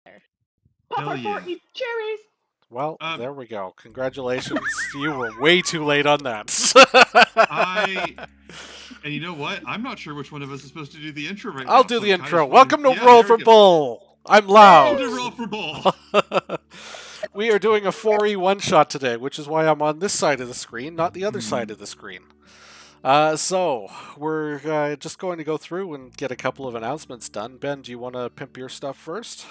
Pop Hell our yeah. 4 eat cherries. Well, Um, there we go. Congratulations. You were way too late on that. and you know what? I'm not sure which one of us is supposed to do the intro right I'll now, do so the I'm kind of intro. just wanting. Welcome to Yeah, Roll there we for go. Bull. I'm Welcome loud. to Roll for Bull. We are doing a 4E one shot today, which is why I'm on this side of the screen, not the other Hmm. side of the screen. So we're just going to go through and get a couple of announcements done. Ben, do you want to pimp your stuff first?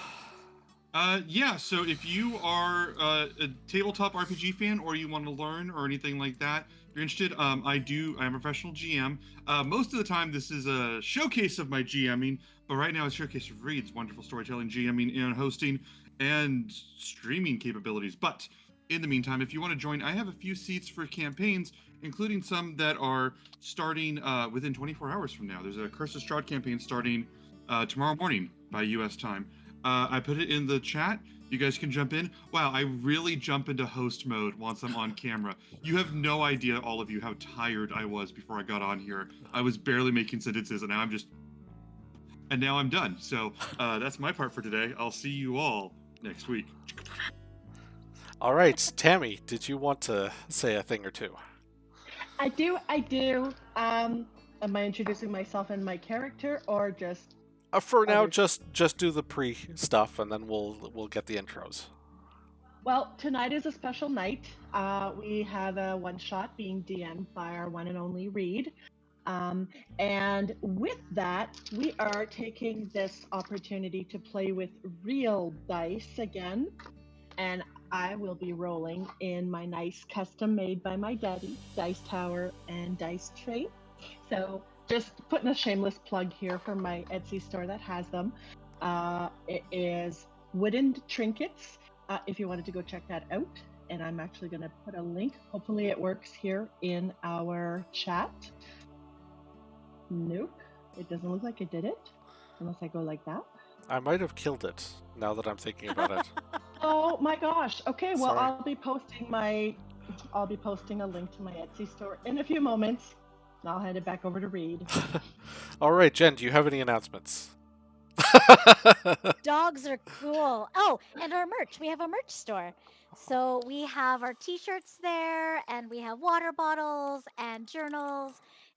Yeah, so if you are a tabletop RPG fan or you want to learn or anything like that, if you're interested, I'm a professional GM. Most of the time, this is a showcase of my GMing, but right now it's a showcase of Reed's wonderful storytelling, GMing, and hosting and streaming capabilities. But in the meantime, if you want to join, I have a few seats for campaigns, including some that are starting within 24 hours from now. There's a Curse of Strahd campaign starting tomorrow morning by U.S. time. I put it in the chat. You guys can jump in. Wow, I really jump into host mode once I'm on camera. You have no idea, all of you, how tired I was before I got on here. I was barely making sentences, and now I'm done. So that's my part for today. I'll see you all next week. All right, Tammy, did you want to say a thing or two? I do. Am I introducing myself and my character, or just For now, others? just do the pre stuff, and then we'll get the intros. Well, tonight is a special night. We have a one shot being DM'd by our one and only Reed. And with that, we are taking this opportunity to play with real dice again. And I will be rolling in my nice custom made by my daddy dice tower and dice tray. So just putting a shameless plug here for my Etsy store that has them. It is Wooden Trinkets. If you wanted to go check that out, and I'm actually going to put a link. Hopefully, it works here in our chat. Nope, it doesn't look like it did it, unless I go like that. I might have killed it now that I'm thinking about it. Oh my gosh. Okay, well, Sorry. I'll be posting a link to my Etsy store in a few moments. I'll hand it back over to Reed. All right, Jen, do you have any announcements? Dogs are cool. Oh, and our merch. We have a merch store. So we have our t-shirts there, and we have water bottles and journals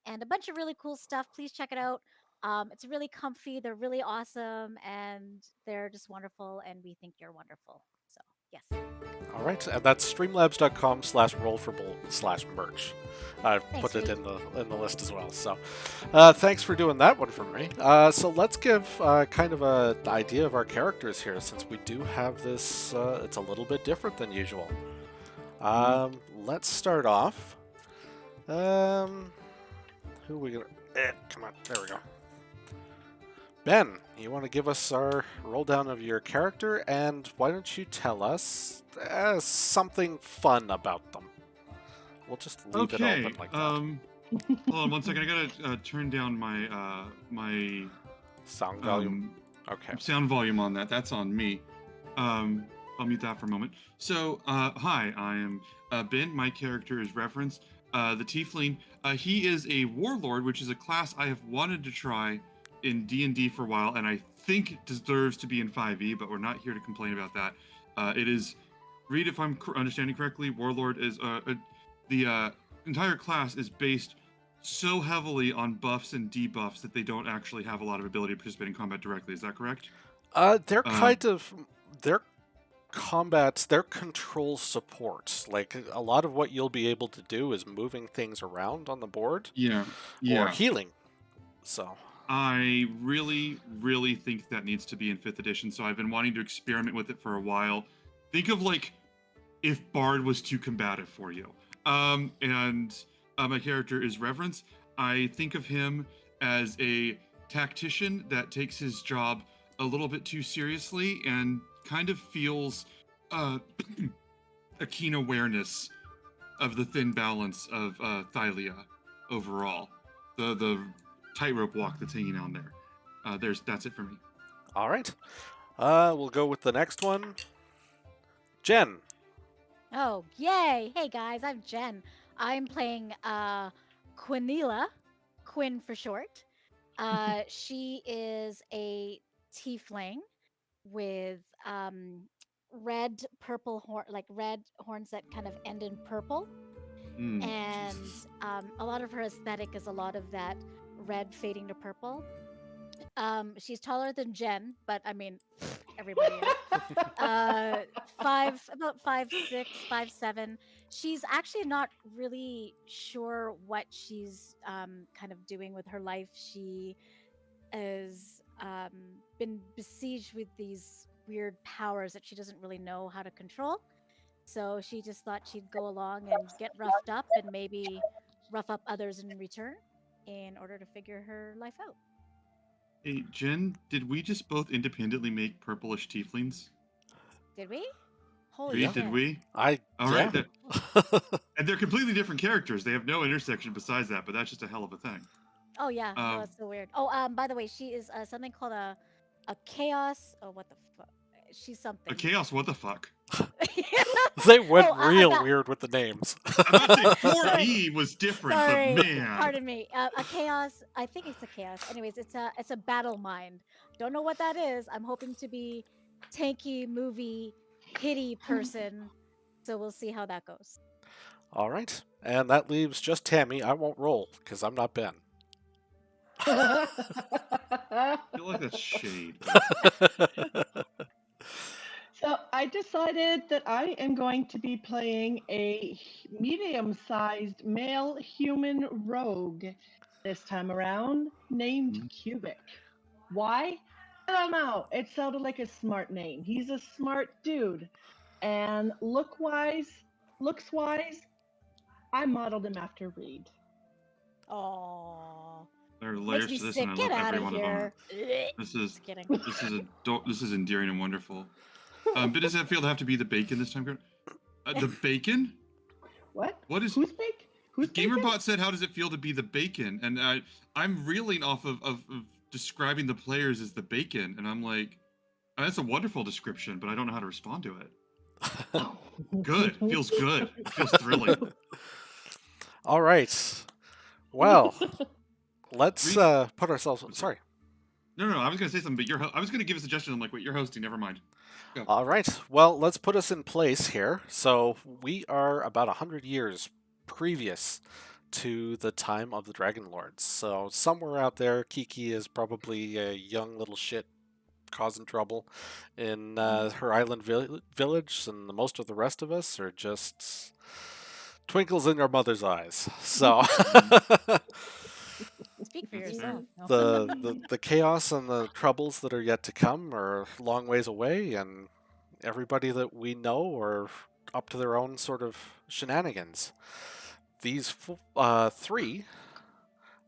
and a bunch of really cool stuff. Please check it out. It's really comfy. They're really awesome, and they're just wonderful. And we think you're wonderful. So yes. All right, and that's streamlabs.com/rollforbull/merch. I Thanks, put it Reed. in the list as well. So, thanks for doing that one for me. So let's give kind of an idea of our characters here, since we do have this. It's a little bit different than usual. Let's start off. Who are we gonna? Come on, there we go. Ben, you want to give us our roll down of your character, and why don't you tell us something fun about them? We'll just leave it Okay. open like that. Hold on 1 second. I gotta turn down my Sound volume. Okay. sound volume on that. That's on me. I'll mute that for a moment. So, hi, I am Ben. My character is Reverence, the Tiefling. He is a warlord, which is a class I have wanted to try in D&D for a while, and I think it deserves to be in 5e, but we're not here to complain about that. It is, Read, if I'm understanding correctly, warlord is the entire class is based so heavily on buffs and debuffs that they don't actually have a lot of ability to participate in combat directly. Is that correct? They're kind of they're combats, they're control support. Like a lot of what you'll be able to do is moving things around on the board Yeah. or healing. So I really, really think that needs to be in 5th edition, so I've been wanting to experiment with it for a while. Think of like if Bard was too combative for you. And my character is Reverence. I think of him as a tactician that takes his job a little bit too seriously and kind of feels a keen awareness of the thin balance of Thylia overall. The tightrope walk that's hanging on there. That's it for me. all right. We'll go with the next one. Jen. Oh, yay! Hey guys, I'm Jen. I'm playing Quinila, Quinn for short. She is a tiefling with red purple horn, like red horns that kind of end in purple. And Jesus. a lot of her aesthetic is a lot of that red fading to purple. She's taller than Jen, but I mean, everybody is. About 5'6", 5'7". She's actually not really sure what she's kind of doing with her life. She has been besieged with these weird powers that she doesn't really know how to control. So she just thought she'd go along and get roughed up and maybe rough up others in return in order to figure her life out. Hey, Jen, did we just both independently make purplish tieflings? Did we? Holy Reed, Yeah. did shit. we? I All yeah. right. And they're completely different characters. They have no intersection besides that, but that's just a hell of a thing. Oh yeah, no, Um, that's so weird. Oh, by the way, she is something called a chaos. Oh, what the fuck? She's a something. chaos, what the fuck? They went Oh, real got. weird with the names. I'm about to say Sorry. 4E was different, but Sorry, man. pardon me. A chaos. I think it's a chaos. Anyways, it's a battle mind. Don't know what that is. I'm hoping to be tanky movie hitty person. So we'll see how that goes. All right, and that leaves just Tammy. I won't roll because I'm not Ben. I feel like that's shade. So I decided that I am going to be playing a medium-sized male human rogue this time around, named Cubic. Why? I don't know. It sounded like a smart name. He's a smart dude. And looks-wise, I modeled him after Reed. Oh, There are makes layers me to this, sick. and I Get love out every of one of them. here. This is Just kidding. this is endearing and wonderful. But does that feel to have to be the bacon this time? The bacon? What? What is? Who's big? Who's bacon? Gamerbot said, "How does it feel to be the bacon?" And I'm reeling off of describing the players as the bacon, and I'm like, that's a wonderful description, but I don't know how to respond to it. Good, feels good, it feels thrilling. All right. Well, let's put ourselves. Sorry. No, I was gonna say something, but I was gonna give a suggestion. I'm like, wait, you're hosting. Never mind. Go. All right. Well, let's put us in place here. So we are about 100 years previous to the time of the Dragon Lords. So somewhere out there, Kiki is probably a young little shit causing trouble in her island village, and most of the rest of us are just twinkles in your mother's eyes. So Speak for That's yourself. fair. No. the chaos and the troubles that are yet to come are a long ways away, and everybody that we know are up to their own sort of shenanigans. These three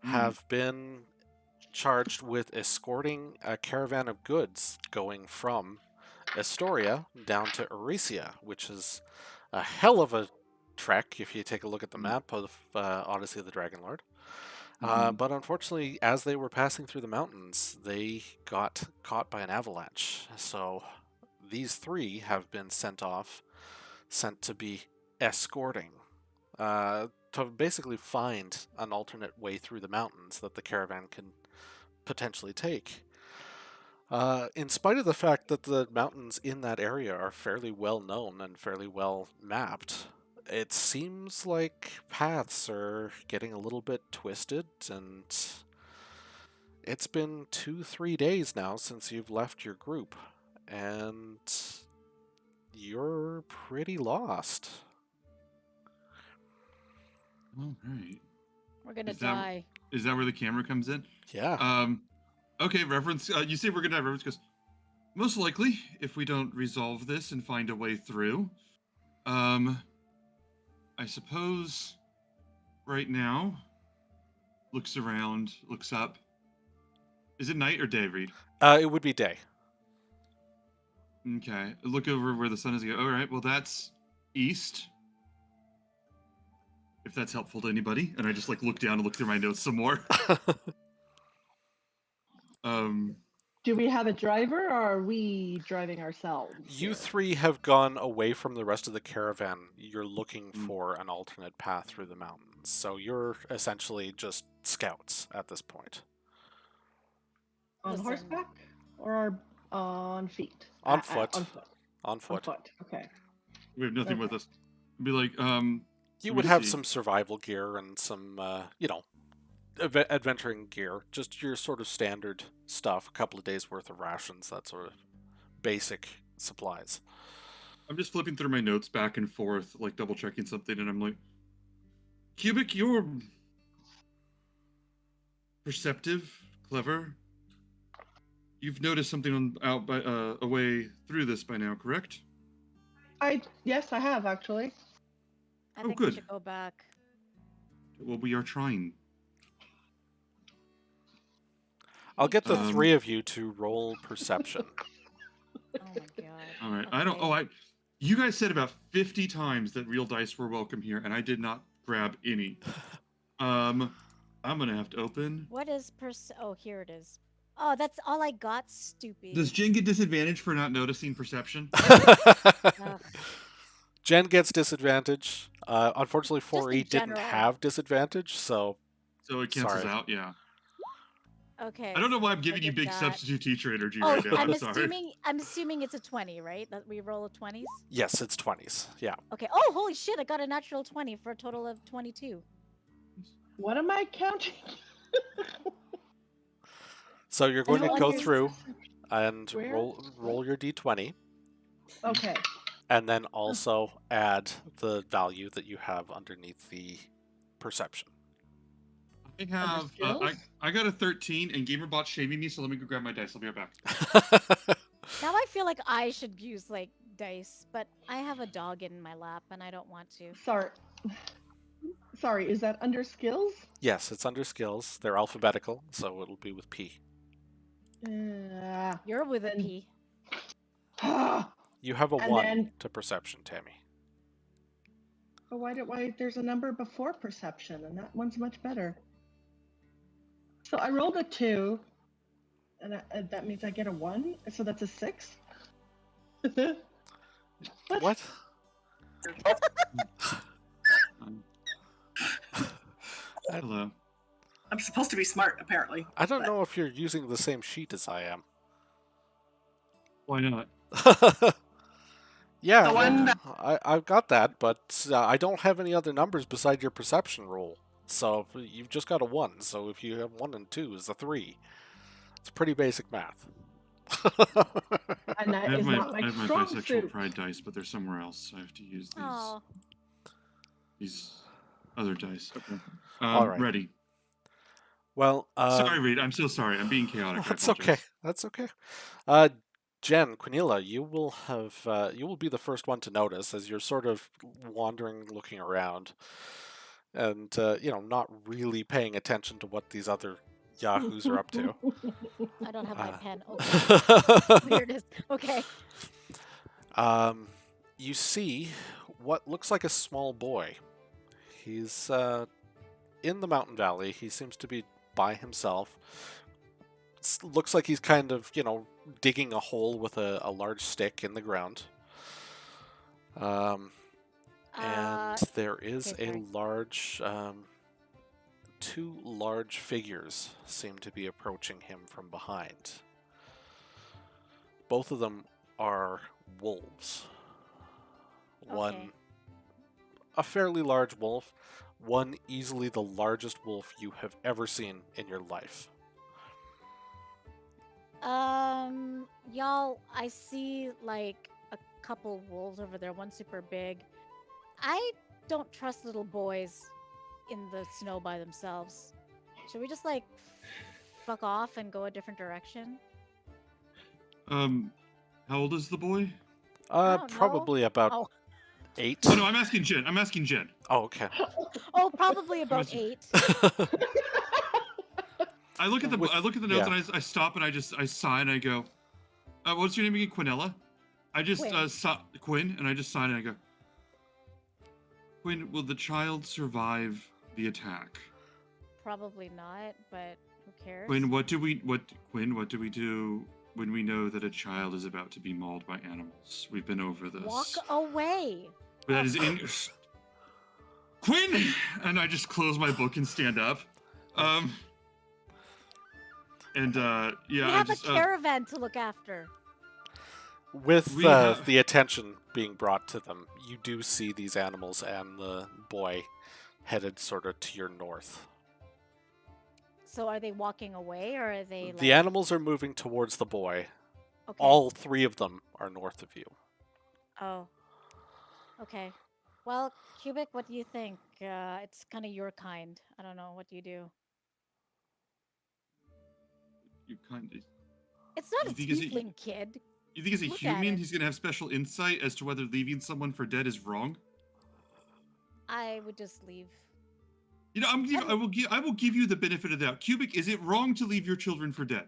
have been charged with escorting a caravan of goods going from Astoria down to Eresia, which is a hell of a trek if you take a look at the map of Odyssey of the Dragon Lord. But unfortunately, as they were passing through the mountains, they got caught by an avalanche. So these three have been sent to be escorting, to basically find an alternate way through the mountains that the caravan can potentially take. In spite of the fact that the mountains in that area are fairly well known and fairly well mapped, it seems like paths are getting a little bit twisted, and it's been 2-3 days now since you've left your group, and you're pretty lost. All right. We're gonna Is that- die. Is that where the camera comes in? Yeah. Okay, reference. You say we're gonna have reference goes. Most likely, if we don't resolve this and find a way through, I suppose. Right now, looks around, looks up. Is it night or day, Reed? It would be day. Okay, look over where the sun is. All right, well that's east. If that's helpful to anybody, and I just like look down and look through my notes some more. Do we have a driver, or are we driving ourselves? You here? three have gone away from the rest of the caravan. You're looking for an alternate path through the mountains. So you're essentially just scouts at this point. On Listen. horseback, or On feet. On foot. On foot. On On foot. foot. Okay. We have nothing with Okay. us. Be like, You let would me have see. some survival gear and some, adventuring gear. Just your sort of standard stuff. A couple of days worth of rations. That sort of basic supplies. I'm just flipping through my notes back and forth, like double checking something, and I'm like, Cubic, you're perceptive, clever. You've noticed something away through this by now, correct? Yes, I have actually. I Oh, think good. we should go back. Well, we are trying. I'll get the Um, three of you to roll perception. Oh my god. All right. Okay. You guys said about 50 times that real dice were welcome here, and I did not grab any. I'm gonna have to open. What is Oh, here it is. Oh, that's all I got. Stupid. Does Jen get disadvantage for not noticing perception? Ugh. Jen gets disadvantage. Unfortunately, Just in 4E didn't general. have disadvantage, so So it cancels Sorry. out, yeah. Okay. I don't know why I'm so giving you did big that. substitute teacher energy Oh, right now. I'm I'm sorry. assuming it's a 20, right? That we roll a 20s. yes, it's 20s. Yeah. Okay. Oh, holy shit! I got a natural 20 for a total of 22. What am I counting? So you're going to No, go here's through the- and Where? roll your d20, Okay. and then also add the value that you have underneath the perception. I have skills? I got a 13 and Gamerbot's shaming me, so let me go grab my dice. I'll be right back. Now I feel like I should use like dice, but I have a dog in my lap and I don't want to. Sorry, is that under skills? Yes, it's under skills. They're alphabetical, so it'll be with P. You're with a And- P. You have a And 1 then- to perception, Tammy. But why there's a number before perception, and that one's much better. So I rolled a 2, and that means I get a 1, so that's a 6. What? Hello. I'm supposed to be smart, apparently. I don't know if you're using the same sheet as I am. Why not? Yeah, The one that- I've got that, but I don't have any other numbers beside your perception roll. So you've just got a 1. So if you have 1 and 2 is a 3. It's pretty basic math. And that I is not have my my strong bisexual suit. pride dice, but they're somewhere else. So I have to use Oh, these other dice. Okay. All right. Ready. Well, Sorry, Reed. I'm so sorry. I'm being chaotic. I that's apologize. okay. That's okay. Jen, Quinilla, you will be the first one to notice as you're sort of wandering, looking around, and not really paying attention to what these other yahoos are up to. I don't have my Uh, pen. Okay. Weirdest. Okay. You see what looks like a small boy. He's in the mountain valley. He seems to be by himself. Looks like he's kind of, digging a hole with a large stick in the ground. And there is okay, a sorry. large, 2 large figures seem to be approaching him from behind. Both of them are wolves. One, Okay. a fairly large wolf, one easily the largest wolf you have ever seen in your life. Y'all, I see like a couple wolves over there. One super big. I don't trust little boys in the snow by themselves. Should we just like fuck off and go a different direction? How old is the boy? don't know. Probably about Oh. 8. Oh no, I'm asking Jen. I'm asking Jen. Oh, okay. Oh, probably about Must- 8. I look at the With- notes yeah. and I stop and I sigh and I go, "What's your name again, Quinella?" I just Quinn. Quinn, and I just sigh and I go, "Quinn, will the child survive the attack?" Probably not, but who cares? Quinn, what do we do when we know that a child is about to be mauled by animals? We've been over this. Walk away. But that is in Quinn, and I just close my book and stand up. We I have just a caravan to look after. With Reha- the attention being brought to them, you do see these animals and the boy headed sort of to your north. So are they walking away or are they The like animals are moving towards the boy. okay? All 3 of them are north of you. Oh. Okay. Well, Cubic, what do you think? It's kind of your kind. I don't know. What do you do? You kind of. It's not You a think as a, tiefling kid. you think as a Look at human it. he's gonna have special insight as to whether leaving someone for dead is wrong? I would just leave. You know, I will give you the benefit of the doubt. Cubic, is it wrong to leave your children for dead?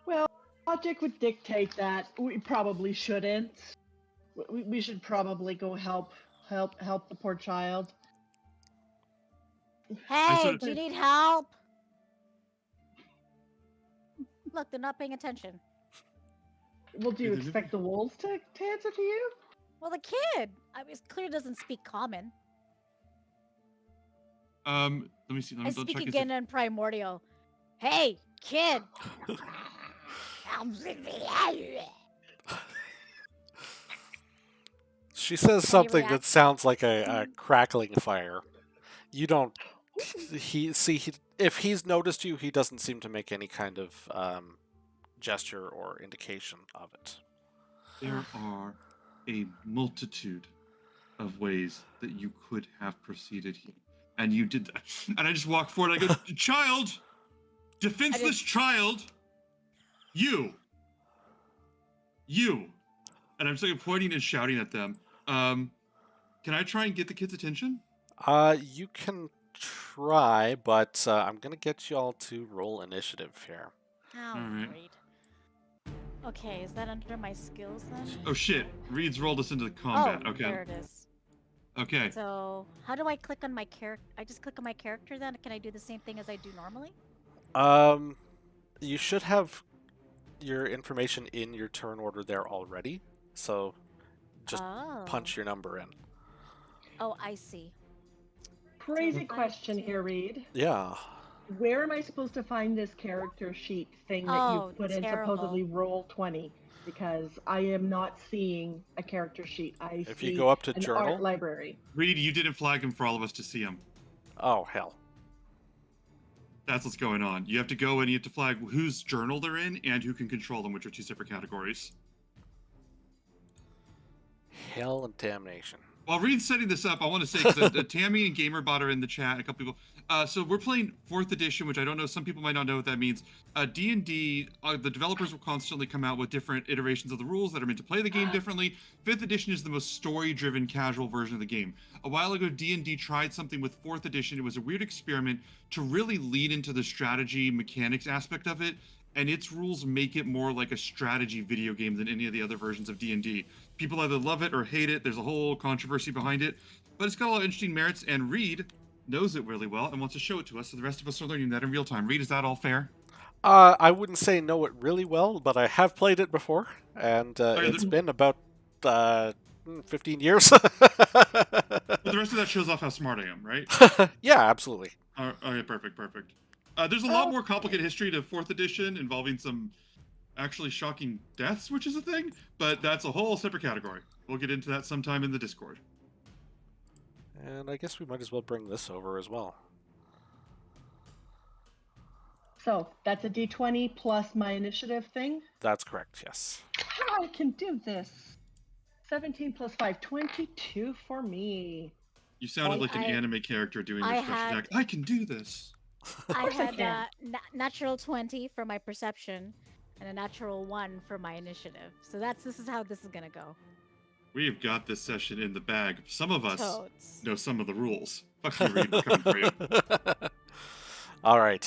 Well, logic would dictate that we probably shouldn't. We should probably go help the poor child. Hey, sort of- do you need help? Look, they're not paying attention. Well, do you Yeah, they're expect the wolves to answer to you? Well, the kid, I mean, it's clear doesn't speak common. Let me see. I I'll speak check again in primordial. Hey, kid. She says Any something that reaction? sounds like a crackling fire. You don't. If he's noticed you, he doesn't seem to make any kind of gesture or indication of it. There are a multitude of ways that you could have proceeded here. And you did that. And I just walk forward. I go, child, defenseless child, you. And I'm sort of pointing and shouting at them. Can I try and get the kids' attention? You can try, but I'm gonna get y'all to roll initiative here. Oh, Alright. great. Okay, is that under my skills then? Oh shit, Reed's rolled us into the combat. Oh, Okay. there it is. Okay. So, how do I click on my character? I just click on my character then? Can I do the same thing as I do normally? You should have your information in your turn order there already, so just punch your number in. Oh, I see. Crazy So question 5, here, Reed. Yeah. Where am I supposed to find this character sheet thing that Oh, you put in terrible. supposedly roll 20? Because I am not seeing a character sheet. I If see you go up to an journal. art library. Reed, you didn't flag him for all of us to see him. Oh hell. That's what's going on. You have to go and you have to flag whose journal they're in and who can control them, which are 2 separate categories. Hell and damnation. While Reed's setting this up, I want to say, because Tammy and Gamerbot are in the chat, a couple people. So we're playing 4th edition, which I don't know, some people might not know what that means. D&D, the developers will constantly come out with different iterations of the rules that are meant to play the game differently. 5th edition is the most story-driven, casual version of the game. A while ago, D&D tried something with 4th edition. It was a weird experiment to really lean into the strategy mechanics aspect of it, and its rules make it more like a strategy video game than any of the other versions of D&D. People either love it or hate it. There's a whole controversy behind it, but it's got a lot of interesting merits, and Reed knows it really well and wants to show it to us, so the rest of us are learning that in real time. Reed, is that all fair? I wouldn't say know it really well, but I have played it before, and it's been about 15 years. But the rest of that shows off how smart I am, right? Yeah, absolutely. Okay, perfect. There's a lot more complicated history to 4th edition involving some actually shocking deaths, which is a thing, but that's a whole separate category. We'll get into that sometime in the Discord. And I guess we might as well bring this over as well. So that's a d20 plus my initiative thing. That's correct, yes. I can do this. 17 plus 5, 22 for me. You sounded Oh, like an anime character doing their special attack. I can do this. I course I had can. natural 20 for my perception and a natural 1 for my initiative. So this is how this is gonna go. We've got this session in the bag. Some of us Toads. know some of the rules. Fuck you, Reed. We're coming for you. All right.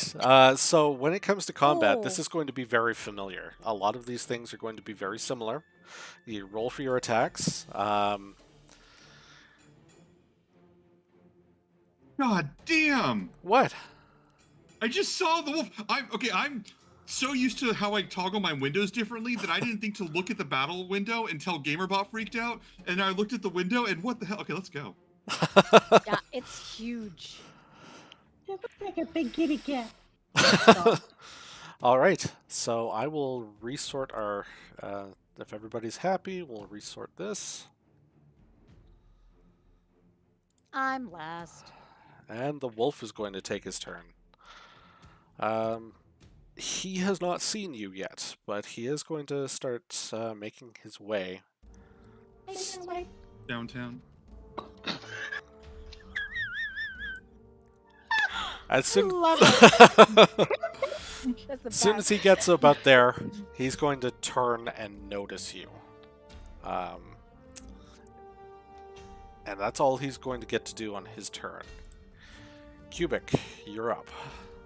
So when it comes to combat, this Oh. is going to be very familiar. A lot of these things are going to be very similar. You roll for your attacks. God damn! What? I just saw the wolf. I'm so used to how I toggle my windows differently that I didn't think to look at the battle window until Gamerbot freaked out, and I looked at the window and what the hell? Okay, let's go. Yeah, it's huge. It looks like a big kitty cat. So, All right, so I will resort our. If everybody's happy, we'll resort this. I'm last. And the wolf is going to take his turn. He has not seen you yet, but he is going to start making his way. Downtown. As soon, Love it. That's the as soon best. as he gets about there, he's going to turn and notice you. And that's all he's going to get to do on his turn. Cubic, you're up.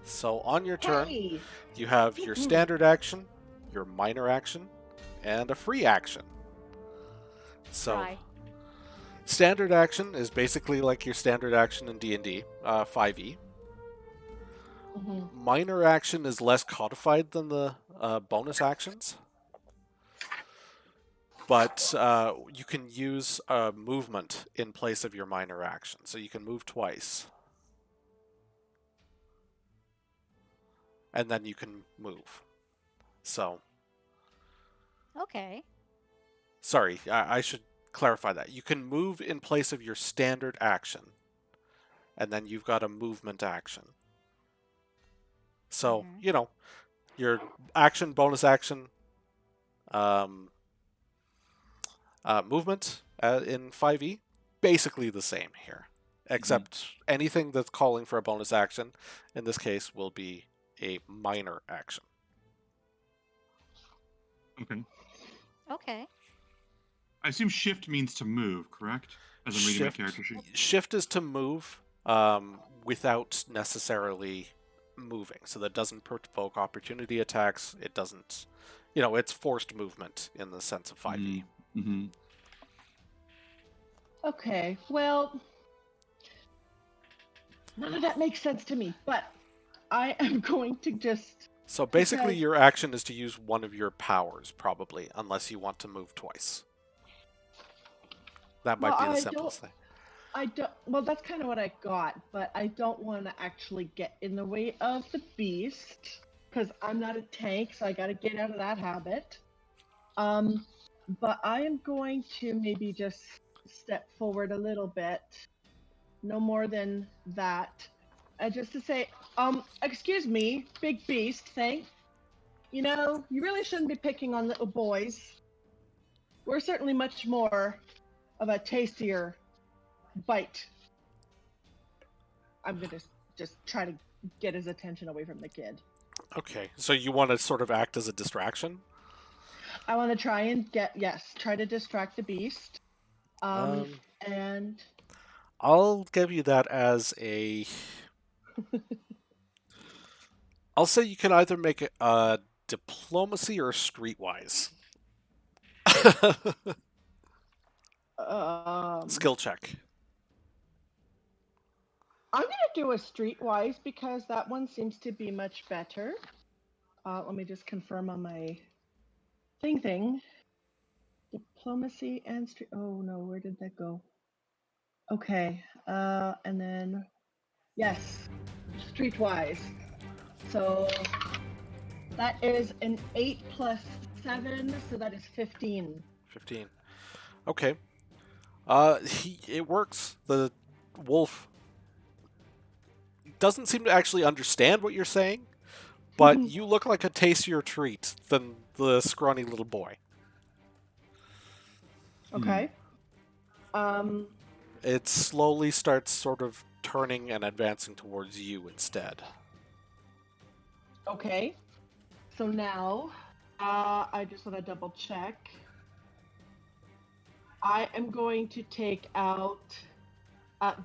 So on your turn, hey, you have your standard action, your minor action, and a free action. So Try. standard action is basically like your standard action in D&D, 5e. mhm. Minor action is less codified than the bonus actions, but you can use movement in place of your minor action, so you can move twice. And then you can move. So, Okay. sorry, I should clarify that. You can move in place of your standard action, and then you've got a movement action. So, Mhm. Your action, bonus action, movement in 5e, basically the same here. Except anything that's calling for a bonus action, in this case, will be a minor action. Okay. Okay. I assume shift means to move, correct? As I'm reading my character sheet. Shift is to move without necessarily moving. So that doesn't provoke opportunity attacks. It doesn't, it's forced movement in the sense of 5e. Mm-hmm. Okay, well, none of that makes sense to me, but I am going to just. So basically, Okay. your action is to use one of your powers, probably, unless you want to move twice. That might Well, be the I simplest thing. well, that's kind of what I got, but I don't want to actually get in the way of the beast because I'm not a tank, so I got to get out of that habit. But I am going to maybe just step forward a little bit, no more than that, just to say, excuse me, big beast thing. You really shouldn't be picking on little boys. We're certainly much more of a tastier bite. I'm gonna just try to get his attention away from the kid. Okay, so you want to sort of act as a distraction? I want to try and try to distract the beast. Um, And I'll give you that as a. I'll say you can either make it diplomacy or streetwise. Skill check. I'm gonna do a streetwise because that one seems to be much better. Let me just confirm on my thing. Diplomacy and street. Oh no, where did that go? Okay. And then yes, streetwise. So that is an 8 plus 7, so that is 15. 15. Okay. It works. The wolf doesn't seem to actually understand what you're saying, but you look like a tastier treat than the scrawny little boy. Okay. It slowly starts sort of turning and advancing towards you instead. Okay. So now, I just want to double check. I am going to take out.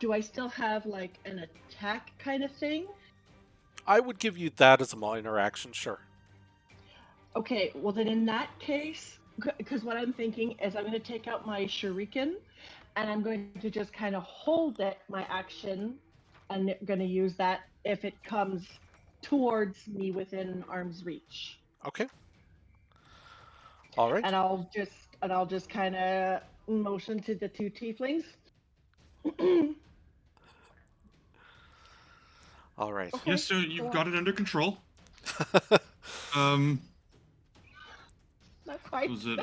Do I still have like an attack kind of thing? I would give you that as a minor action, sure. Okay, well then in that case, because what I'm thinking is I'm going to take out my shuriken, and I'm going to just kind of hold it, my action, and going to use that if it comes towards me within arm's reach. Okay. All right. And I'll just kind of motion to the two tieflings. All right. Okay. Yes, sir. go You've on. got it under control. Um, Not quite. was it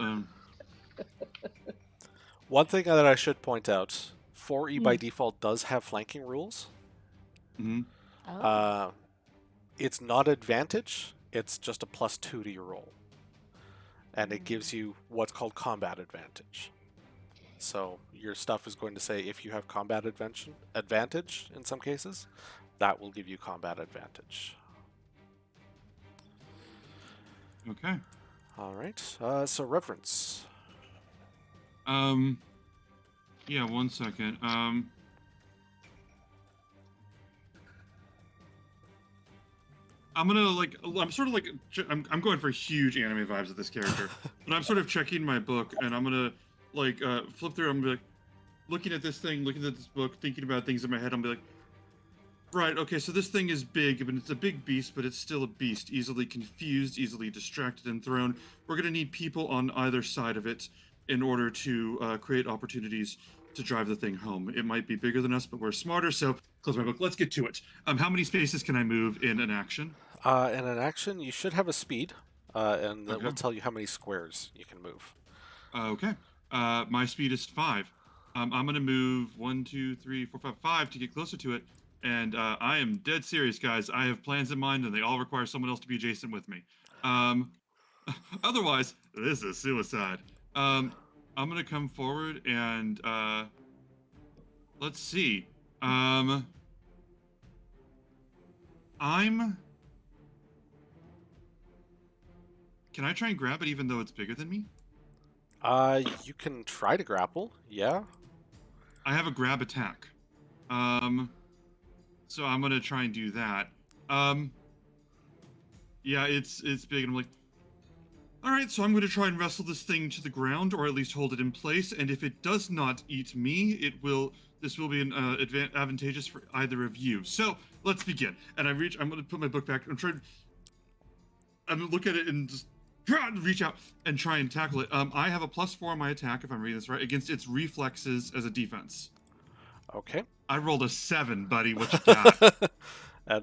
One thing that I should point out, 4E by Hmm. default does have flanking rules. mhm. Oh. It's not advantage, it's just a +2 to your roll. And it Mm. gives you what's called combat advantage. So your stuff is going to say if you have combat advantage in some cases, that will give you combat advantage. Okay. All right. So reverence. Yeah, 1 second. I'm gonna I'm sort of like I'm going for huge anime vibes of this character, but I'm sort of checking my book and I'm gonna flip through. I'm gonna be like looking at this thing, looking at this book, thinking about things in my head. I'm gonna be like, right, okay, so this thing is big, but it's a big beast, but it's still a beast, easily confused, easily distracted and thrown. We're gonna need people on either side of it in order to create opportunities to drive the thing home. It might be bigger than us, but we're smarter. So close my book. Let's get to it. How many spaces can I move in an action? In an action, you should have a speed, and that Okay. will tell you how many squares you can move. Okay. My speed is 5. I'm gonna move 1, 2, 3, 4, 5, 5 to get closer to it. And I am dead serious, guys. I have plans in mind, and they all require someone else to be adjacent with me. Um, otherwise, this is suicide. I'm gonna come forward and let's see. I'm. Can I try and grab it even though it's bigger than me? You can try to grapple, yeah. I have a grab attack. So I'm gonna try and do that. Yeah, it's big, and I'm like, all right, so I'm gonna try and wrestle this thing to the ground, or at least hold it in place. And if it does not eat me, this will be an advantageous for either of you. So let's begin. And I'm gonna put my book back. I'm gonna look at it and just reach out and try and tackle it. I have a +4 on my attack, if I'm reading this right, against its reflexes as a defense. Okay. I rolled a 7, buddy. What you got?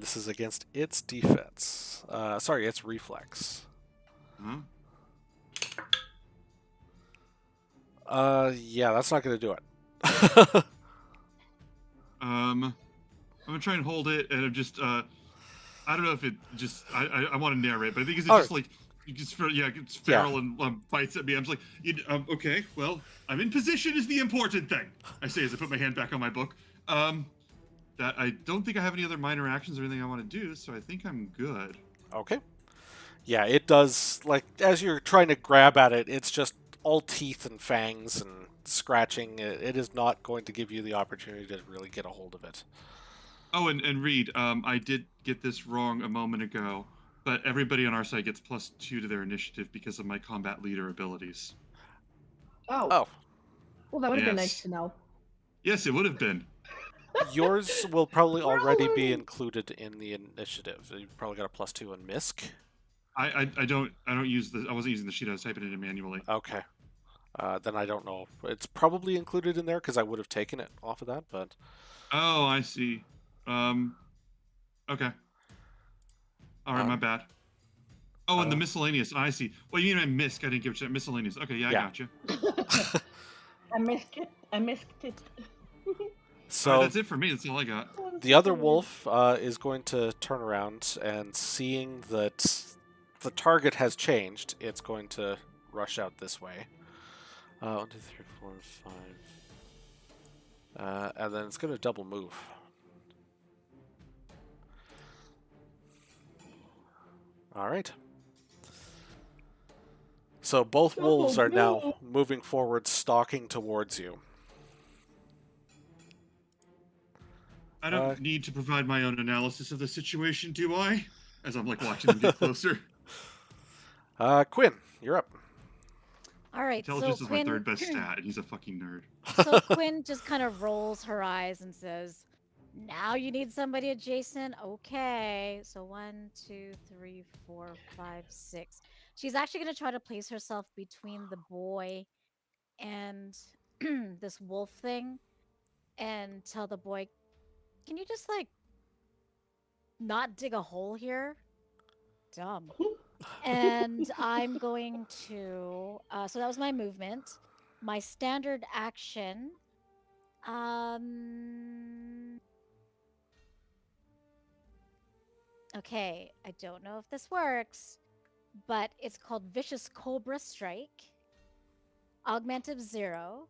This is against its defense. Sorry, its reflex. Huh? Yeah, that's not going to do it. I'm gonna try and hold it, and I'm just I don't know if it just I want to narrate, but I think it's just like you just it's feral and bites at me. I'm just like, okay, well, I'm in position is the important thing. I say as I put my hand back on my book. That I don't think I have any other minor actions or anything I want to do, so I think I'm good. Okay. Yeah, it does, like, as you're trying to grab at it, it's just all teeth and fangs and scratching. It is not going to give you the opportunity to really get a hold of it. Oh, and Reed, I did get this wrong a moment ago, but everybody on our side gets +2 to their initiative because of my combat leader abilities. Oh. Well, that would have been nice Yes. to know. Yes, it would have been. Yours will probably We're all already be learning. included in the initiative. You've probably got a +2 in MISC. I don't use the I wasn't using the sheet. I was typing it in manually. Okay. Then I don't know. It's probably included in there because I would have taken it off of that, but Oh, I see. Okay. All right, my bad. Oh, and the miscellaneous. I see. Well, you mean I missed. I didn't give you that miscellaneous. Okay, yeah, I got you. I missed it. I missed it. So all right, that's it for me. That's all I got. the other wolf is going to turn around, and seeing that the target has changed, it's going to rush out this way. 1, 2, 3, 4, 5. And then it's going to double move. All right. So both wolves are now moving forward, stalking towards you. I don't need to provide my own analysis of the situation, do I? As I'm like watching them get closer. Quinn, you're up. All right, Intelligence so is Quinn, my third best stat, and he's a fucking nerd. So Quinn just kind of rolls her eyes and says, "Now you need somebody adjacent. Okay, so 1, 2, 3, 4, 5, 6. She's actually gonna try to place herself between the boy and this wolf thing, and tell the boy, "Can you just like not dig a hole here. Dumb. And I'm going to. So that was my movement. My standard action. Um. Okay, I don't know if this works, but it's called Vicious Cobra Strike. Augment of 0.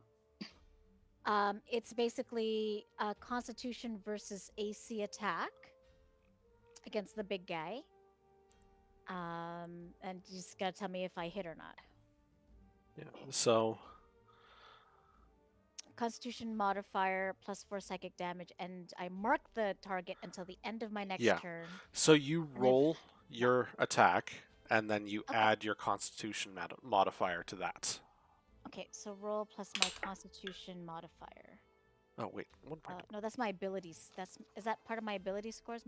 It's basically a Constitution versus AC attack against the big guy. And you just gotta tell me if I hit or not. Yeah. So Constitution modifier +4 psychic damage, and I mark the target until the end of my next Yeah. turn. so you And roll your attack, and then you Okay. add your Constitution modifier to that. Okay, so roll plus my Constitution modifier. Oh wait, 1 point. No, that's my abilities. Is that part of my ability scores?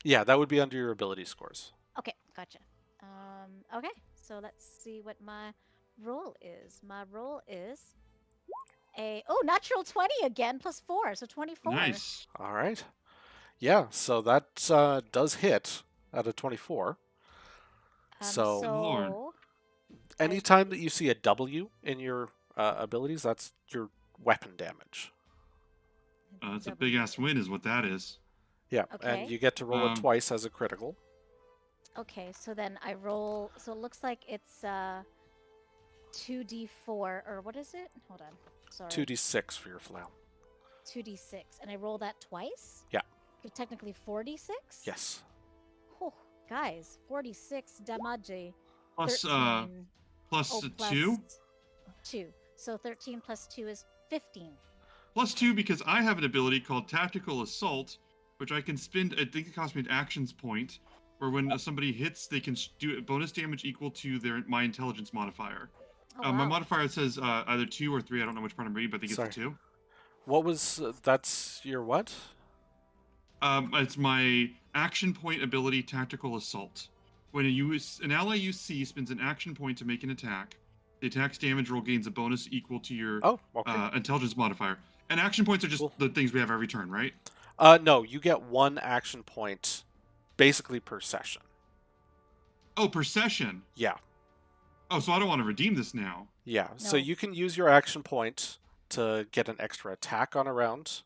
Yeah, that would be under your ability scores. Okay, gotcha. Okay, so let's see what my roll is. My roll is natural 20 again, +4, so 24. Nice. All right. Yeah, so that does hit at a 24. So Lord. anytime that you see a W in your abilities, that's your weapon damage. That's a big ass win, is what that is. Yeah, Okay. and you get to roll it twice as a critical. Okay, so then I roll. So it looks like it's 2d4, or what is it? Hold on. Sorry. 2d6 for your flail. 2d6, and I roll that twice. Yeah. So technically 4d6. Yes. Oh, guys, 46 damage. Plus, 13. plus Oh, 2? 2. So 13 plus 2 is 15. Plus 2 because I have an ability called Tactical Assault, which I can spend, I think it costs me an actions point, where when somebody hits, they can do bonus damage equal to my intelligence modifier. Oh, My wow. modifier says either 2 or 3, I don't know which part I'm reading, but I think it's Sorry. 2. What was that's your what? It's my action point ability, Tactical Assault. When an ally you see spends an action point to make an attack, the attack's damage roll gains a bonus equal to your Oh, okay. intelligence modifier. And action points are just Cool. the things we have every turn, right? No, you get 1 action point basically per session. Oh, per session. Yeah. Oh, so I don't want to redeem this now. Yeah. So No. you can use your action point to get an extra attack on a round,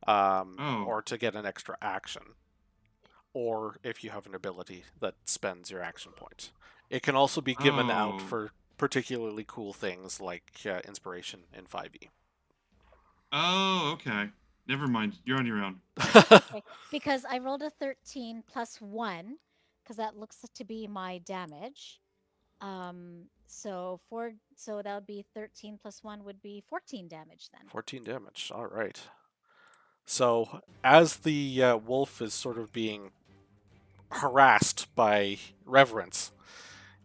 or to get an extra action, or if you have an ability that spends your action point. It can also be given out for particularly cool things like inspiration in 5e. Oh, okay. Never mind. You're on your own. Okay, because I rolled a 13 plus 1, because that looks to be my damage. So that would be 13 plus 1 would be 14 damage then. 14 damage. All right. So as the wolf is sort of being harassed by Reverence,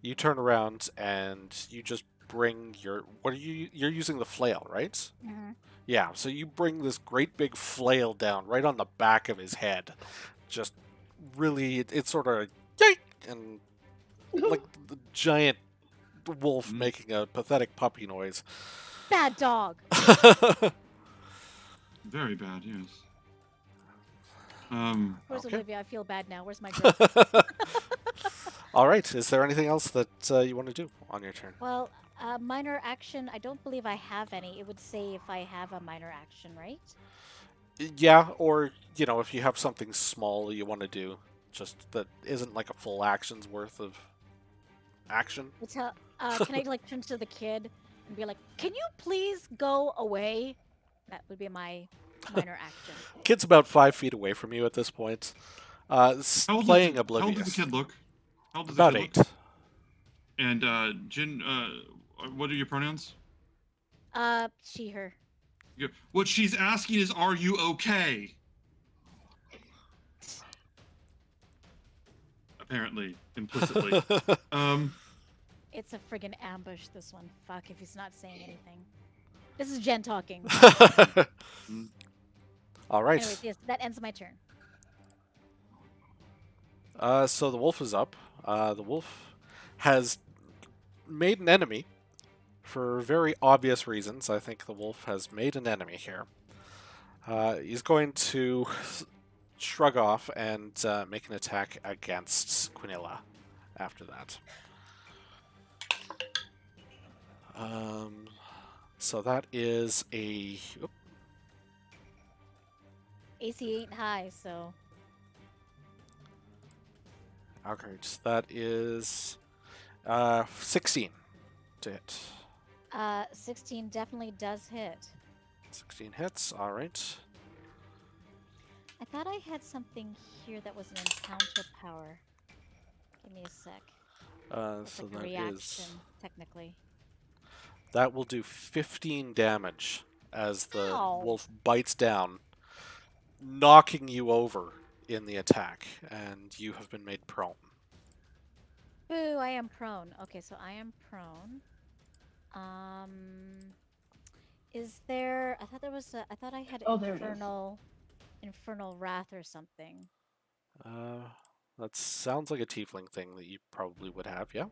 you turn around and you just bring your you're using the flail, right? Mm-hmm. Yeah, so you bring this great big flail down right on the back of his head. Just really, it's sort of yike, and like the giant wolf making a pathetic puppy noise. Bad dog. Very bad, yes. Where's Okay. Olivia? I feel bad now. Where's my drink? All right, is there anything else that you want to do on your turn? Well, minor action. I don't believe I have any. It would say if I have a minor action, right? Yeah, or, if you have something small you want to do, just that isn't like a full action's worth of action. Can I turn to the kid and be like, "Can you please go away?" That would be my minor action. Kid's about 5 feet away from you at this point. Playing Oblivious. How old does the kid look? How old does About the kid 8. look? And Jin, what are your pronouns? She, her. What she's asking is, are you okay? Apparently, implicitly. It's a friggin' ambush, this one. Fuck if he's not saying anything. This is Jen talking. All right. Anyways, yes, that ends my turn. So the wolf is up. The wolf has made an enemy for very obvious reasons. I think the wolf has made an enemy here. He's going to shrug off and make an attack against Quinilla after that. So that is a... Oop, AC ain't high, so okay, so that is 16 to hit. 16 definitely does hit. 16 hits, alright. I thought I had something here that was an encounter power. Give me a sec. That's So like a that reaction, is... technically. That will do 15 damage as the Ow. wolf bites down, knocking you over in the attack, and you have been made prone. Boo, I am prone. Okay, so I am prone. Is there... I thought there was a... I thought I had Oh, there it is. infernal wrath or something. That sounds like a tiefling thing that you probably would have, yeah?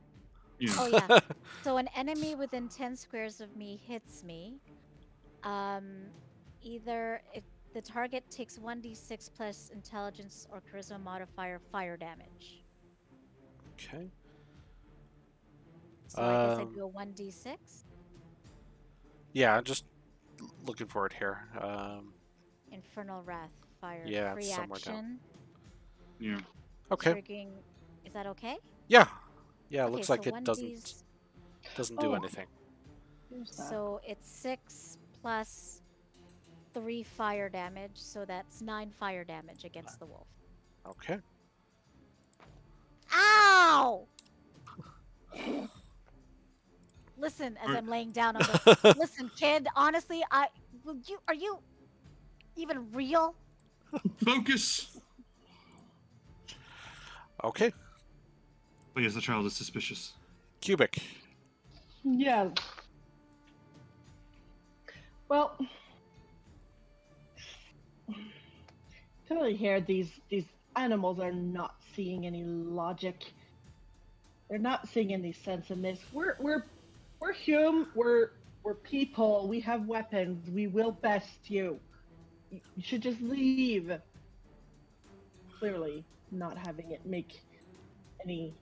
Yeah. Oh yeah. So an enemy within 10 squares of me hits me. Either the target takes 1d6 plus intelligence or charisma modifier fire damage. Okay. So I guess I'd go 1d6. Yeah, I'm just looking for it here. Infernal Wrath fire. Yeah, Free it's somewhere down. action. Yeah. Okay. Triggering. Is that okay? Yeah. Yeah, it Okay, looks like so it doesn't do Oh. anything. Here's that. So it's 6 plus 3 fire damage, so that's 9 fire damage against the wolf. Okay. Ow! Listen, as Alright. I'm laying down on the. Listen, kid. Honestly, are you even real? Focus. Okay. Oh yes, the child is suspicious. Cubic. Yeah. Well, clearly here these animals are not seeing any logic. They're not seeing any sense in this. We're human. We're people. We have weapons. We will best you. You should just leave. Clearly, not having it make any.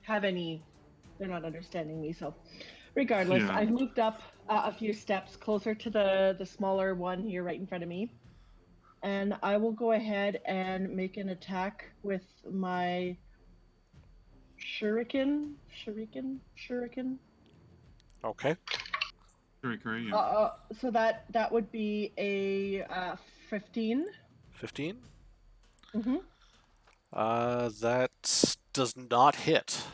They're not understanding me. So, regardless, Yeah. I've moved up a few steps closer to the smaller one here right in front of me, and I will go ahead and make an attack with my shuriken. Okay. Very great. Yeah. So that would be a 15. 15. Mm-hmm. That does not hit.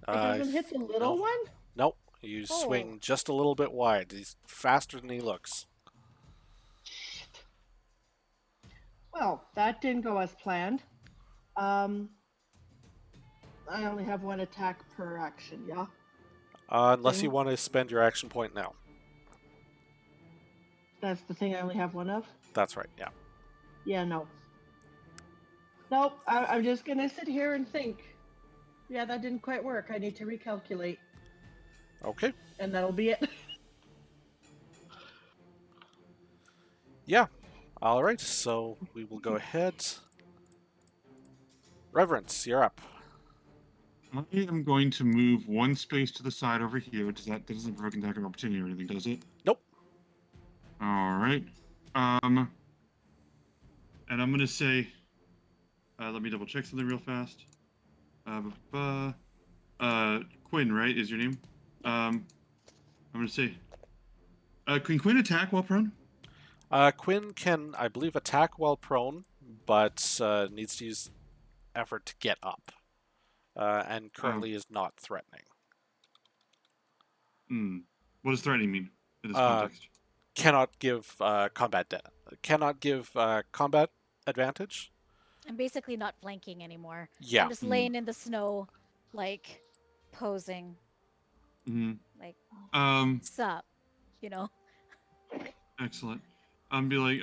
It doesn't hit the little no. one? Nope. You swing just a little bit wide. He's faster than he looks. Well, that didn't go as planned. I only have one attack per action, yeah? Unless you want to spend your action point now. That's the thing I only have one of? That's right, yeah. Yeah, no. Nope, I'm just gonna sit here and think. Yeah, that didn't quite work. I need to recalculate. Okay. And that'll be it. Yeah. All right, so we will go ahead. Reverence, you're up. I am going to move one space to the side over here. That doesn't provoke an attack of opportunity or anything, does it? Nope. All right. And I'm gonna say, let me double check something real fast. Quinn, right, is your name? I'm gonna say, can Quinn attack while prone? Quinn can, I believe, attack while prone, but needs to use effort to get up. And currently is not threatening. What does threatening mean in this context? Cannot give combat advantage. I'm basically not flanking anymore. Yeah. I'm just laying in the snow, like posing. Like, sup, you know. Excellent. Be like,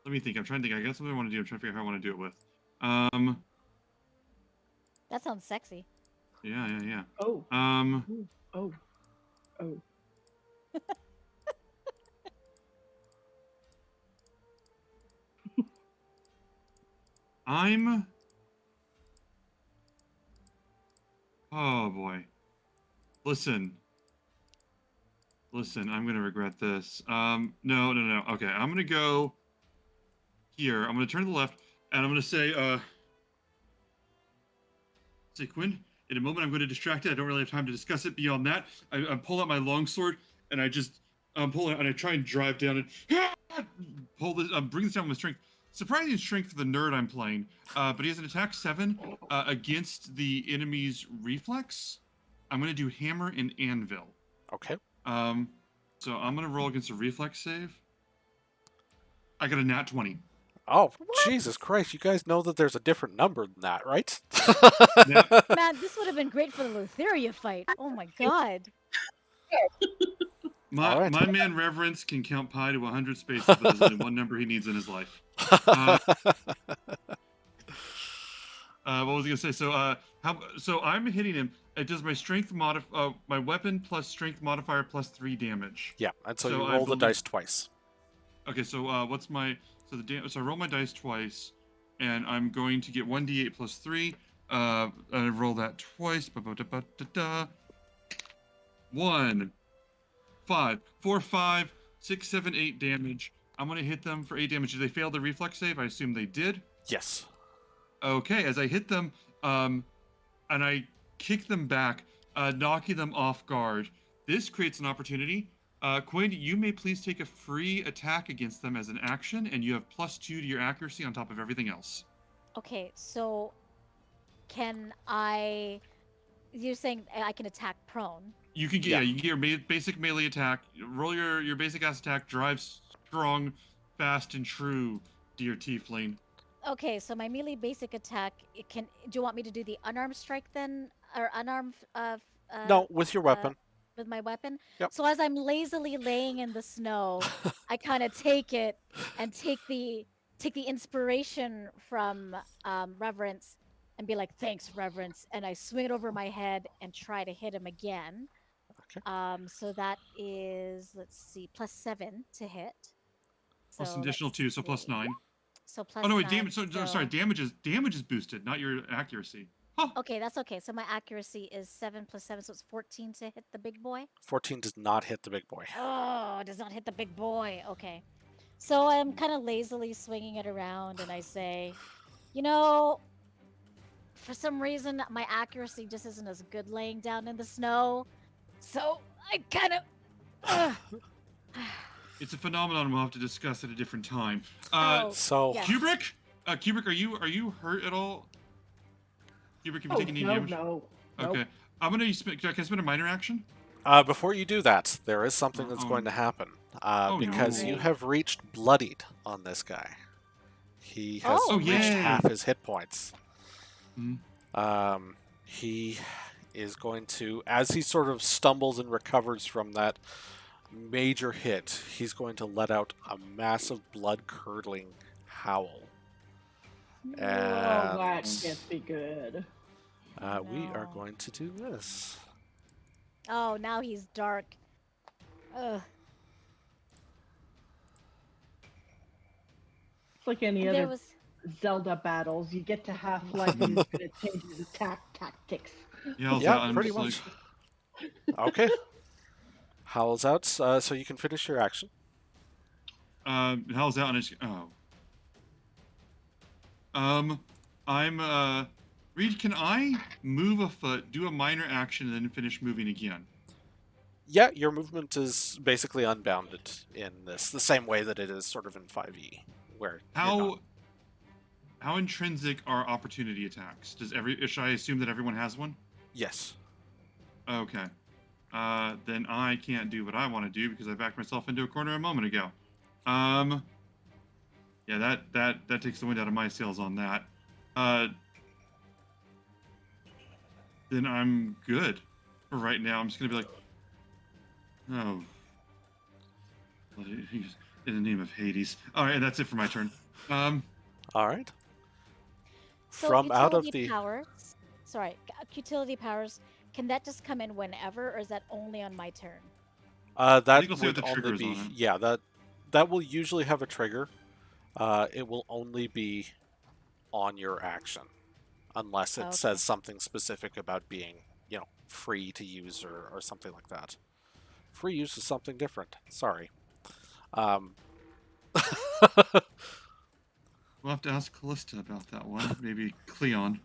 let me think. I'm trying to think. I got something I want to do. I'm trying to figure out how I want to do it with. That sounds sexy. Yeah. Oh. Oh. Oh boy. Listen, I'm gonna regret this. No. Okay, I'm gonna go here. I'm gonna turn to the left, and I'm gonna say, Quinn, in a moment I'm going to distract it. I don't really have time to discuss it beyond that. I pull out my longsword, and I just pull it, and I try and drive down and pull this, bring this down with strength. Surprising strength for the nerd I'm playing, but he has an attack 7 against the enemy's reflex. I'm going to do hammer and anvil. Okay. So I'm going to roll against a reflex save. I got a nat 20. Oh, What? Jesus Christ. You guys know that there's a different number than that, right? Man, this would have been great for the Lutheria fight. Oh my god. My, All right. my man Reverence can count pi to 100 spaces, but there's only one number he needs in his life. What was I gonna say? So I'm hitting him. It does my strength my weapon plus strength modifier plus 3 damage. Yeah, and so, So you I roll the believe- dice twice. Okay, so what's my so I roll my dice twice, and I'm going to get 1d8 plus 3. I roll that twice. 1, 5, 4, 5, 6, 7, 8 damage. I'm gonna hit them for 8 damage. Did they fail the reflex save? I assume they did. Yes. Okay, as I hit them, and I kick them back, knocking them off guard. This creates an opportunity. Quinn, you may please take a free attack against them as an action, and you have +2 to your accuracy on top of everything else. Okay, so can I? You're saying I can attack prone? You can get Yeah. you can get your basic melee attack. Roll your basic ass attack. Drive strong, fast, and true, dear tiefling. Okay, so my melee basic attack. It can. Do you want me to do the unarmed strike then, or unarmed? No, with your weapon. With my weapon. Yep. So as I'm lazily laying in the snow, I kind of take it and take the inspiration from Reverence and be like, "Thanks, Reverence," and I swing it over my head and try to hit him again. Okay. So that is, let's see, +7 to hit. Plus So an additional let's 2, so plus see. 9. So plus Oh no, wait, 9, damage. Sorry, damage is boosted, not your accuracy. Huh. Okay, that's okay. So my accuracy is 7 + 7, so it's 14 to hit the big boy. 14 does not hit the big boy. Oh, it does not hit the big boy. Okay. So I'm kind of lazily swinging it around and I say, you know, for some reason my accuracy just isn't as good laying down in the snow. So I kind of. It's a phenomenon we'll have to discuss at a different time. So yeah. Kubrick, Kubrick, are you hurt at all? Kubrick, have you taken any no, damage? no. Okay, Nope. I'm gonna can I spend a minor action? before you do that, there is something that's going to happen. Because you no. have reached bloodied on this guy. He has Oh, reached yay. half his hit points. Mhm. He is going to, as he sort of stumbles and recovers from that major hit, he's going to let out a massive blood-curdling howl. Oh, that And can't be good. we are No. going to do this. Oh, now he's dark. Ugh. It's like any And there other was. Zelda battles. You get to half-life and he's going to change his attack tactics. Yeah, I'm pretty just much. like, Okay. Howls out, so you can finish your action. how's that? And I just, I'm Reed, can I move a foot, do a minor action, and then finish moving again? Yeah, your movement is basically unbounded in this, the same way that it is sort of in 5e, where you're not. How intrinsic are opportunity attacks? Should I assume that everyone has one? Yes. Okay. Then I can't do what I want to do because I backed myself into a corner a moment ago. Yeah, that takes the wind out of my sails on that. Then I'm good for right now. I'm just gonna be like, oh, in the name of Hades. All right, that's it for my turn. All right. So From out of utility the powers. Sorry, utility powers. Can that just come in whenever, or is that only on my turn? that think we'll see would what the only trigger is be on it. yeah, that will usually have a trigger. It will only be on your action, unless it Okay. says something specific about being, free to use or something like that. Free use is something different. Sorry. Um, We'll have to ask Callista about that one. Maybe Cleon.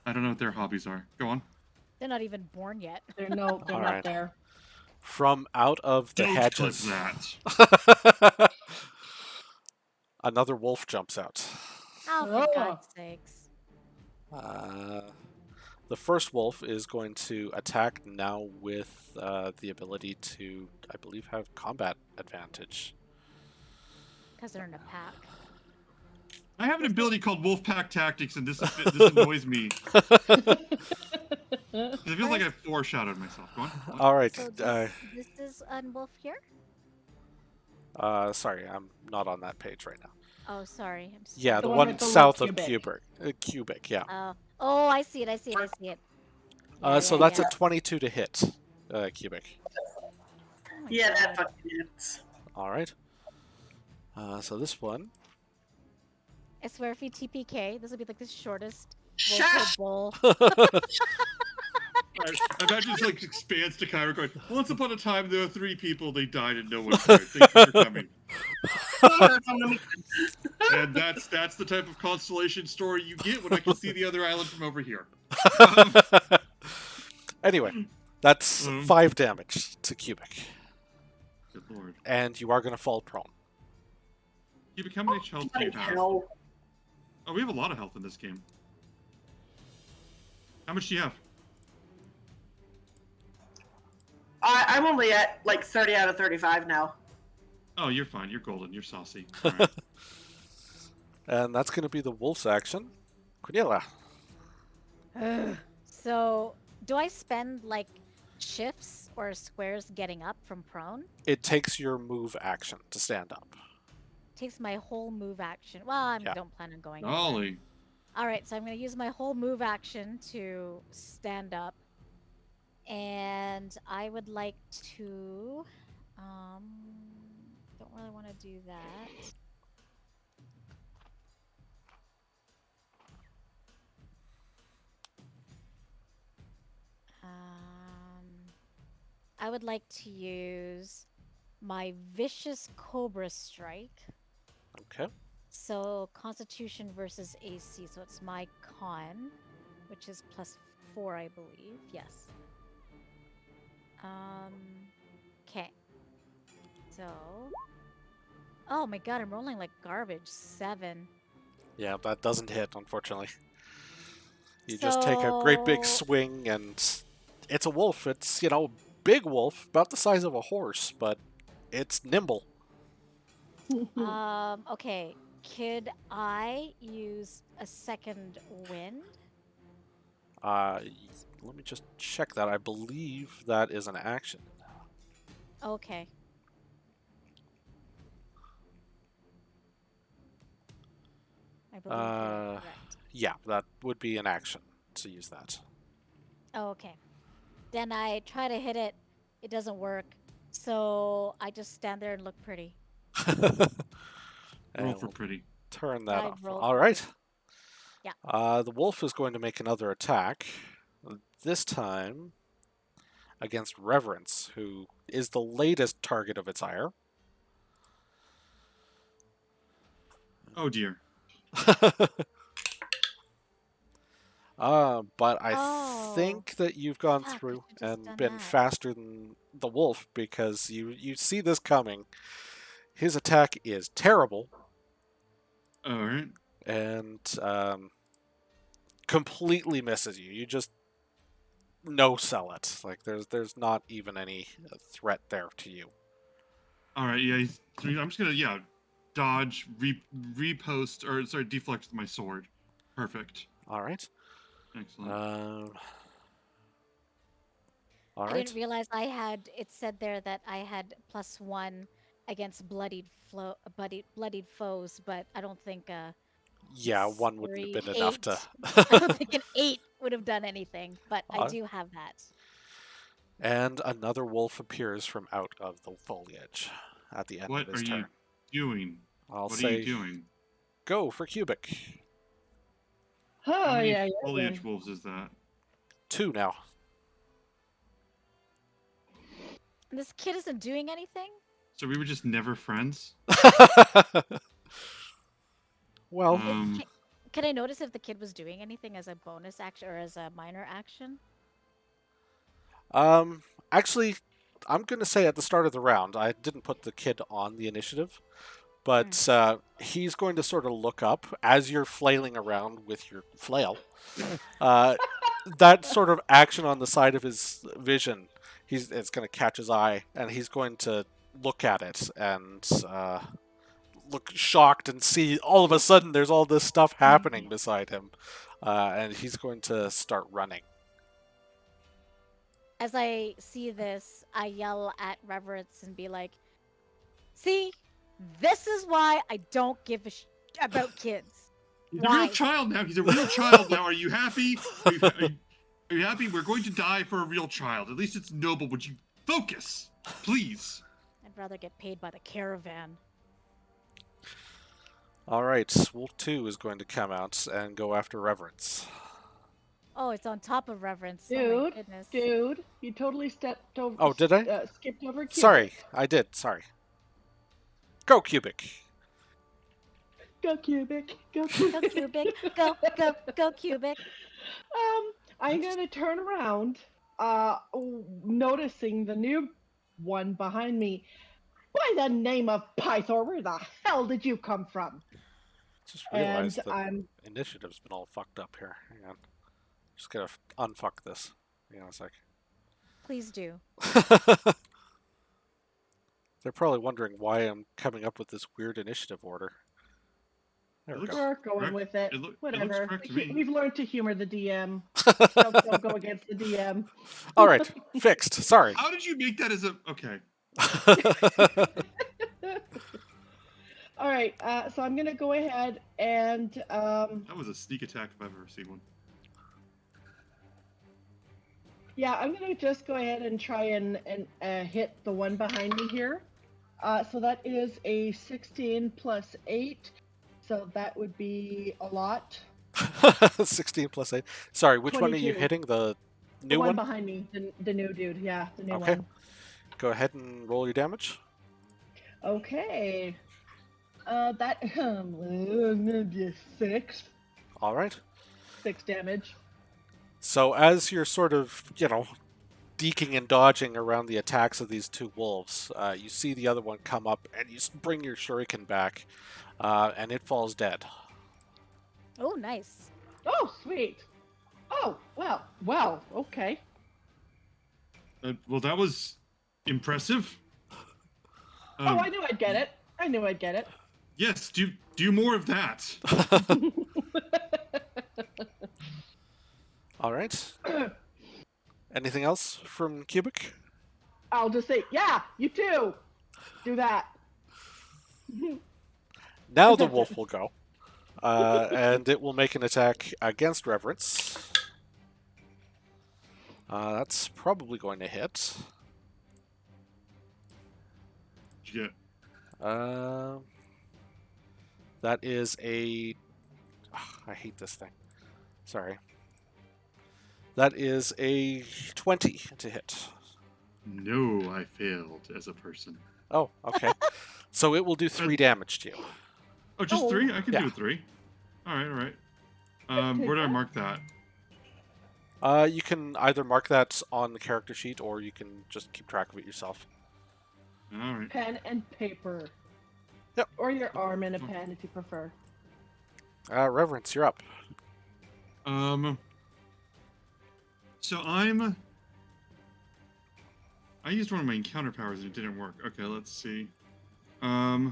I don't know what their hobbies are. Go on. They're not even born yet. They're All not right. there. From out of the Don't clip hedges, that. another wolf jumps out. Oh, for Oh. God's sakes. The first wolf is going to attack now with the ability to, I believe, have combat advantage. Because they're in a pack. I have an ability called Wolfpack Tactics, and this annoys me. It feels like I foreshadowed myself. Go on. What? All right. So this is a wolf here? Sorry, I'm not on that page right now. Oh, sorry. I'm just Yeah, The the one one with the little south of cubic. Cubic, yeah. Oh, I see it. I see it. Yeah, So yeah, that's yeah. a 22 to hit, Cubic. Oh my Yeah, God. that fucking hits. All right. So this one. I swear if you TPK, this will be like the shortest Shut vocal bull. I imagine just like expands to Kyra going, once upon a time there were 3 people, they died and no one cared. Thank you for coming. And that's the type of constellation story you get when I can see the other island from over here. Anyway, that's 5 damage to Cubic. Good lord. And you are going to fall prone. Cubic, how much health do you have? hell. Oh, we have a lot of health in this game. How much do you have? I'm only at like 30 out of 35 now. Oh, you're fine. You're golden. You're saucy. All right. And that's going to be the wolf's action. Cornelia. So, do I spend like shifts or squares getting up from prone? It takes your move action to stand up. Takes my whole move action. Well, I don't plan on going anywhere. Golly. All right, so I'm going to use my whole move action to stand up. And I would like to don't really want to do that. I would like to use my Vicious Cobra Strike. Okay. So Constitution versus AC. So it's my con, which is +4, I believe. Yes. Okay. So. Oh my god, I'm rolling like garbage. 7. Yeah, that doesn't hit, unfortunately. You just take a great big So- swing, and it's a wolf. It's, big wolf, about the size of a horse, but it's nimble. Okay. Could I use a second wind? Let me just check that. I believe that is an action. Okay. I believe you're correct. Yeah, that would be an action to use that. Oh, okay. Then I try to hit it. It doesn't work. So I just stand there and look pretty. Roll And for we'll pretty. turn that I off. rolled All for right. Yeah. The wolf is going to make another attack. This time against Reverence, who is the latest target of its ire. Oh dear. But I Oh, think that you've gone fuck, I through should've just and done been that. faster than the wolf, because you see this coming. His attack is terrible All right. and completely misses you. You just no sell it. Like there's not even any threat there to you. All right. Yeah. I'm just gonna dodge, repost, or sorry, deflect my sword. Perfect. All right. Excellent. All I right. didn't realize it said there that I had +1 against bloodied foes, but I don't think Yeah, one wouldn't have 3, been enough 8. to. I don't think an 8 would have done anything, but I Uh, do have that. And another wolf appears from out of the foliage at the end What of his are turn. you doing? I'll What say are you doing? go for Cubic. Oh, How many yeah, yeah. foliage wolves is that? 2 now. This kid isn't doing anything? So we were just never friends? Well, Can I notice if the kid was doing anything as a bonus action or as a minor action? actually, I'm going to say at the start of the round, I didn't put the kid on the initiative, but he's going to sort of look up as you're flailing around with your flail. That sort of action on the side of his vision, it's going to catch his eye, and he's going to look at it and look shocked and see all of a sudden there's all this stuff happening beside him, and he's going to start running. As I see this, I yell at Reverence and be like, "See, this is why I don't give a about kids. He's Why? a real child now. He's a real child now. Are you happy? Are you happy? We're going to die for a real child. At least it's noble. Would you focus, please?" I'd rather get paid by the caravan." All right, Wolf 2 is going to come out and go after Reverence. Oh, it's on top of Reverence. Oh my Dude, goodness. dude, you totally stepped over. Oh, did I? Skipped over. Cubic. Sorry, I did. Sorry. Go, Cubic. Go Cubic. Go Go Cubic. Cubic. Go Cubic. I'm gonna turn around, noticing the new one behind me. By the name of Pythor, where the hell did you come from? Just realized And that I'm initiative's been all fucked up here. Hang on. Just gotta unfuck this. Hang on a sec. Please do. They're probably wondering why I'm coming up with this weird initiative order. There we go. we're going correct. with it. It looks Whatever. correct to me. We've learned to humor the DM. Don't go against the DM. All right, fixed. Sorry. How did you make that as a... Okay. All right. So I'm gonna go ahead and That was a sneak attack if I've ever seen one. yeah, I'm gonna just go ahead and try and hit the one behind me here. So that is a 16 plus 8. So that would be a lot. 16 plus 8. Sorry, which one are you 22. hitting? The The new one one? behind me, the new dude. Yeah, the new Okay. one. Go ahead and roll your damage. Okay. That maybe a 6. All right. 6 damage. So as you're sort of, deking and dodging around the attacks of these two wolves, you see the other one come up, and you bring your shuriken back, and it falls dead. Oh, nice. Oh, sweet. Oh, well, okay. Well, that was impressive. Oh, I knew I'd get it. I knew I'd get it. Yes, do more of that. All right. Anything else from Cubic? I'll just say, yeah, you too. Do that. Now the wolf will go. And it will make an attack against Reverence. That's probably going to hit. What'd you get? That is a... I hate this thing. Sorry. That is a 20 to hit. No, I failed as a person. Oh, okay. So it will do 3 damage to you. Oh, just 3? I can Yeah. do 3. All right. Where do I mark that? You can either mark that on the character sheet, or you can just keep track of it yourself. All right. Pen and paper. Yep. Or your arm and a pen if you prefer. Reverence, you're up. So I used one of my encounter powers and it didn't work. Okay, let's see. Let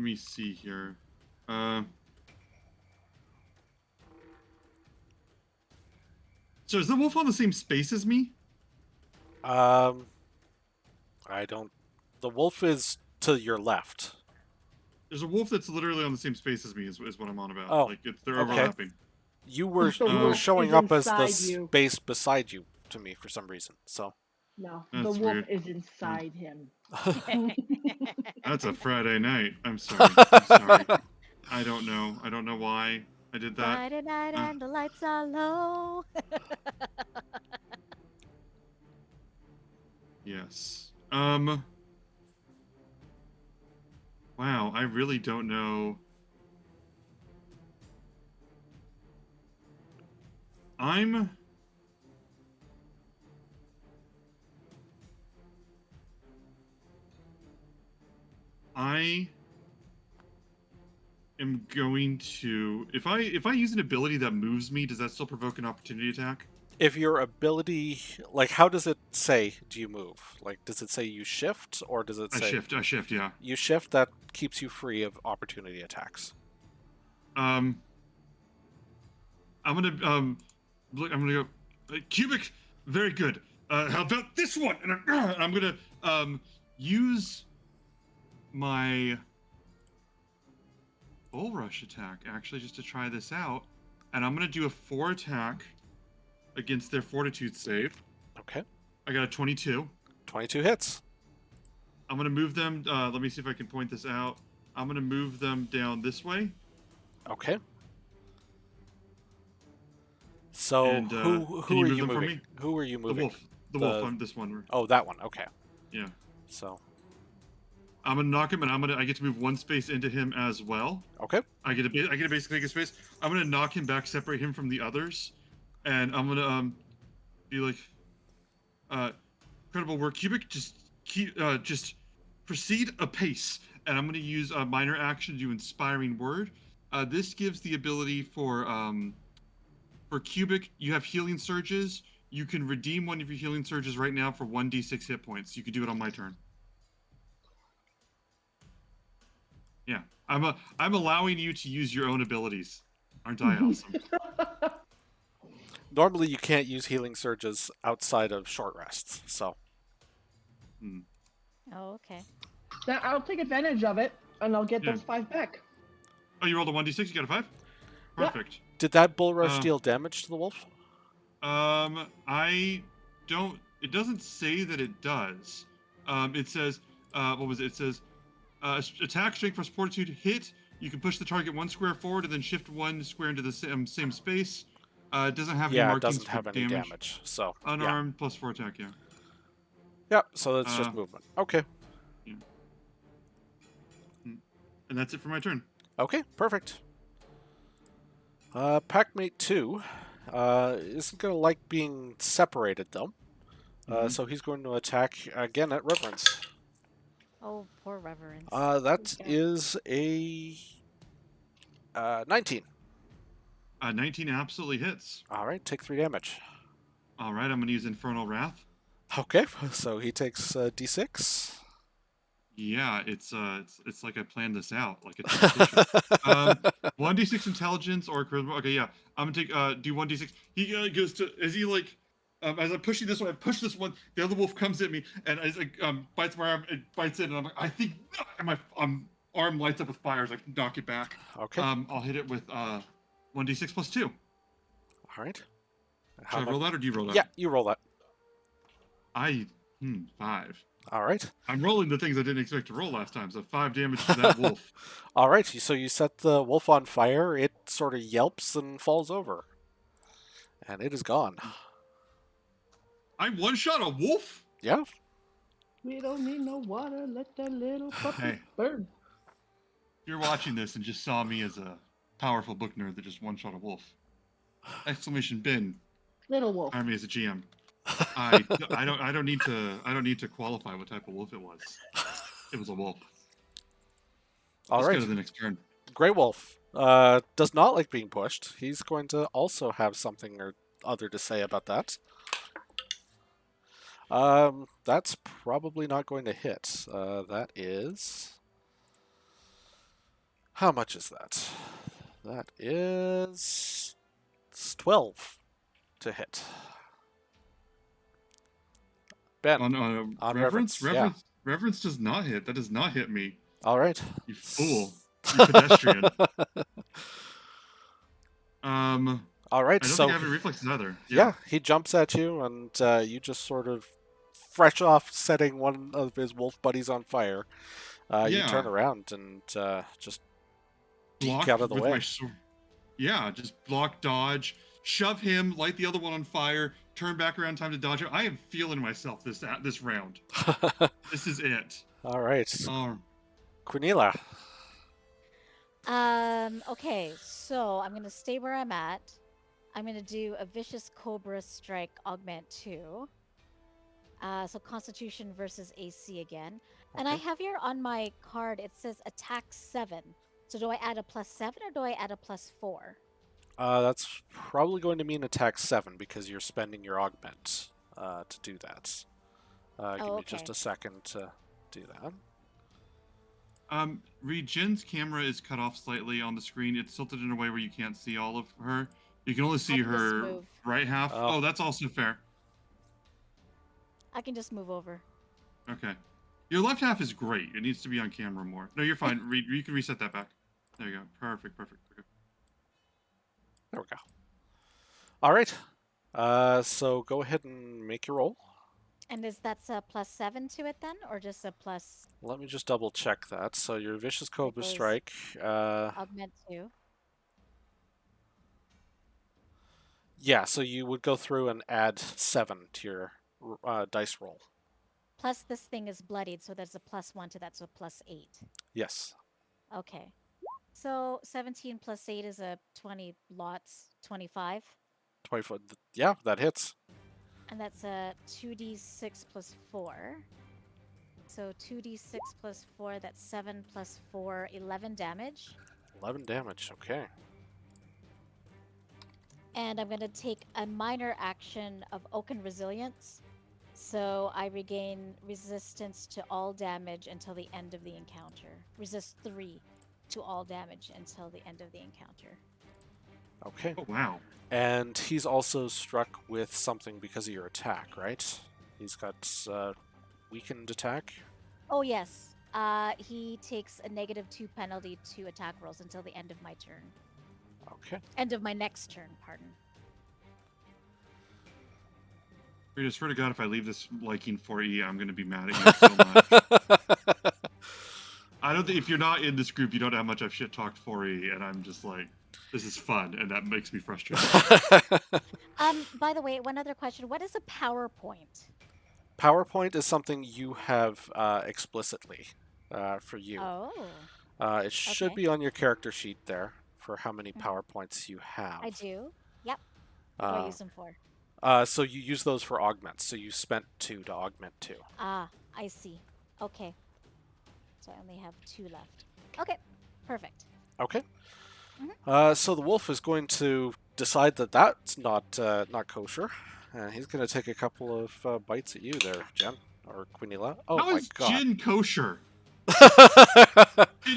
me see here. So is the wolf on the same space as me? I don't... The wolf is to your left. There's a wolf that's literally on the same space as me is what I'm on about. Oh, Like they're okay. overlapping. You were The wolf showing is up as the inside you. space beside you to me for some reason. So No, That's the wolf weird. is inside him. That's a Friday night. I'm sorry. I'm sorry. I don't know. I don't know why I did that. Friday night Uh. and the lights are low. Yes. Wow, I really don't know. I am going to if I use an ability that moves me, does that still provoke an opportunity attack? If your ability, like, how does it say do you move? Like, does it say you shift, or does it I say shift, yeah. you shift? That keeps you free of opportunity attacks. I'm gonna go cubic. Very good. How about this one? And I'm gonna use my bull rush attack actually just to try this out, and I'm gonna do a 4 attack against their fortitude save. Okay. I got a 22. 22 hits. I'm gonna move them. Let me see if I can point this out. I'm gonna move them down this way. Okay. So And, who can you are move you them for moving? me? Who are you The moving? wolf. The wolf on this one. Oh, that one. Okay. Yeah. So I'm gonna knock him, and I get to move 1 space into him as well. okay. I get to basically take a space. I'm gonna knock him back, separate him from the others, and I'm gonna be like, incredible work, Cubic. Just proceed apace, and I'm gonna use a minor action to do inspiring word. This gives the ability for Cubic. You have healing surges. You can redeem one of your healing surges right now for 1d6 hit points. You can do it on my turn. Yeah, I'm allowing you to use your own abilities. Aren't I awesome? Normally, you can't use healing surges outside of short rests. So Oh, okay. Then I'll take advantage of it, and I'll get Yeah. those 5 back. Oh, you rolled a 1d6. You got a 5. Yeah. Perfect. did that bull rush deal damage to the wolf? I don't. It doesn't say that it does. It says, what was it? It says, attack, strength plus fortitude, hit. You can push the target 1 square forward and then shift 1 square into the same space. It doesn't have any Yeah, it markings doesn't have for any damage. So Unarmed plus 4 attack. Yeah. yeah. So that's just movement. Okay. And that's it for my turn. Okay. Perfect. Packmate 2 isn't going to like being separated, though. So he's going to attack again at Reverence. Oh, poor Reverence. That is a 19. 19 absolutely hits. All right, take 3 damage. All right, I'm going to use Infernal Wrath. Okay, so he takes d6. Yeah, it's like I planned this out, like a tactician. 1d6 intelligence or charisma. Okay, yeah, I'm gonna take do 1d6. He goes to as I'm pushing this one, I push this one. The other wolf comes at me and as bites my arm, it bites in, and I'm like, I think, and my arm lights up with fire as I knock it back. Okay. I'll hit it with 1d6 plus 2. All right. Should I roll that or do you roll that? Yeah, you roll that. 5. All right. I'm rolling the things I didn't expect to roll last time, so 5 damage to that wolf. All right, so you set the wolf on fire. It sort of yelps and falls over. And it is gone. I one-shot a wolf? Yeah. We don't need no water. Let that little puppy Hey. burn. If you're watching this and just saw me as a powerful book nerd that just one-shot a wolf, exclamation bin, Little wolf. hire me as a GM. I don't need to qualify what type of wolf it was. It was a wolf. All Let's right. go to the next turn. Grey Wolf does not like being pushed. He's going to also have something or other to say about that. That's probably not going to hit. That is... How much is that? That is... It's 12 to hit. Ben, On Reverence, Reverence does not hit. That does not hit me. all right. You fool. You pedestrian. All right, I don't so think I have any reflexes either. yeah, he jumps at you, and you just sort of fresh off setting one of his wolf buddies on fire, you Yeah. turn around and just deke Block out of the with way. my sword. Yeah, just block, dodge, shove him, light the other one on fire, turn back around, time to dodge him. I am feeling myself this round. This is it. All right, Um, Quinila. Okay, so I'm gonna stay where I'm at. I'm gonna do a vicious cobra strike augment 2. So Constitution versus AC again. And I Okay. have here on my card it says attack 7. So do I add a +7 or do I add a +4? That's probably going to mean attack 7 because you're spending your augment to do that. Give me just okay. a second to do that. Reed, Jen's camera is cut off slightly on the screen. It's tilted in a way where you can't see all of her. You can only see can just her move. right half. Oh. Oh, that's also fair. I can just move over. Okay. Your left half is great. It needs to be on camera more. No, you're fine. Reed, you can reset that back. There you go. Perfect. Okay. There we go. All right. So go ahead and make your roll. And is that's a +7 to it then, or just a plus Let me just double check that. So your vicious cobra goes- strike. augment 2? Yeah. So you would go through and add 7 to your dice roll. Plus this thing is bloodied, so there's a +1 to that, so +8. Yes. Okay. So 17 + 8 is a 20 lots, 25. 24. Yeah, that hits. And that's a 2d6 + 4. So 2d6 + 4, that's 7 + 4, 11 damage. 11 damage. Okay. And I'm going to take a minor action of Oaken Resilience. So I regain resistance to all damage until the end of the encounter. Resist 3 to all damage until the end of the encounter. Okay. Oh, wow. And he's also struck with something because of your attack, right? He's got weakened attack. Oh, yes. He takes a -2 penalty to attack rolls until the end of my turn. Okay. End of my next turn, pardon. Reed, I swear to God, if I leave this liking for E, I'm going to be mad at you so much. I don't think, if you're not in this group, you don't know how much I've shit talked 4E, and I'm just like, this is fun, and that makes me frustrated. By the way, one other question. What is a PowerPoint? PowerPoint is something you have explicitly for you. Oh, It should okay. be on your character sheet there for how many PowerPoints you have. I do. Yep. What do I Uh, use them for? so you use those for augments. So you spent 2 to augment 2. Ah, I see. Okay. So I only have 2 left. Okay, perfect. Okay. So the wolf is going to decide that that's not kosher, and he's going to take a couple of bites at you there, Jen or Quinila. Oh How my is god! gin kosher? In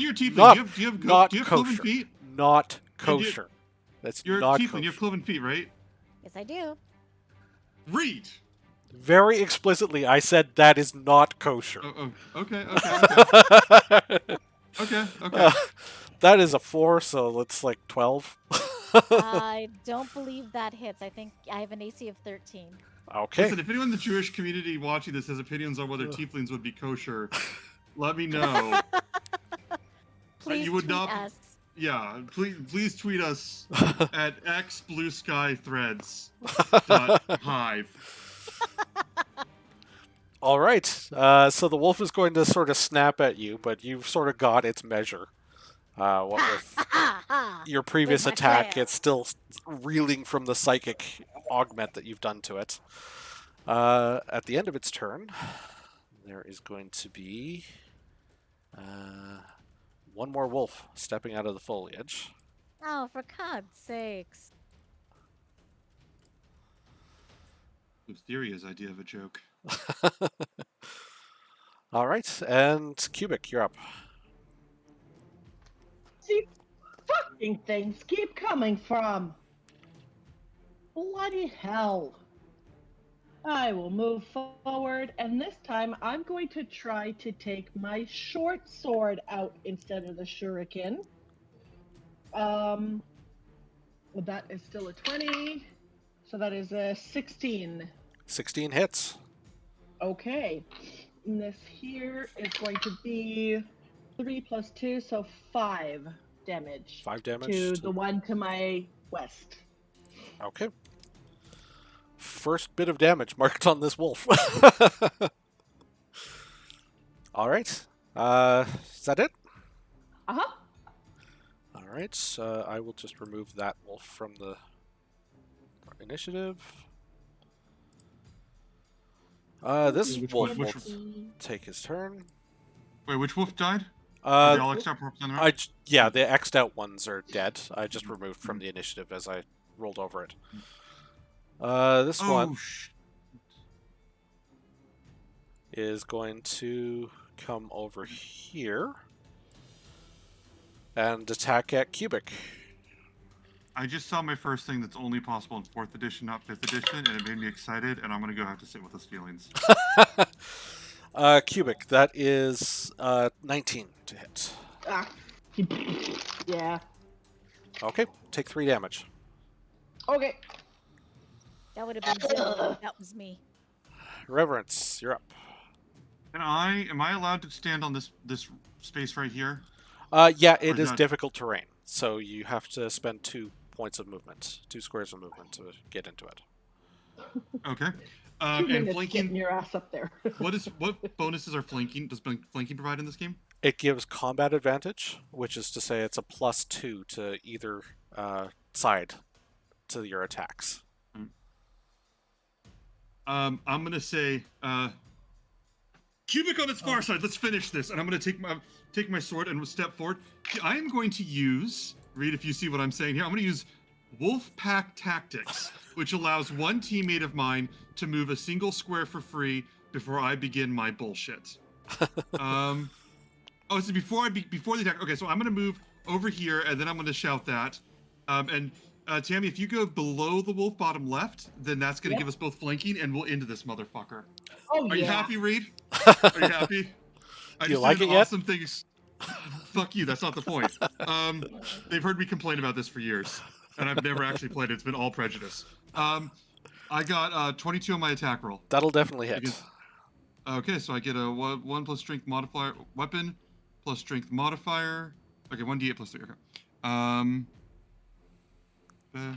your tiefling, Not- do you have not cloven kosher. feet? Not And you- kosher. That's You're a not tiefling. kosher. You have cloven feet, right? Yes, I do. Reed. Very explicitly, I said that is not kosher. Oh, okay. That is a 4, so it's like 12. I don't believe that hits. I think I have an AC of 13. Okay. Listen, if anyone in the Jewish community watching this has opinions on whether tieflings would be kosher, let me know. Please you would tweet not- us. Yeah, please tweet us at xblueskythreads.hive. All right. So the wolf is going to sort of snap at you, but you've sort of got its measure. What with your previous my attack, flail. it's still reeling from the psychic augment that you've done to it. At the end of its turn, there is going to be one more wolf stepping out of the foliage. Oh, for God's sakes. Theoria's idea of a joke. All right, and Cubic, you're up. See, fucking things keep coming from. Bloody hell. I will move forward, and this time I'm going to try to take my short sword out instead of the shuriken. That is still a 20, so that is a 16. 16 hits. Okay. And this here is going to be 3 plus 2, so 5 damage 5 damage to to... the one to my west. Okay. First bit of damage marked on this wolf. All right. Is that it? Uh-huh. All right. I will just remove that wolf from the initiative. This Which wolf one? will take his turn. Wait, which wolf died? Are they Uh, all except for on the right? yeah, the X'd out ones are dead. I just removed from the initiative as I rolled over it. This one is going to come over here and attack at Cubic. I just saw my first thing that's only possible in 4th edition, not 5th edition, and it made me excited, and I'm going to go have to sit with those feelings. Cubic, that is 19 to hit. Ah. Yeah. Okay, take 3 damage. Okay. That would have been Zimmer. That was me. Reverence, you're up. Am I allowed to stand on this space right here? Yeah, Or it is that- difficult terrain, so you have to spend 2 points of movement, 2 squares of movement to get into it. Okay. 2 And minutes flanking. getting your ass up there. What bonuses are flanking? Does flanking provide in this game? It gives combat advantage, which is to say it's a +2 to either side to your attacks. I'm gonna say Cubic on its far side. Let's finish this, and I'm gonna take my sword and step forward. I am going to use, Reed, if you see what I'm saying here, I'm gonna use Wolf Pack Tactics, which allows one teammate of mine to move a single square for free before I begin my bullshit. Oh, so before the attack. Okay, so I'm gonna move over here, and then I'm gonna shout that. Tammy, if you go below the wolf bottom left, then that's gonna give us both flanking, and we'll end this motherfucker. Oh, Are you happy, Reed? Are you happy? I Do you just like did it yet? awesome things. Fuck you. That's not the point. They've heard me complain about this for years, and I've never actually played it. It's been all prejudice. I got 22 on my attack roll. That'll definitely hit. Okay, so I get a 1 plus strength modifier weapon plus strength modifier. Okay, 1d8 plus 3. Okay.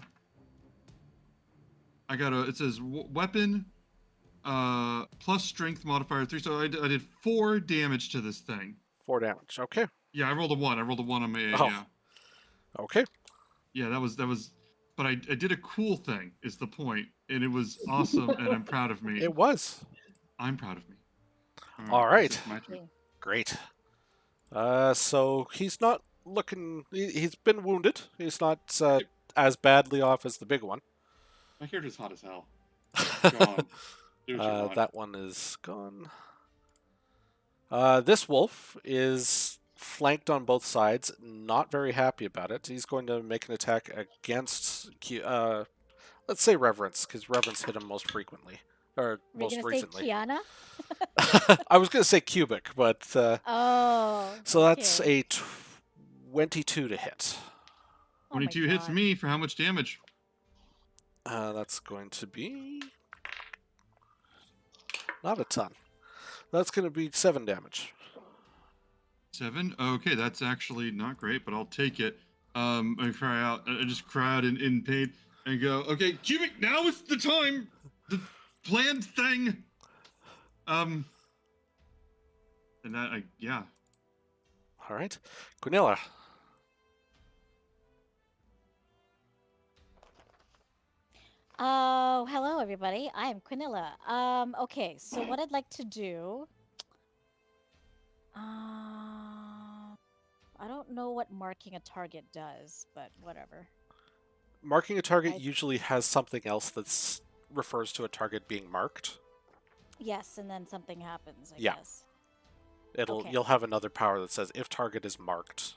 I got it says weapon plus strength modifier 3. So I did 4 damage to this thing. 4 damage. Okay. Yeah, I rolled a 1. I rolled a 1 on my yeah. Okay. Yeah, that was but I did a cool thing is the point, and it was awesome, and I'm proud of me. It was. I'm proud of me. All right. This is my turn. Great. So he's not looking... He's been wounded. He's not as badly off as the big one. My character's hot as hell. Go on. Do what you want. That one is gone. This wolf is flanked on both sides, not very happy about it. He's going to make an attack against, let's say Reverence, because Reverence hit him most frequently, or most recently. Say Kiana? I was going to say Cubic, but Oh. so that's a 22 to hit. 22 hits me for how much damage? That's going to be not a ton. That's going to be 7 damage. 7? Okay, that's actually not great, but I'll take it. I cry out. I just cry out in pain and go, okay, Cubic, now is the time. The planned thing. And that, yeah. All right. Quinilla. Oh, hello everybody. I am Quinilla. Okay, so what I'd like to do. I don't know what marking a target does, but whatever. Marking a target usually has something else that refers to a target being marked. Yes, and then something happens, I Yeah. guess. You'll have another power that says if target is marked.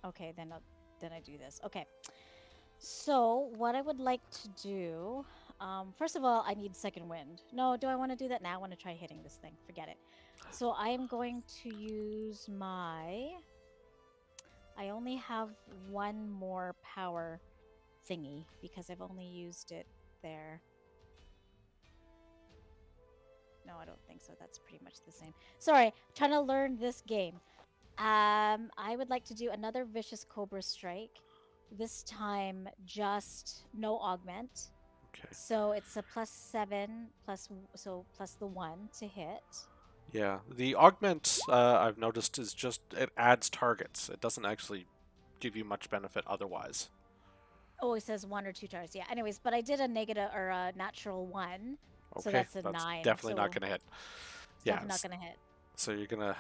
Okay, then I do this. Okay. So what I would like to do, first of all, I need second wind. No, do I want to do that now? I want to try hitting this thing. Forget it. So I am going to use my... I only have one more power thingy because I've only used it there. No, I don't think so. That's pretty much the same. Sorry, trying to learn this game. I would like to do another Vicious Cobra Strike. This time, just no augment. Okay. So it's a +7 plus the 1 to hit. Yeah, the augment I've noticed is just it adds targets. It doesn't actually give you much benefit otherwise. Oh, it says 1 or 2 tars. Yeah. Anyways, but I did a negative or a natural 1, so Okay, that's a 9. definitely not So going to hit. it's Yeah, definitely not gonna hit. so you're gonna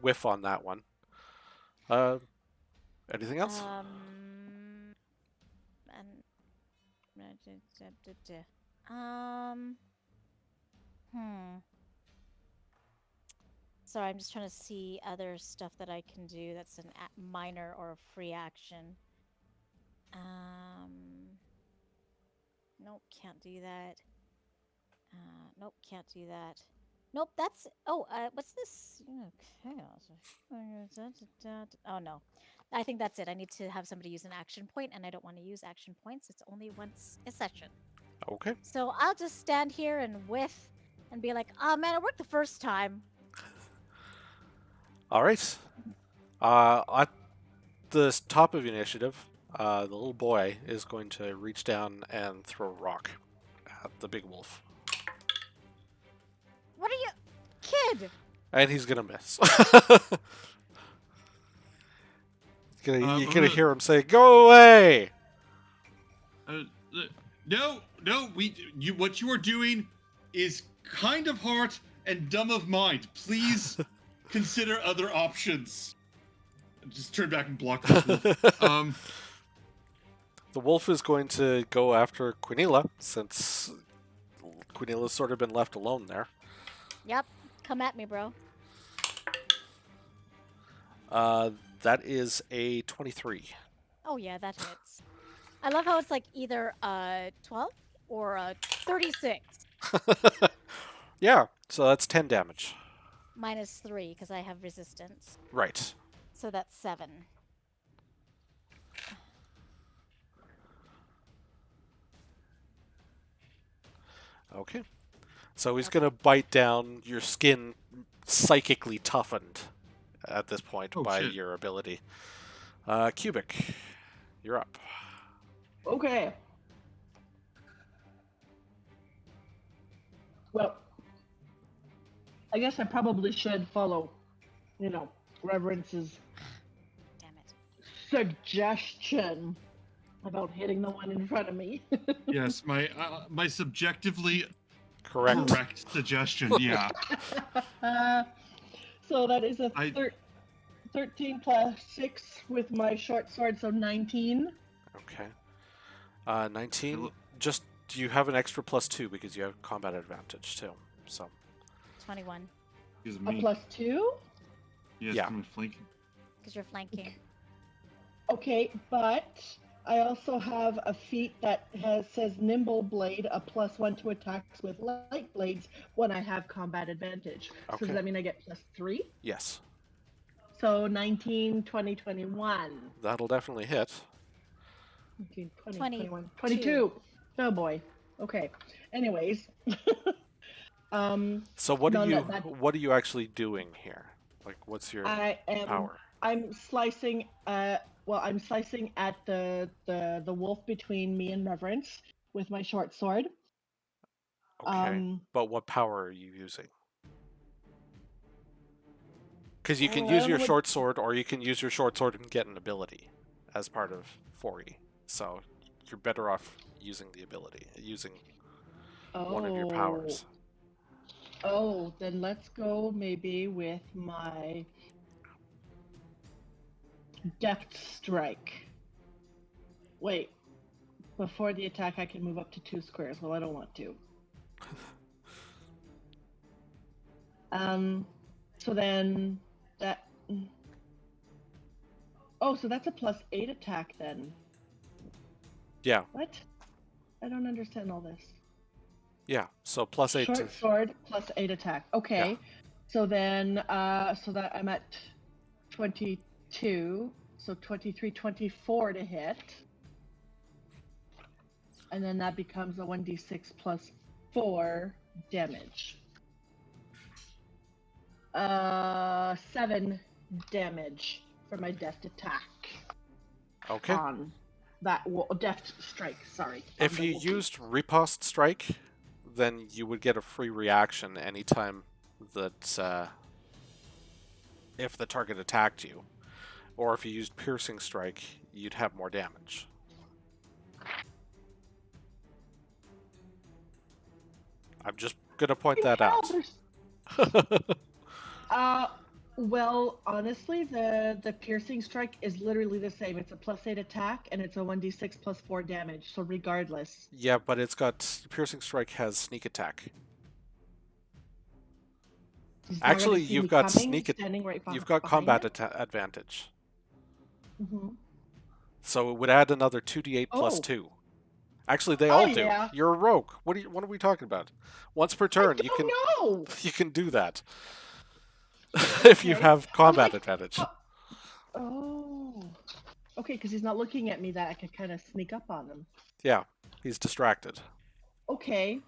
whiff on that one. Anything else? And um, hmm. Sorry, I'm just trying to see other stuff that I can do that's an minor or a free action. Nope, can't do that. Nope, can't do that. Nope, that's. Oh, what's this? Chaos. Oh no, I think that's it. I need to have somebody use an action point, and I don't want to use action points. It's only once a session. Okay. So I'll just stand here and whiff, and be like, "Oh man, it worked the first time." All right. At the top of your initiative, the little boy is going to reach down and throw a rock at the big wolf. What are you, kid? And he's gonna miss. You're I'm gonna gonna- hear him say, "Go away!" No, what you are doing is kind of hard and dumb of mind. Please consider other options. Just turn back and block this wolf. The wolf is going to go after Quinila, since Quinila's sort of been left alone there. Yep, come at me, bro. That is a 23. Oh yeah, that hits. I love how it's like either 12 or 36 Yeah, so that's 10 damage. -3 because I have resistance. Right. So that's 7. Okay. So he's Okay. going to bite down, your skin psychically toughened at this point by shit. your ability. Cubic, you're up. Okay. Well, I guess I probably should follow, Reverence's Damn it. suggestion about hitting the one in front of me. Yes, my subjectively Correct. correct suggestion. Yeah. So that is a I- 13 plus 6 with my short sword, so 19. Okay. 19. Just, you have an extra +2 because you have combat advantage too. So 21 Excuse A me. plus 2? Yes, Yeah. I'm flanking. because you're flanking. Okay, but I also have a feat that says Nimble Blade, a +1 to attacks with light blades when I have combat advantage. So Okay. does that mean I get +3? yes, So 19, 20, 21. that'll definitely hit. 19, 20, 20, 21, 22. Oh boy. Okay. Anyways. So what No, are you no, that- what are you actually doing here? Like, what's your power? I'm slicing I'm slicing at the wolf between me and Reverence with my short sword. Okay. But what power are you using? Because you can Oh, I use don't your know what- short sword, or you can use your short sword and get an ability as part of 4E. So you're better off using the ability, using one of your powers. Oh, then let's go maybe with my deft strike. Wait. Before the attack I can move up to 2 squares. Well, I don't want to. So then that Oh, so that's a +8 attack then. Yeah, What? I don't understand all this. yeah. So +8 to... Short sword +8 attack. Okay. Yeah. So then so that I'm at 22. So 23, 24 to hit. And then that becomes a 1d6 +4 damage. 7 damage for my deft attack Okay. on that deft strike. Sorry. If you used Riposte Strike, then you would get a free reaction anytime that if the target attacked you. Or if you used Piercing Strike, you'd have more damage. I'm just gonna point that out. Well, honestly, the piercing strike is literally the same. It's a +8 attack, and it's a 1d6 +4 damage. So regardless. Yeah, but it's got Piercing Strike has sneak attack. He's not Actually, gonna see you've me got coming, standing right you've got behind combat him. advantage. Mhm. So it would add another 2d8 plus Oh. 2. Actually, they all do. Yeah. You're a rogue. What are we talking about? Once per turn, I don't know. you can do that. If you Okay. have combat like, advantage. Oh. Okay, because he's not looking at me that I could kind of sneak up on him. Yeah, he's distracted. Okay.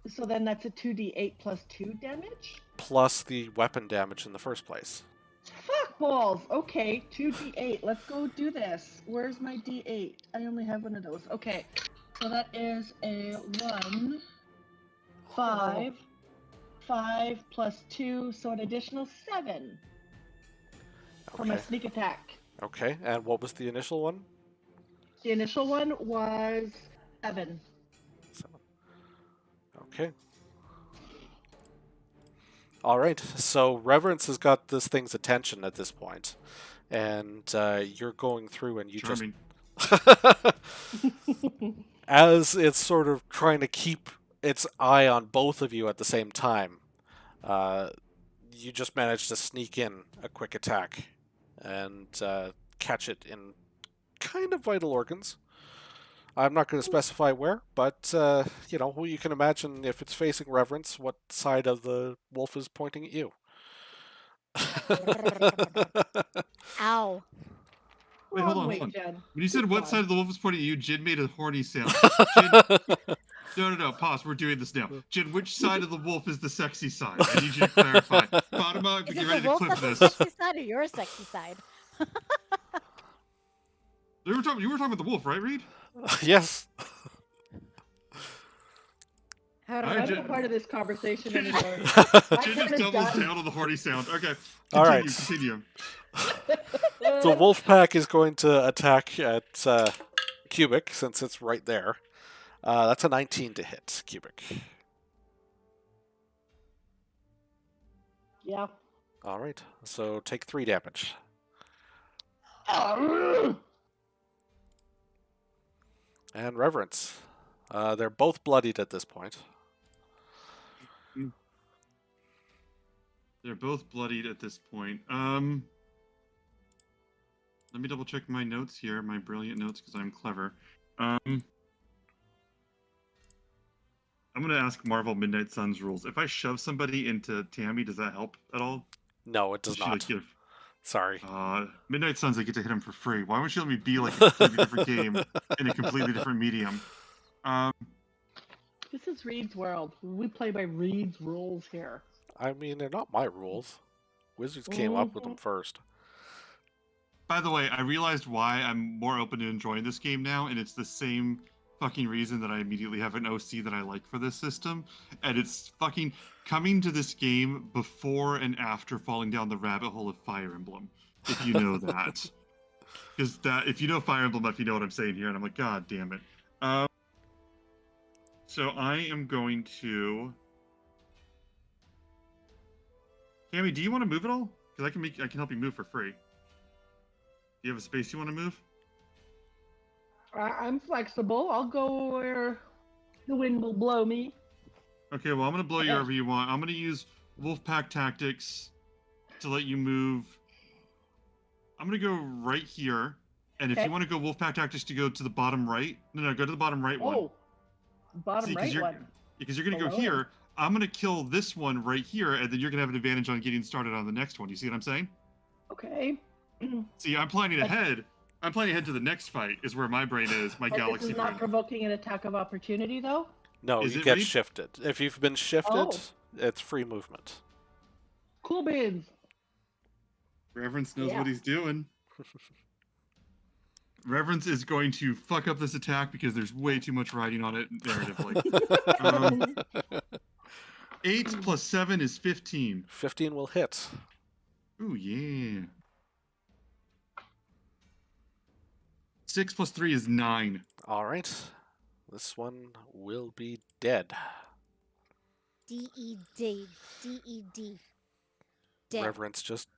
So then that's a 2d8 plus 2 damage? Plus the weapon damage in the first place. Fuck balls. Okay, 2d8. Let's go do this. Where's my d8? I only have one of those. Okay. So that is a 1, 5, 5 plus 2, so an additional 7 for my Okay. sneak attack. Okay, and what was the initial one? The initial one was 7. 7. Okay. Alright, so Reverence has got this thing's attention at this point, and you're going through and you Charming. as it's sort of trying to keep its eye on both of you at the same time, you just manage to sneak in a quick attack and catch it in kind of vital organs. I'm not going to specify where, but, you can imagine if it's facing Reverence, what side of the wolf is pointing at you. Ow. Wait, hold on. Jen. When you said Good what God. side of the wolf is pointing at you, Jin made a horny sound. No, pause. We're doing this now. Jin, which side of the wolf is the sexy side? I need you to clarify. Fatima, Is get it ready the to wolf clip that's the this. sexy side or your sexy side? You were talking about the wolf, right, Reed? Yes. I'm Alright, not Jen. part of this conversation anymore. Jin My just turn is doubles done. down on the horny sound. Okay. All right. Continue. The wolf pack is going to attack at Cubic, since it's right there. That's a 19 to hit, Cubic. Yeah. Alright, so take 3 damage. And Reverence. They're both bloodied at this point. They're both bloodied at this point. Let me double check my notes here, my brilliant notes, because I'm clever. I'm gonna ask Marvel Midnight Suns rules. If I shove somebody into Tammy, does that help at all? No, it does She, not. like, Sorry. Midnight Suns, I get to hit him for free. Why won't you let me be like a completely different game in a completely different medium? This is Reed's world. We play by Reed's rules here. I mean, they're not my rules. Wizards came up with them first. By the way, I realized why I'm more open to enjoying this game now, and it's the same fucking reason that I immediately have an OC that I like for this system, and it's fucking coming to this game before and after falling down the rabbit hole of Fire Emblem, if you know that. Because if you know Fire Emblem, if you know what I'm saying here, and I'm like, God damn it. So I am going to... Tammy, do you want to move at all? Because I can help you move for free. Do you have a space you want to move? I'm flexible. I'll go where the wind will blow me. Okay, well, I'm going to blow you wherever you want. I'm going to use Wolfpack Tactics to let you move. I'm going to go right here. And if you want to go Wolfpack Tactics to go to the bottom right. No, go to the bottom right one. Oh, bottom right one. Because you're going to go here. I'm going to kill this one right here, and then you're going to have an advantage on getting started on the next one. You see what I'm saying? Okay. See, I'm planning ahead. I'm planning ahead to the next fight, is where my brain is, my galaxy This is brain. not provoking an attack of opportunity, though? No, Is you it get Reed? shifted. If you've been shifted, it's free movement. Cool beans. Reverence knows Yeah. what he's doing. Reverence is going to fuck up this attack because there's way too much writing on it narratively. 8 plus 7 is 15. 15 will hit. Ooh, yeah. 6 plus 3 is 9. All right. This one will be dead. D-E-D. D-E-D. Dead. Reverence just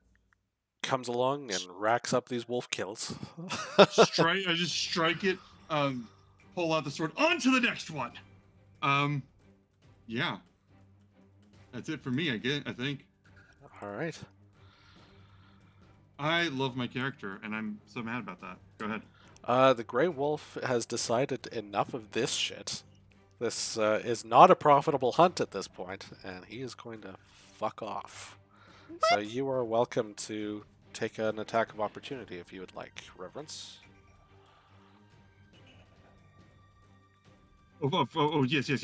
comes along and racks up these wolf kills. I just strike it, pull out the sword, on to the next one. Yeah. That's it for me, I think. All right. I love my character, and I'm so mad about that. Go ahead. The Grey Wolf has decided enough of this shit. This is not a profitable hunt at this point, and he is going to fuck off. What? So you are welcome to take an attack of opportunity if you would like, Reverence. Oh, yes, I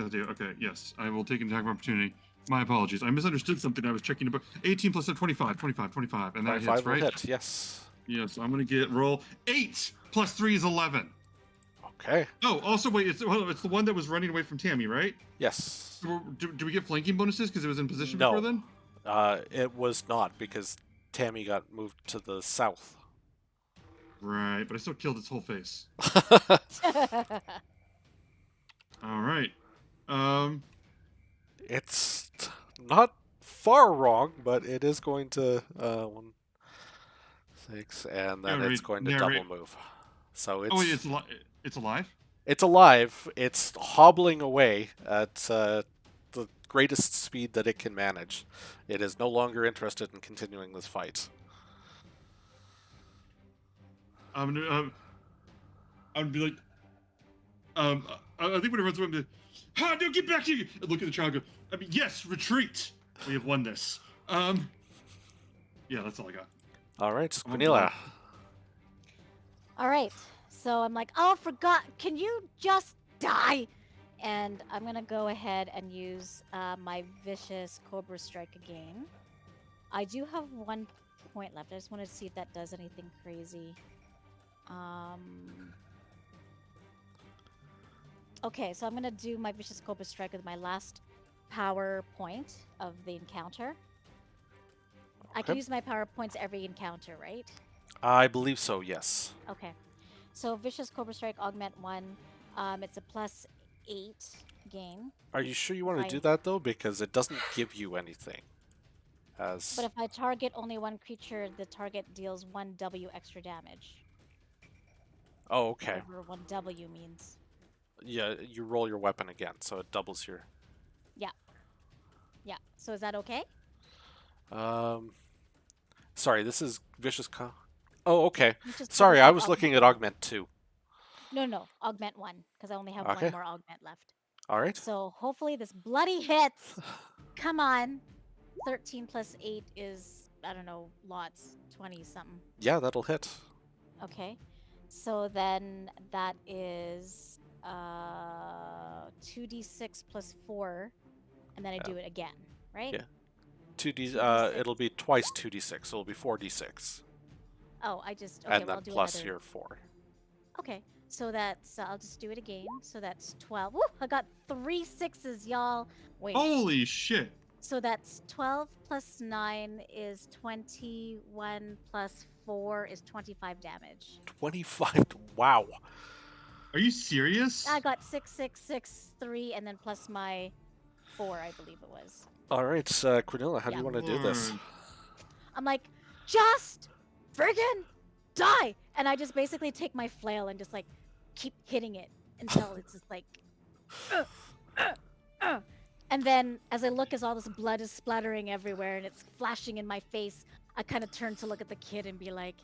do. Okay, yes. I will take an attack of opportunity. My apologies. I misunderstood something. I was checking about 18 plus 25, and that 25 hits, will right? hit, yes. Yes, I'm going to roll 8 plus 3 is 11. Okay. Oh, also, wait, it's the one that was running away from Tammy, right? Yes. Do we get flanking bonuses because it was in position No. before then? It was not, because Tammy got moved to the south. Right, but I still killed its whole face. All right. It's not far wrong, but it is going to 1, 6, and then it's going to double move. So it's. Oh, wait, it's alive. It's alive. It's hobbling away at the greatest speed that it can manage. It is no longer interested in continuing this fight. I'm gonna be like, I think when it runs away, I'm gonna, ha, no, get back here! And look at the child. And go, I mean, yes, retreat. We have won this. Yeah, that's all I got. All right, Quinilla. All right. So I'm like, oh, forgot. Can you just die? And I'm going to go ahead and use my Vicious Cobra Strike again. I do have 1 point left. I just want to see if that does anything crazy. Okay, so I'm going to do my Vicious Cobra Strike with my last power point of the encounter. I can use my power points every encounter, right? I believe so, yes. Okay. So Vicious Cobra Strike Augment 1. It's a +8 gain. Are you sure you want to do that, though? Because it doesn't give you anything. But if I target only one creature, the target deals 1 W extra damage. Oh, okay. Whatever 1 W means. Yeah, you roll your weapon again, so it doubles your... Yeah. So is that okay? Sorry, this is Vicious... Oh, okay. Just Sorry, I was Augment looking at Augment 2. No. Augment 1, because I only have 1 more Augment left. All right. So hopefully this bloody hits. Come on. 13 plus 8 is, I don't know, lots. 20-something. Yeah, that'll hit. Okay. So then that is 2d6 plus 4, and then I do it again, right? Yeah. 2d. It'll be twice 2d6, so it'll be 4d6. Oh, I just... Okay, and then I'll do plus another... your 4. Okay, so that's... I'll just do it again. So that's 12. Woo! I got 3 6s, y'all. Wait. Holy shit. So that's 12 plus 9 is 21 plus 4 is 25 damage. 25? Wow. Are you serious? I got 6, 6, 6, 3, and then plus my 4, I believe it was. All right, Quinilla, how do you want to do this? Lord. I'm like, just friggin' die! And I just basically take my flail and just like keep hitting it until it's just like... And then as I look as all this blood is splattering everywhere and it's flashing in my face, I kind of turn to look at the kid and be like,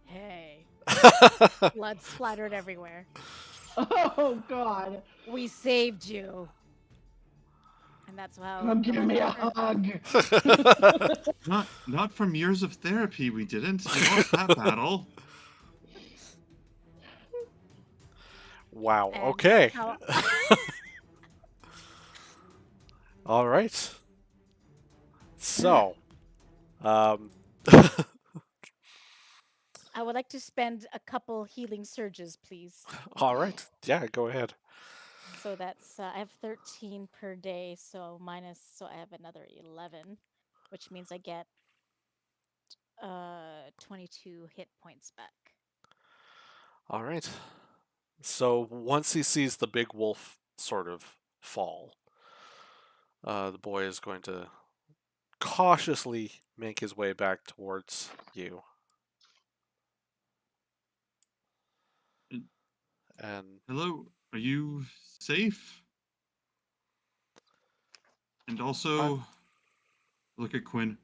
hey. Blood splattered everywhere. Oh, God. We saved you. And that's how... Come give me a hug. Not from years of therapy, we didn't. We lost that battle. Wow, And okay. how- All right. So, Um, I would like to spend a couple healing surges, please. all right. Yeah, go ahead. So that's I have 13 per day, so I have another 11, which means I get 22 hit points back. All right. So once he sees the big wolf sort of fall, the boy is going to cautiously make his way back towards you. And Hello, are you safe? And also, look at Quinn.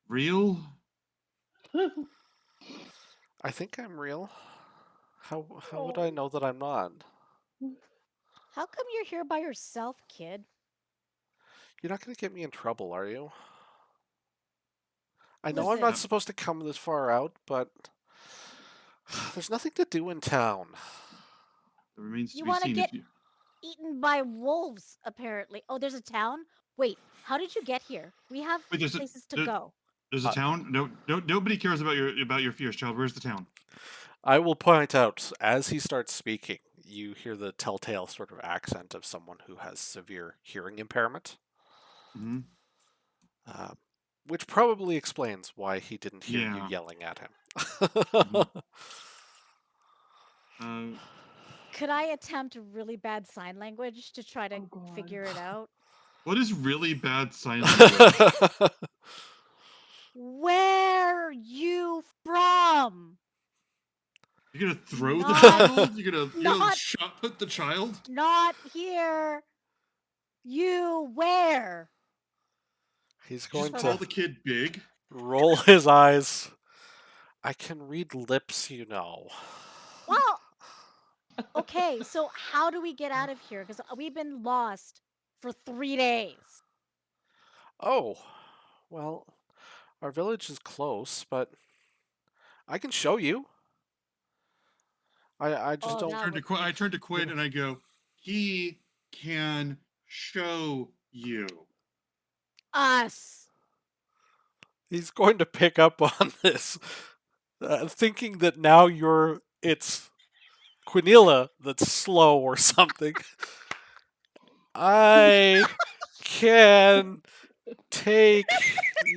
Real? I think I'm real. How would I know that I'm not? How come you're here by yourself, kid? You're not going to get me in trouble, are you? I know I'm Listen, not supposed to come this far out, but there's nothing to do in town. It remains to you be want to seen get if you. eaten by wolves, apparently. Oh, there's a town? Wait, how did you get here? We have Wait, places to go. there's a Uh, town. No, nobody cares about your fears, child. Where's the town? I will point out, as he starts speaking, you hear the telltale sort of accent of someone who has severe hearing impairment, Hmm. uh, which probably explains why he didn't hear you Yeah. yelling at him. Hmm. Uh, Could I attempt really bad sign language to try to Oh God. figure it out? what is really bad sign language? Where you from? You're gonna throw the Not, child? You're gonna not, shot put the child? not here. You where? He's You just going For to call the the kid big? roll his eyes. I can read lips, you know. well, okay. So how do we get out of here? Because we've been lost for 3 days. Oh, well, our village is close, but I can show you. I just Oh, don't. that would I be turn to Quinn and I go, he can show you. us. He's going to pick up on this, thinking that now it's Quinilla that's slow or something. I can take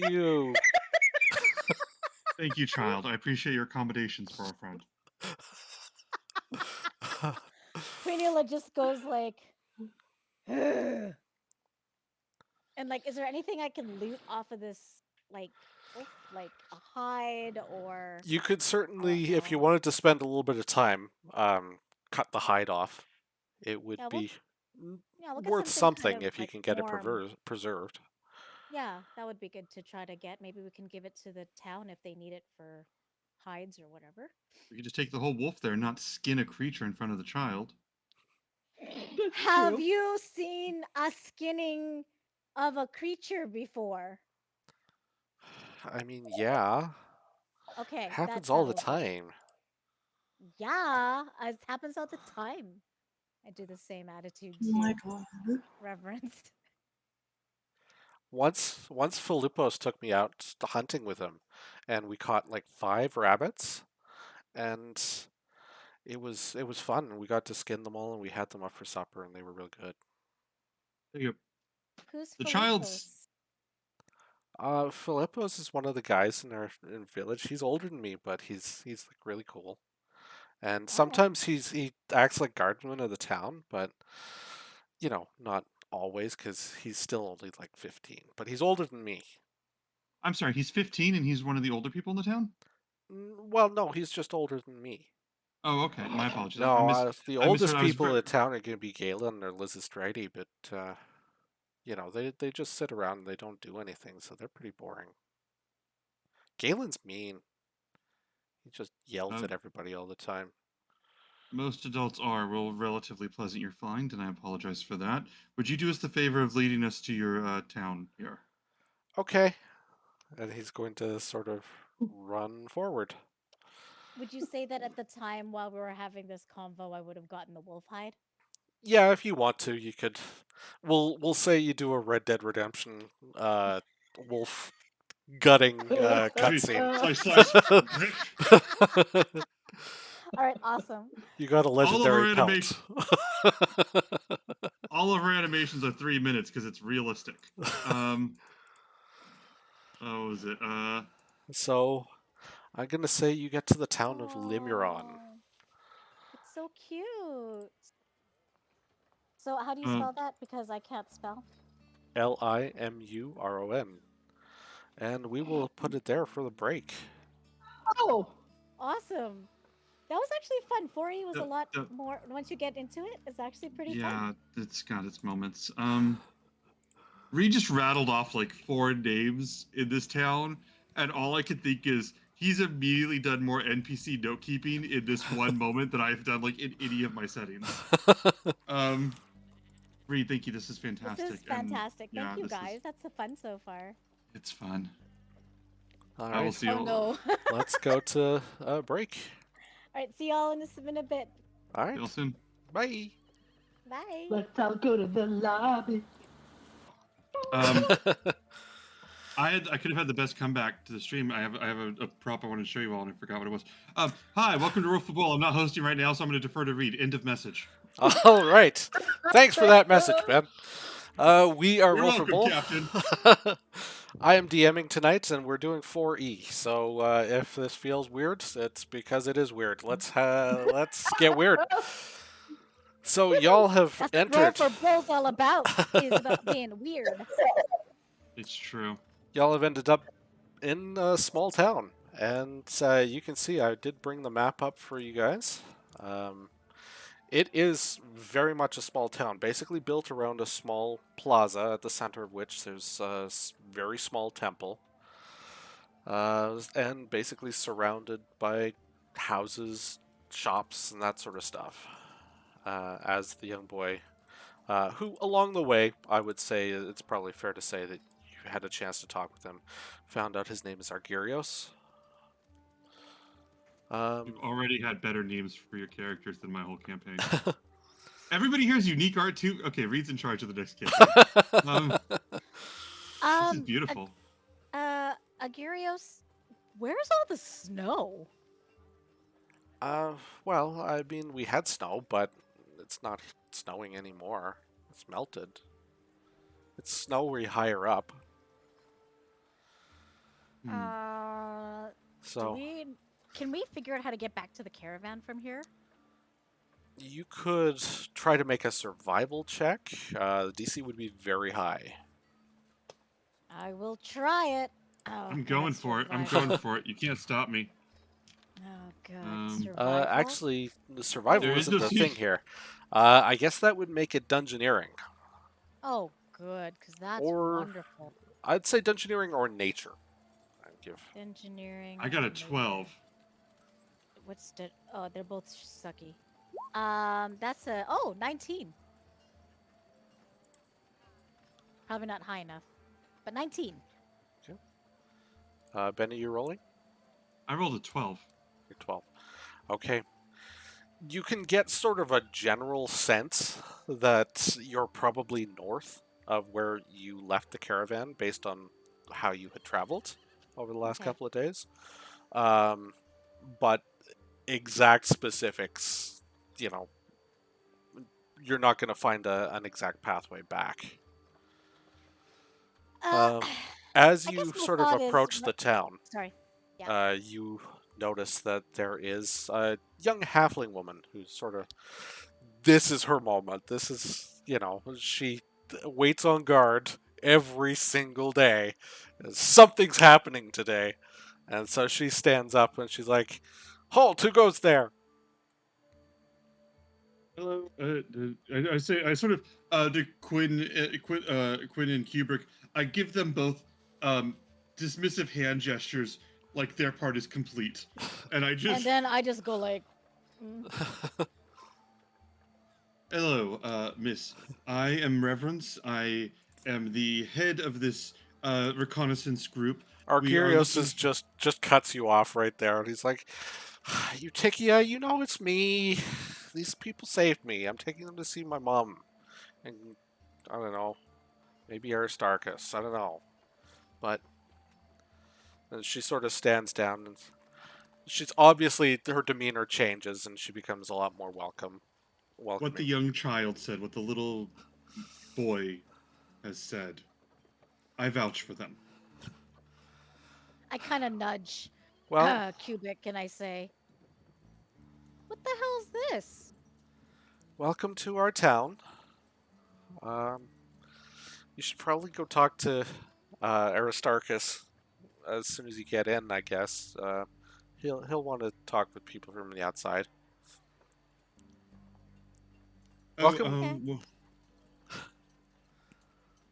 you. Thank you, child. I appreciate your accommodations for our friend. Quinila just goes like, "Ugh." And like, is there anything I can loot off of this, like, like a hide or You could I don't certainly, if you know. wanted to spend a little bit of time, cut the hide off. It would Yeah, be we'll get worth something kind something of if you like can get it warm. preserved. Yeah, that would be good to try to get. Maybe we can give it to the town if they need it for hides or whatever. We could just take the whole wolf there and not skin a creature in front of the child. That's Have true. you seen a skinning of a creature before? I mean, yeah, Okay, that happens all the settles it. time. Yeah, it happens all the time. I do the same attitude Oh my too. god. Reverence. Once Philippos took me out hunting with him, and we caught like 5 rabbits, and it was fun. We got to skin them all, and we had them up for supper, and they were real good. There you go. Who's The child's. Philippos? Philippos is one of the guys in village. He's older than me, but he's like really cool. And All right. sometimes he acts like guardsman of the town, but not always because he's still only like 15. But he's older than me. I'm sorry, he's 15 and he's one of the older people in the town? Well, no, he's just older than me. Oh, okay. My apologies. No, the I misheard. oldest I was people in very. the town are going to be Galen or Lysistrati, but they just sit around and they don't do anything, so they're pretty boring. Galen's mean. He just yells Uh, at everybody all the time. most adults are relatively pleasant. You're fine, and I apologize for that. Would you do us the favor of leading us to your town here? Okay, and he's going to sort of run forward. Would you say that at the time while we were having this convo, I would have gotten the wolf hide? Yeah, if you want to, you could. We'll say you do a Red Dead Redemption wolf gutting Slice, cutscene. slice, rip. All right, awesome. You got a All of our legendary pelt. All of our animations are 3 minutes because it's realistic. What was it? So, I'm gonna say you get to the town of Limouron. Oh, it's so cute. So how do you Uh, spell that? Because I can't spell. Limuron. And we will put it there for the break. Oh, Awesome. That was actually fun. 4E was a lot the- more. Once you get into it, it's actually pretty fun. yeah, it's got its moments. Reed just rattled off like 4 names in this town, and all I could think is he's immediately done more NPC note keeping in this one moment than I've done like in any of my settings. Reed, thank you. This is fantastic. This is fantastic. And, Thank you this guys. is- That's so fun so far. It's fun. All I will right, see you. Oh no. let's go to break. All right, see y'all in a bit. All See you right, soon. bye. Bye. let's all go to the lobby. I could have had the best comeback to the stream. I have a prop I wanted to show you all, and I forgot what it was. Hi, welcome to Roll Football. I'm not hosting right now, so I'm going to defer to Reed. End of message. All right. Thanks for that message, Ben. We are You're Roll welcome, Football. Captain. I am DMing tonight, and we're doing 4E. So if this feels weird, it's because it is weird. Let's get weird. So y'all have That's entered. what Roll for Bill's all about. Is about being weird. It's true. Y'all have ended up in a small town, and you can see I did bring the map up for you guys. It is very much a small town, basically built around a small plaza at the center of which there's a very small temple, and basically surrounded by houses, shops, and that sort of stuff. As the young boy, who along the way, I would say it's probably fair to say that you had a chance to talk with him, found out his name is Argyrios. You've already had better names for your characters than my whole campaign. Everybody here is unique art too. Okay, Reed's in charge of the next campaign. This is beautiful. Agurios, where's all the snow? Well, I mean, we had snow, but it's not snowing anymore. It's melted. It's snowy higher up. So Can we figure out how to get back to the caravan from here? you could try to make a survival check. The DC would be very high. I will try it. Oh, I'm going for it. I'm going for it. You can't stop me. Oh god. Survival? Actually, the survival There is isn't no the thing here. I guess that would make it dungeoneering. Oh, good, because that's Or- wonderful. I'd say dungeoneering or nature. I'd give. Engineering. I got a and 12. What's the? Oh, they're both sucky. That's a 19. Probably not high enough, but 19. Benny, you rolling? I rolled a 12. You're 12. Okay. You can get sort of a general sense that you're probably north of where you left the caravan based on how you had traveled over the last Okay. couple of days. But exact specifics, you're not going to find an exact pathway back. As I you guess my sort of thought is approach the let- town, Sorry. you notice that there is a young halfling woman who's sort of, this is her moment. This is, she waits on guard every single day. Something's happening today. And so she stands up and she's like, "Halt, who goes there?" Hello. I say I sort of to Quinn and Kubrick. I give them both dismissive hand gestures, like their part is complete, and I And just then I just go like, hello, Miss. I am Reverence. I am the head of this reconnaissance group. Argyrios looking- is just cuts you off right there, and he's like, "Eutychia, you know it's me. These people saved me. I'm taking them to see my mom, and I don't know, maybe Aristarchus. I don't know, but And she sort of stands down, and she's obviously her demeanor changes, and she becomes a lot more welcoming. What the young child said, what the little boy has said, I vouch for them. I kind of nudge Well, Cubic and I say, "What the hell is this?" welcome to our town. Um, you should probably go talk to Aristarchus as soon as you get in, I guess. He'll want to talk with people from the outside. Oh, Welcome. Okay.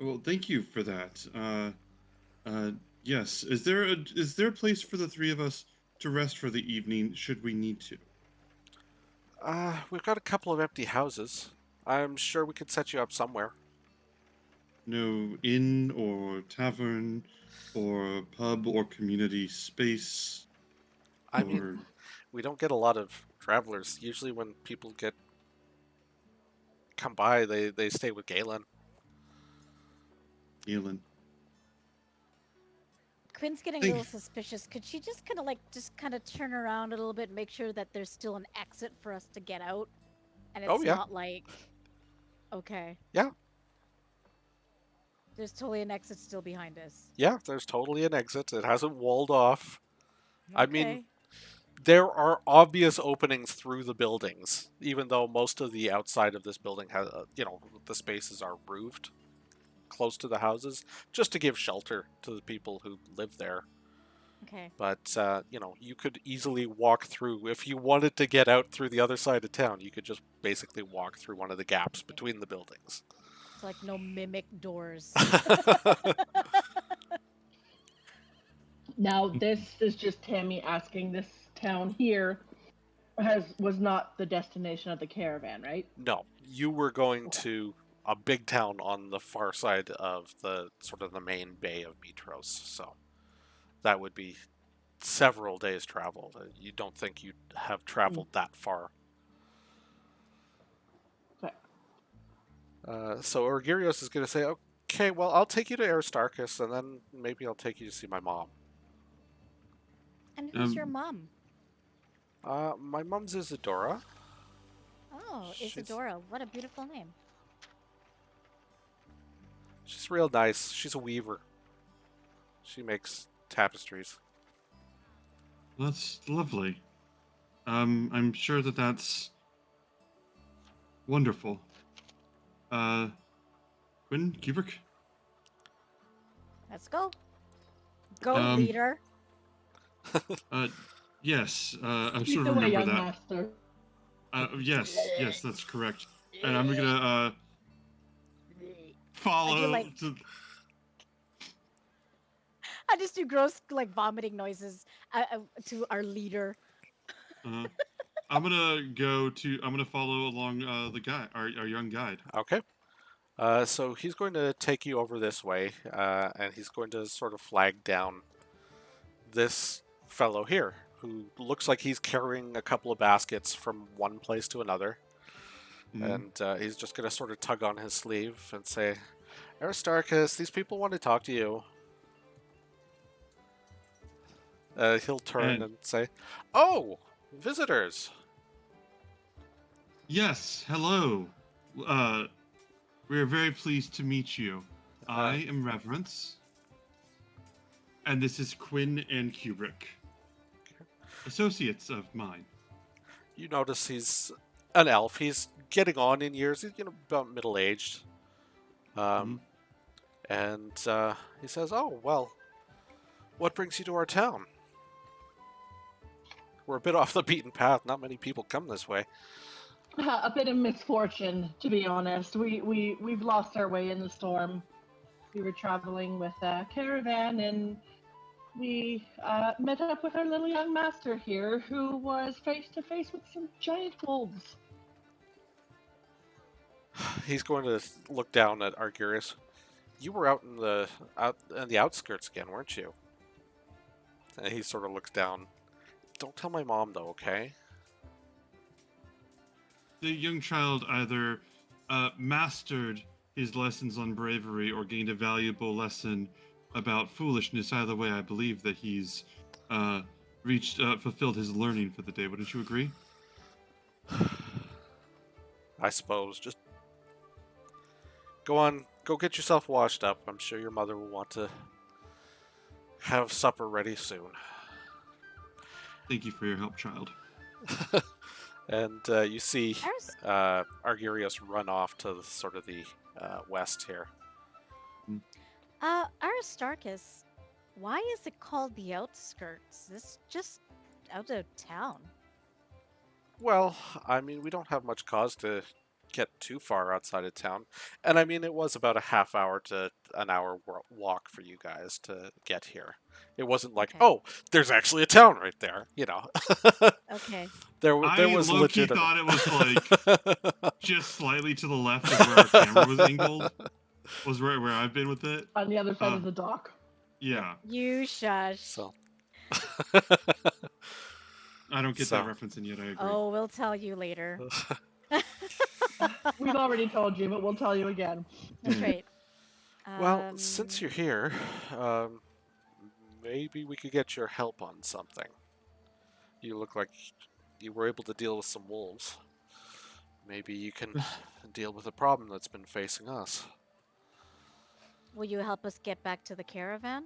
well, thank you for that. Uh, yes. Is there a place for the three of us to rest for the evening, should we need to? We've got a couple of empty houses. I'm sure we could set you up somewhere. No inn or tavern or pub or community space I or mean, we don't get a lot of travelers. Usually when people come by, they stay with Galen. Galen? Quinn's getting a little suspicious. Could she just kind of turn around a little bit, make sure that there's still an exit for us to get out, and it's Oh, yeah. not like, okay, Yeah. there's totally an exit still behind us. Yeah, there's totally an exit. It hasn't walled off. I mean, Okay. there are obvious openings through the buildings, even though most of the outside of this building has, the spaces are roofed close to the houses, just to give shelter to the people who live there. Okay. But, you could easily walk through. If you wanted to get out through the other side of town, you could just basically walk through one of the gaps between the buildings. It's like no mimic doors. Now, this is just Tammy asking. This town here was not the destination of the caravan, right? No, you were going Okay. to a big town on the far side of the sort of the main bay of Mitros, so that would be several days travel. You don't think you'd have traveled that far. Okay. So Orgirios is going to say, okay, well, I'll take you to Aristarchus, and then maybe I'll take you to see my mom. And who's your mom? My mom's Isadora. Oh, She's- Isadora. What a beautiful name. She's real nice. She's a weaver. She makes tapestries. That's lovely. I'm sure that's wonderful. Quinn, Kubrick? Let's go. Go, leader. Yes, I Lead sort the of way, remember young that. master. Yes, that's correct. And I'm gonna follow. I just do gross, like, vomiting noises to our leader. I'm gonna follow along the guy, our young guide. Okay. So he's going to take you over this way, and he's going to sort of flag down this fellow here, who looks like he's carrying a couple of baskets from one place to another. And he's just going to sort of tug on his sleeve and say, Aristarchus, these people want to talk to you. He'll turn and say, oh, visitors. Yes, hello. We are very pleased to meet you. I am Reverence. And this is Quinn and Kubrick. Associates of mine. You notice he's an elf. He's getting on in years. He's about middle-aged. And he says, oh, well, what brings you to our town? We're a bit off the beaten path. Not many people come this way. A bit of misfortune, to be honest. We've lost our way in the storm. We were traveling with a caravan, and we met up with our little young master here, who was face to face with some giant wolves. He's going to look down at Argyris. You were out in the outskirts again, weren't you? And he sort of looks down. Don't tell my mom, though, okay? The young child either mastered his lessons on bravery or gained a valuable lesson about foolishness. Either way, I believe that he's fulfilled his learning for the day. Wouldn't you agree? I suppose. Just go on, go get yourself washed up. I'm sure your mother will want to have supper ready soon. Thank you for your help, child. And you see Argyrius run off to sort of the west here. Aristarchus, why is it called the outskirts? This is just out of town. Well, I mean, we don't have much cause to get too far outside of town. And I mean, it was about a half hour to an hour walk for you guys to get here. It wasn't like, Okay. oh, there's actually a town right there, you know. Okay. there I was low-key legitimate. thought it was like just slightly to the left of where our camera was angled. Was right where I've been with it. On the other side of the dock. Yeah. You shush. So. I don't get that reference in yet, I agree. Oh, we'll tell you later. We've already told you, but we'll tell you again. That's right. Well, since you're here, maybe we could get your help on something. You look like you were able to deal with some wolves. Maybe you can deal with a problem that's been facing us. Will you help us get back to the caravan?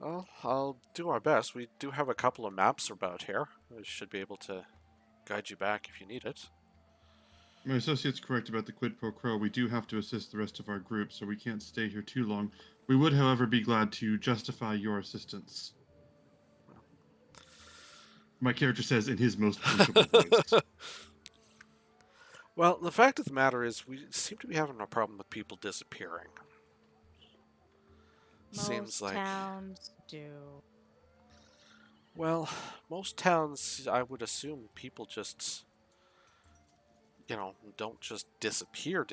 Well, I'll do our best. We do have a couple of maps about here. We should be able to guide you back if you need it. My associate's correct about the quid pro quo. We do have to assist the rest of our group, so we can't stay here too long. We would, however, be glad to justify your assistance. My character says in his most comfortable voice. Well, the fact of the matter is, we seem to be having a problem with people disappearing. Seems like towns do. Well, most towns, I would assume, people just, don't just disappear.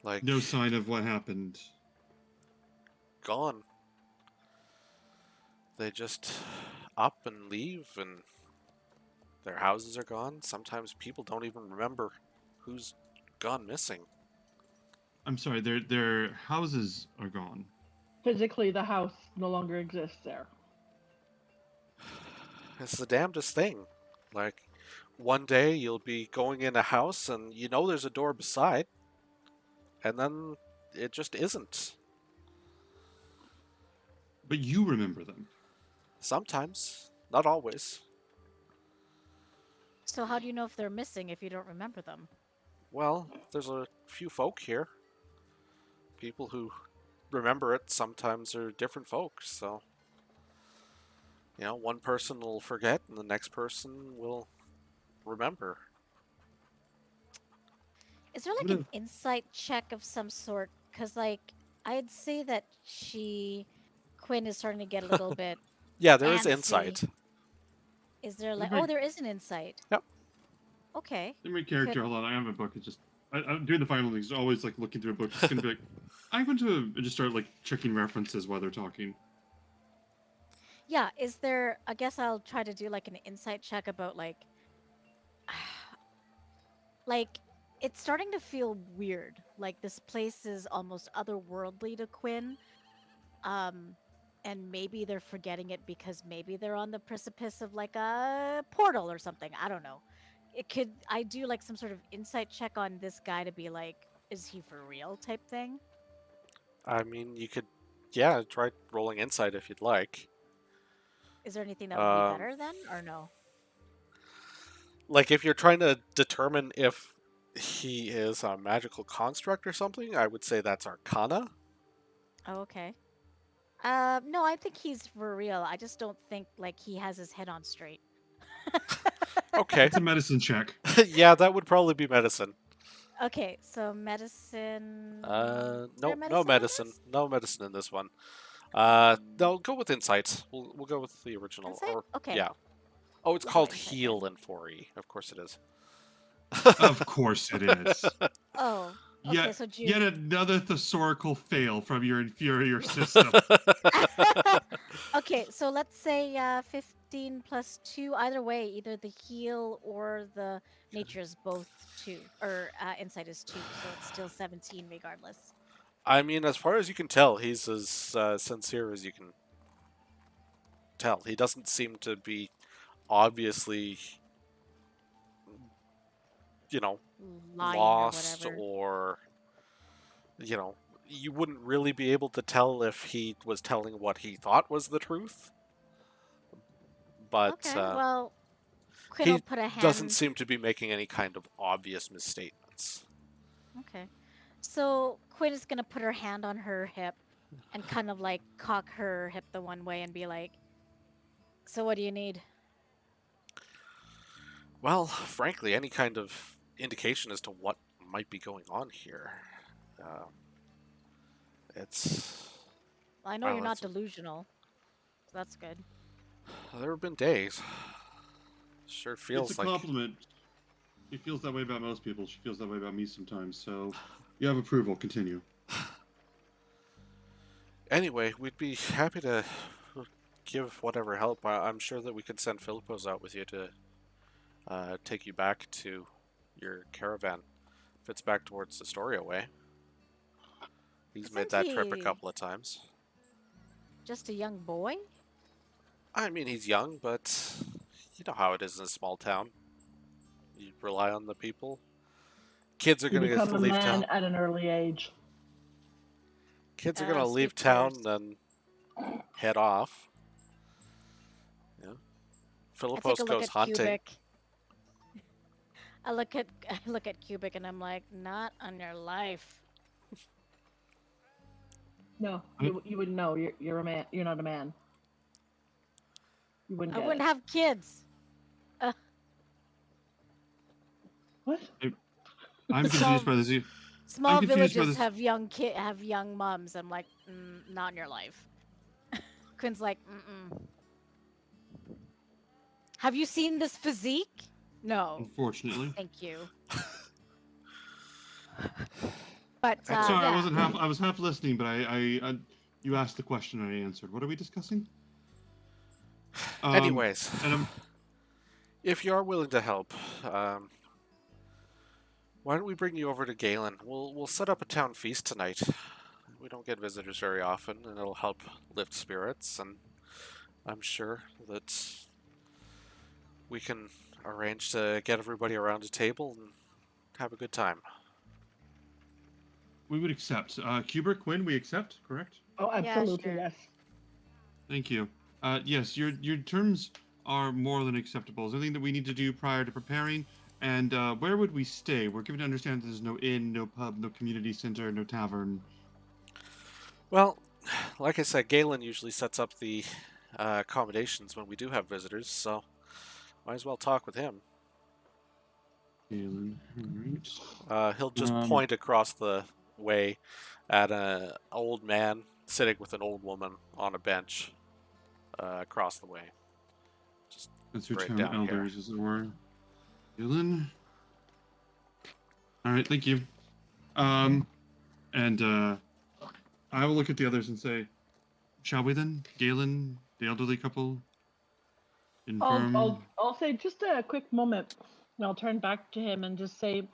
Like, no sign of what happened. Gone. They just up and leave, and their houses are gone. Sometimes people don't even remember who's gone missing. I'm sorry, their houses are gone. Physically, the house no longer exists there. It's the damnedest thing. Like, one day you'll be going in a house and there's a door beside, and then it just isn't. But you remember them. Sometimes, not always. So how do you know if they're missing if you don't remember them? Well, there's a few folk here. People who remember it sometimes are different folks, so... one person will forget and the next person will remember. Is there like an insight check of some sort? Because I'd say that Quinn is starting to get a little bit Yeah, there antsy. is insight. Is there there is an insight? Yep. Okay. In my character, hold on, I have a book. It's just I'm doing the final things. Always like looking through a book. It's gonna be like I'm going to just start like checking references while they're talking. Yeah. Is there? I guess I'll try to do like an insight check about like it's starting to feel weird. Like this place is almost otherworldly to Quinn. And maybe they're forgetting it because maybe they're on the precipice of like a portal or something. I don't know. I do like some sort of insight check on this guy to be like, is he for real type thing? I mean, you could, try rolling insight if you'd like. Is there anything that would be better then, or no? Like if you're trying to determine if he is a magical construct or something, I would say that's Arcana. Oh, okay. No, I think he's for real. I just don't think like he has his head on straight. Okay. It's a medicine check. Yeah, that would probably be medicine. Okay, so medicine. No medicine. No medicine in this one. No, go with insight. We'll go with the original. Insight? Okay. Yeah. Oh, it's called heal in 4E. Of course it is. Of course it is. Oh. Okay, so yet another thesaurical fail from your inferior system. Okay, so let's say 15 plus 2. Either way, either the heal or the nature is both 2, or insight is 2, so it's still 17 regardless. I mean, as far as you can tell, he's as sincere as you can tell. He doesn't seem to be obviously, you know, Lying or lost, whatever. or, you know, you wouldn't really be able to tell if he was telling what he thought was the truth. But Okay, well, Quinn will he put a doesn't hand. seem to be making any kind of obvious misstatements. Okay. So Quinn is gonna put her hand on her hip and kind of like cock her hip the one way and be like, "So what do you need?" Well, frankly, any kind of indication as to what might be going on here. Uh, it's Well, I know well, you're not it's delusional, so that's good. there have been days. Sure It's a feels like. compliment. She feels that way about most people. She feels that way about me sometimes. So, you have approval. Continue. Anyway, we'd be happy to give whatever help. I'm sure that we could send Philippos out with you to take you back to your caravan if it's back towards Astoria way. He's made Isn't that trip a he couple of times. just a young boy? I mean, he's young, but you know how it is in a small town. You rely on the people. Kids are You going become to a leave man town. at an early age. Kids are going to leave Speak for town yours. and head off. Yeah. I take Philippos a look goes at hunting. Cubic. I look at Cubic and I'm like, not on your life. No, you wouldn't know. You're a man. You're not a man. You wouldn't I get wouldn't it. have kids. What? I'm Small confused by this. I'm small confused by villages this. have young moms. I'm like, not in your life. Quinn's like, mm-mm. Have you seen this physique? No. Unfortunately. Thank you. But Anyway. Sorry, yeah. I was half listening, but you asked the question and I answered. What are we discussing? Anyways, And if you are willing to help, why don't we bring you over to Galen? We'll set up a town feast tonight. We don't get visitors very often, and it'll help lift spirits. And I'm sure that we can arrange to get everybody around a table and have a good time. we would accept. Kubrick, Quinn, we accept, correct? Oh, Yeah, absolutely, sure. yes. Thank you. Yes, your terms are more than acceptable. Is there anything that we need to do prior to preparing? And where would we stay? We're given to understand there's no inn, no pub, no community center, no tavern. Well, like I said, Galen usually sets up the accommodations when we do have visitors, so might as well talk with him. Galen, all right. He'll just point across the way at an old man sitting with an old woman on a bench across the way. Just That's your right town down elders, here. as it were. Galen. All right, thank you. And I will look at the others and say, "Shall we then, Galen, the elderly couple, infirm?" I'll say just a quick moment, and I'll turn back to him and just say,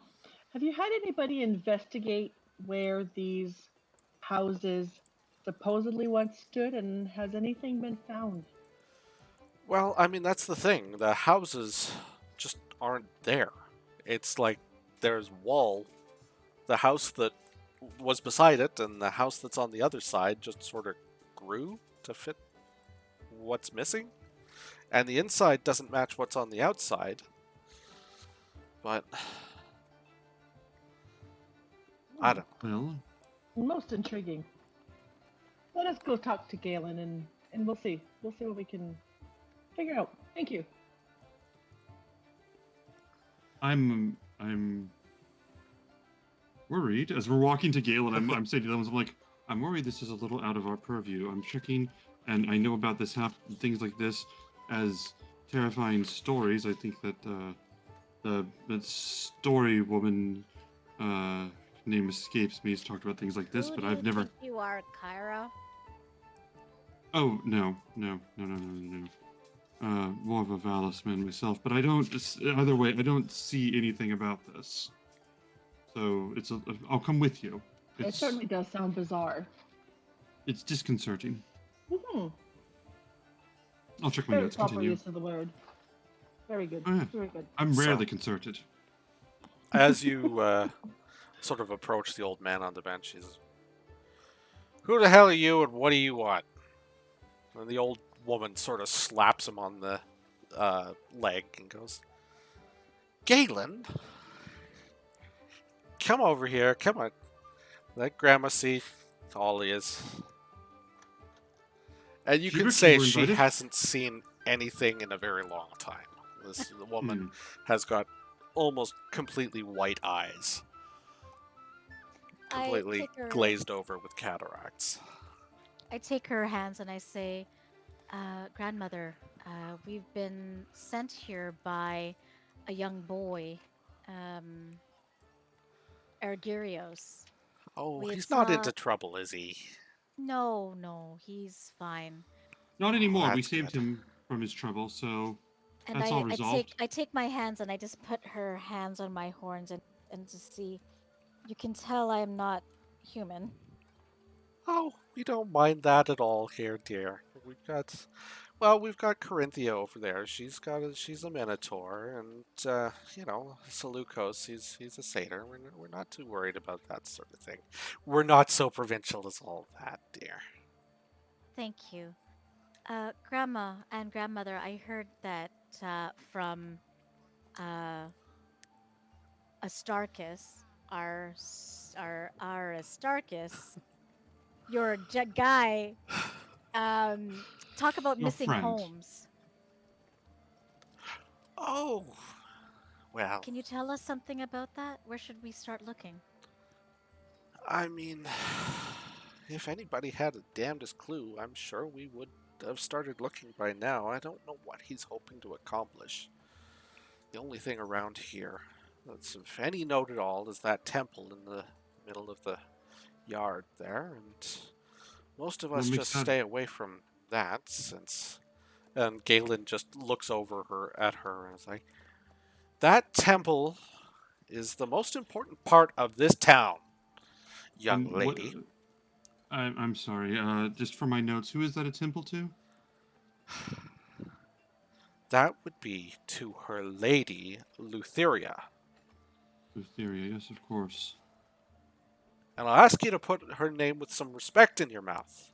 have you had anybody investigate where these houses supposedly once stood, and has anything been found? Well, I mean, that's the thing. The houses just aren't there. It's like there's wall. The house that was beside it and the house that's on the other side just sort of grew to fit what's missing. And the inside doesn't match what's on the outside. But I don't know. Well, Most intriguing. Let us go talk to Galen, and we'll see. We'll see what we can figure out. Thank you. I'm worried as we're walking to Galen. I'm saying to them, I'm like, I'm worried this is a little out of our purview. I'm checking, and I know about this things like this as terrifying stories. I think that the story woman name escapes me. Has talked about things like this, Who but do I've you never. think you are, Kyra? Oh no. More of a Valis man myself, but I don't. Either way, I don't see anything about this. So I'll come with you. It It's certainly does sound bizarre. it's disconcerting. Hmm. I'll check my Very notes. proper Continue. use of the word. Very good. Oh, yeah. Very good. I'm So- rarely concerted. As you sort of approach the old man on the bench, he's, "Who the hell are you, and what do you want?" And the old woman sort of slaps him on the leg and goes, "Galen, come over here. Come on. Let Grandma see all he is." And you can Jibrick, you say were she invited? hasn't seen anything in a very long time. The woman Hmm. has got almost completely white eyes, I completely take her. glazed over with cataracts. I take her hands and I say, "Grandmother, we've been sent here by a young boy, um, Ergirios. Oh, We had he's not saw. into trouble, is he? No, no, he's fine." Not Oh, anymore. We that's saved good. him from his trouble, so And that's all I resolved. take my hands and I just put her hands on my horns and just see. You can tell I am not human. Oh, we don't mind that at all here, dear. We've got Corinthia over there. She's a minotaur, and Seleucos, he's a satyr. We're not too worried about that sort of thing. We're not so provincial as all that, dear. Thank you. Grandma and grandmother, I heard that from uh, Astarchus, our Astarchus, your guy, talk about Your missing friend. homes. Oh, well, Can you tell us something about that? Where should we start looking? I mean, if anybody had a damnedest clue, I'm sure we would have started looking by now. I don't know what he's hoping to accomplish. The only thing around here that's of any note at all is that temple in the middle of the yard there, and most of What us makes just that? stay away from that since. And Galen just looks over at her and is like, "That temple is the most important part of this town, young And what? lady." I'm sorry. Just for my notes, who is that a temple to? That would be to her lady, Lutheria. Lutheria, yes, of course. And I'll ask you to put her name with some respect in your mouth.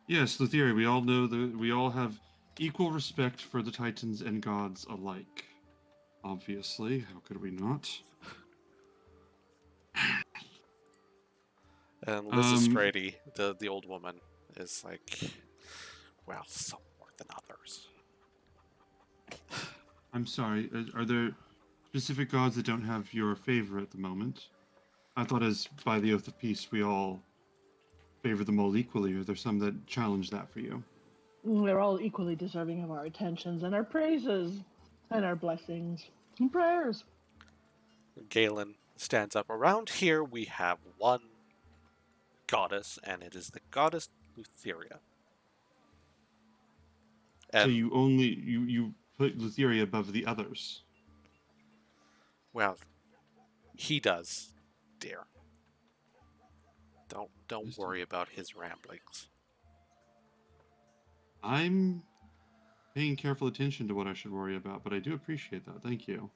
Yes, Lutheria. We all know that we all have equal respect for the Titans and gods alike. Obviously, how could we not? And Um, Lysistrate, the old woman, is like, "Well, some more than others." I'm sorry. Are there specific gods that don't have your favor at the moment? I thought, as by the oath of peace, we all favor them all equally. Are there some that challenge that for you? They're all equally deserving of our attentions and our praises and our blessings and prayers. Galen stands up. "Around here we have one goddess, and it is the goddess Lutheria." So And, you put Lutheria above the others. well, he does, dear. Don't Yes, dear. worry about his ramblings. I'm paying careful attention to what I should worry about, but I do appreciate that. Thank you.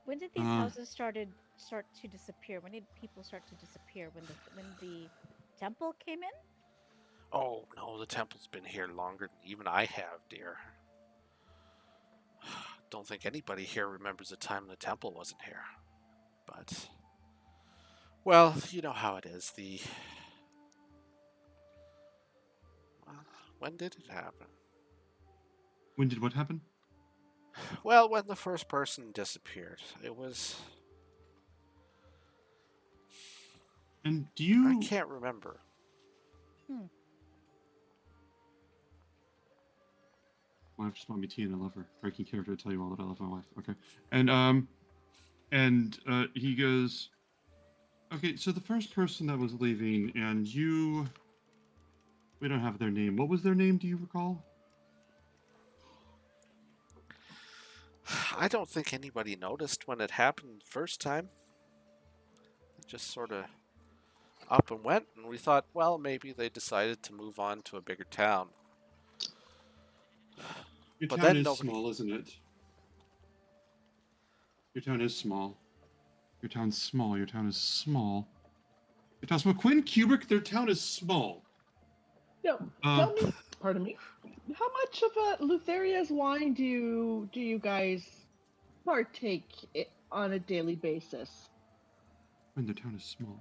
When did these Uh, houses start to disappear? When did people start to disappear? When the temple came in? Oh, no, the temple's been here longer than even I have, dear. Don't think anybody here remembers a time the temple wasn't here. But, well, you know how it is. When did it happen? when did what happen? Well, when the first person disappeared. It was... And do I you? can't remember. My wife just bought me tea, and I love her. Breaking character to tell you all that I love my wife. Okay. And he goes, okay. So the first person that was leaving, and you, we don't have their name. What was their name? Do you recall? I don't think anybody noticed when it happened the first time. They just sort of up and went, and we thought, well, maybe they decided to move on to a bigger town. Your But town then is nobody- small, isn't it? Your town is small. Your town's small. Your town is small. Your town's small. Quinn, Kubrick, their town is small. No, tell me, pardon me, how much of Lutheria's wine do you guys partake on a daily basis? Quinn, their town is small.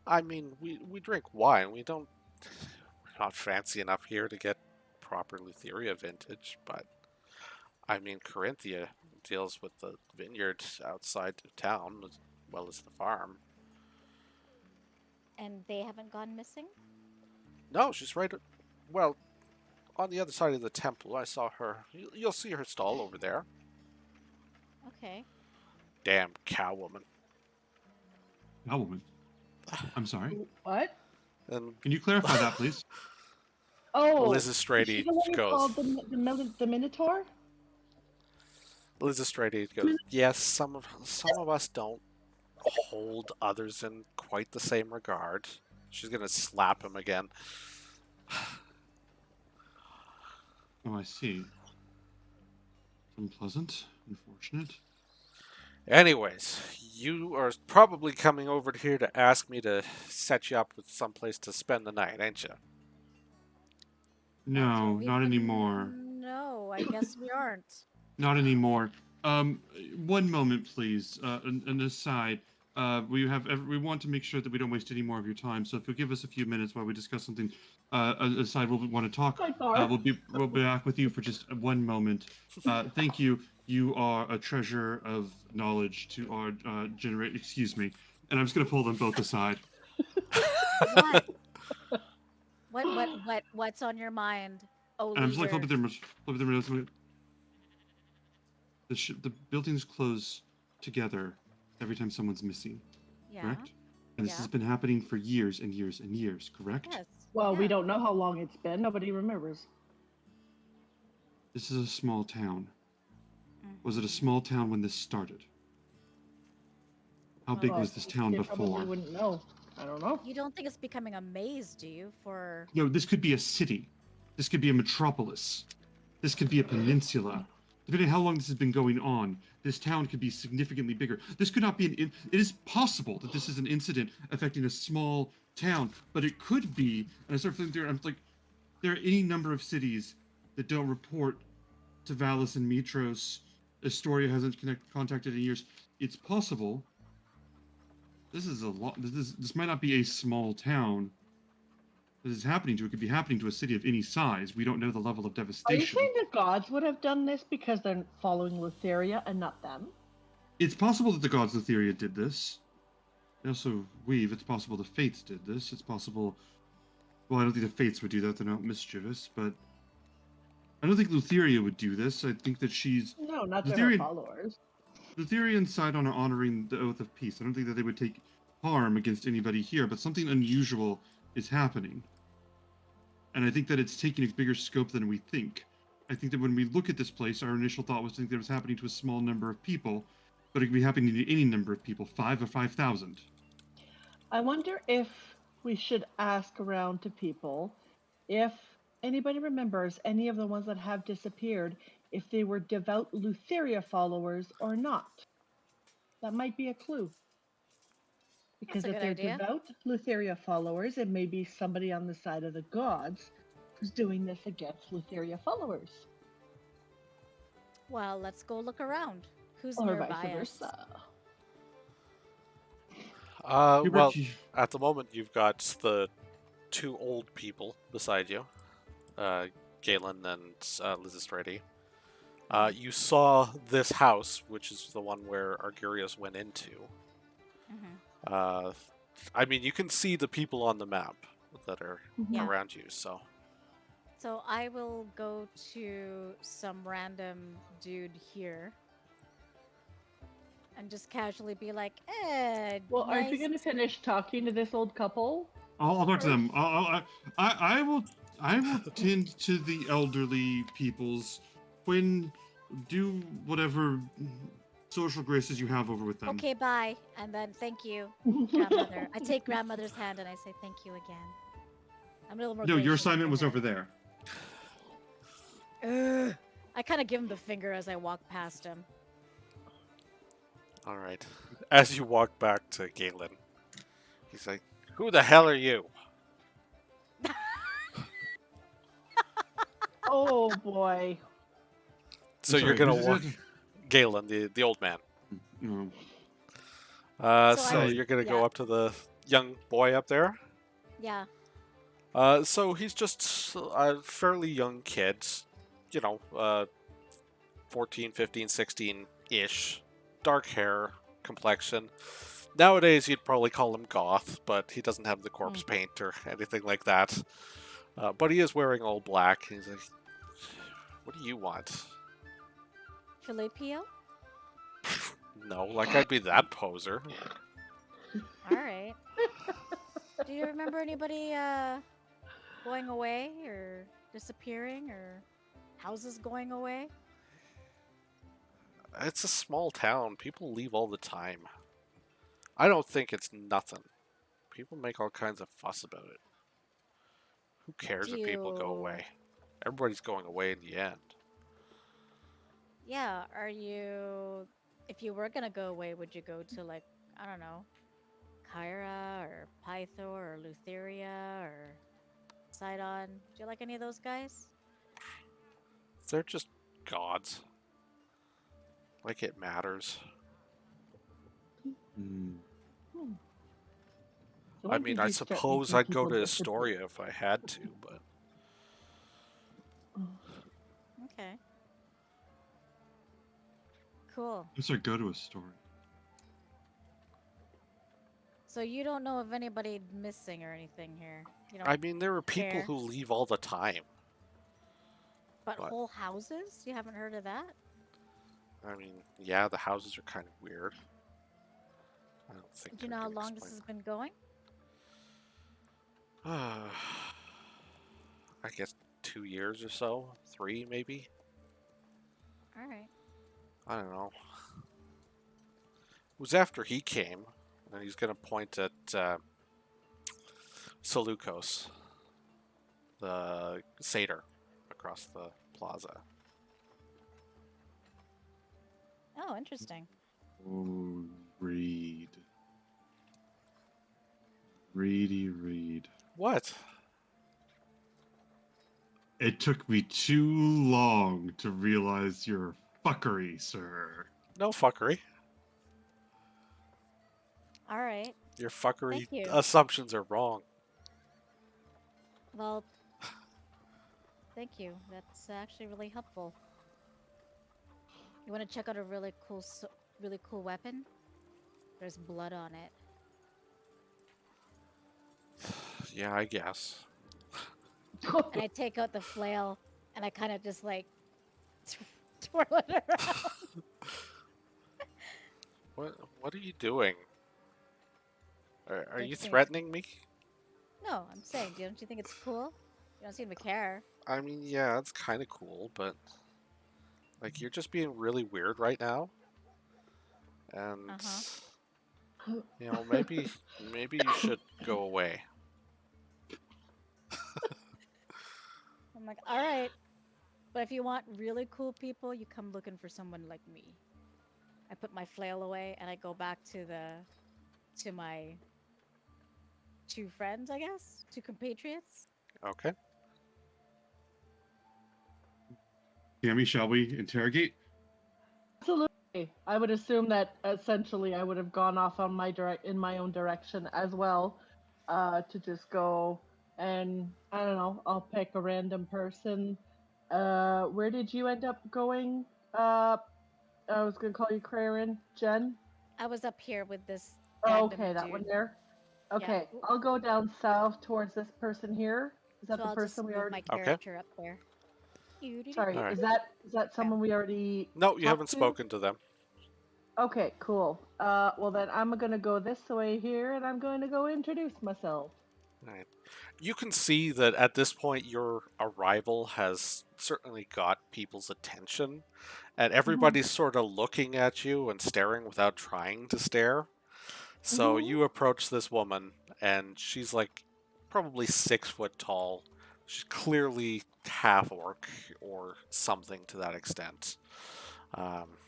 I mean, we drink wine. We're not fancy enough here to get proper Lutheria vintage, but I mean, Corinthia deals with the vineyard outside of town as well as the farm. And they haven't gone missing? No, she's right. Well, on the other side of the temple, I saw her. You'll see her stall over there. Okay. Damn cow woman. Woman. I'm sorry. What? And Can you clarify that, please? Oh, Liz is Estrady she the one who goes. called the Minotaur? Liz Estrady goes. Yes, some of us don't hold others in quite the same regard. She's gonna slap him again. Oh, I see. Unpleasant. Unfortunate. Anyways, you are probably coming over here to ask me to set you up with someplace to spend the night, ain't you? No, We've not been- anymore. No, I guess we aren't. Not anymore. One moment, please. An aside. We want to make sure that we don't waste any more of your time. So if you'll give us a few minutes while we discuss something aside, we'll want to talk. Sidebar. We'll be back with you for just one moment. Thank you. You are a treasure of knowledge to our generate. Excuse me. And I'm just gonna pull them both aside. What's on your mind? Oh, And I'm just like leader? flipping them. The buildings close together every time someone's missing. Yeah. Correct? And this Yeah. has been happening for years and years and years, correct? Yes. Well, we yeah. don't know how long it's been. Nobody remembers. This is a small town. Was it a Mhm. small town when this started? How big Well, was this town they probably before? wouldn't know. I don't know. You don't think it's becoming a maze, do you? For No, this could be a city. This could be a metropolis. This could be a peninsula. Depending on how long this has been going on, this town could be significantly bigger. This could not be it is possible that this is an incident affecting a small town, but it could be, and I start thinking there, I'm like, there are any number of cities that don't report to Valis and Mitros. Astoria hasn't contacted in years. It's possible. This is a lot. This might not be a small town. This is happening to. It could be happening to a city of any size. We don't know the level of Are you devastation. saying the gods would have done this because they're following Lutheria and not them? It's possible that the gods of Lutheria did this. They also weave. It's possible the Fates did this. It's possible. Well, I don't think the Fates would do that. They're not mischievous, but I don't think Lutheria would do this. I think that she's No, not to her Lutherian. followers. Lutherian side on honoring the oath of peace. I don't think that they would take harm against anybody here, but something unusual is happening. And I think that it's taking a bigger scope than we think. I think that when we look at this place, our initial thought was to think that it was happening to a small number of people, but it could be happening to any number of people, 5 or 5,000. I wonder if we should ask around to people if anybody remembers any of the ones that have disappeared, if they were devout Lutheria followers or not. That might be a clue. Because That's a if good they're idea. devout Lutheria followers, it may be somebody on the side of the gods who's doing this against Lutheria followers. well, let's go look around. Who's Or nearby vice us? versa. Hubert, Well, you- at the moment you've got the two old people beside you, Galen and Liz Estrady. You saw this house, which is the one where Argurius went into. Mhm. I mean, you can see the people on the map that are Yeah. around you, so. So I will go to some random dude here and just casually be like, Well, aren't you nice- going to finish talking to this old couple? I'll talk to them. I will tend to the elderly peoples. When do whatever social graces you have over with them. Okay, bye. And then thank you, grandmother. I take grandmother's hand and I say thank you again. I'm a little more. No, your gracious assignment to was her. over there. Ugh. I kind of give him the finger as I walk past him. All right. As you walk back to Galen, he's like, "Who the hell are you?" Oh boy. So I'm you're sorry, gonna who's walk, this? Galen, the old man. No. So So I- you're gonna yeah. go up to the young boy up there. Yeah. So he's just a fairly young kid, 14, 15, 16-ish, dark hair, complexion. Nowadays, you'd probably call him goth, but he doesn't have the corpse paint or anything like that. But he is wearing all black. He's like, "What do you want?" Filipio? No, like I'd be that poser. All right. Do you remember anybody going away or disappearing or houses going away? It's a small town. People leave all the time. I don't think it's nothing. People make all kinds of fuss about it. Who cares if people go away? Everybody's going away in the end. Yeah, if you were gonna go away, would you go to like, I don't know, Kyra or Pythor or Lutheria or Sidon? Do you like any of those guys? They're just gods. Like it matters. So I when mean, did I you start suppose making I'd go people to disappear? Astoria if I had to, but Okay. Cool. I'm sorry, go to a story. So you don't know of anybody missing or anything here? You know, I mean, there are people care. who leave all the time. But what? whole houses? You haven't heard of that? I mean, yeah, the houses are kind of weird. I don't think Do you I know how can long this has been going? I guess 2 years or so, 3 maybe. All right. I don't know. It was after he came, and he's gonna point at Seleucos, the satyr across the plaza. Oh, interesting. Oh, read. Read. What? It took me too long to realize your fuckery, sir. No fuckery. All right. Your fuckery Thank you. assumptions are wrong. Well, thank you. That's actually really helpful. You want to check out a really cool weapon? There's blood on it. Yeah, I guess. And I take out the flail and I kind of just like twirl it around. What are you doing? Are you Interesting. threatening me? No, I'm saying, don't you think it's cool? You don't seem to care. I mean, yeah, it's kind of cool, but like you're just being really weird right now. And maybe you should go away. I'm like, all right. But if you want really cool people, you come looking for someone like me. I put my flail away and I go back to my 2 friends, I guess, 2 compatriots. Okay. Tammy, shall we interrogate? Absolutely. I would assume that essentially I would have gone off on in my own direction as well, to just go and I don't know. I'll pick a random person. Where did you end up going? I was gonna call you Craren, Jen. I was up here with this. Oh, random okay, that dude. one there. Yeah. Okay, I'll go down south towards this person here. Is that So the I'll person just we move already? my Okay. character up there. Sorry, Alright. is that someone we already? No, you talked haven't to? spoken to them. Okay, cool. Well then I'm gonna go this way here, and I'm going to go introduce myself. Right. You can see that at this point your arrival has certainly got people's attention, and Mhm. everybody's sort of looking at you and staring without trying to stare. So Mhm. you approach this woman, and she's like probably 6 foot tall. She's clearly half orc or something to that extent. Um,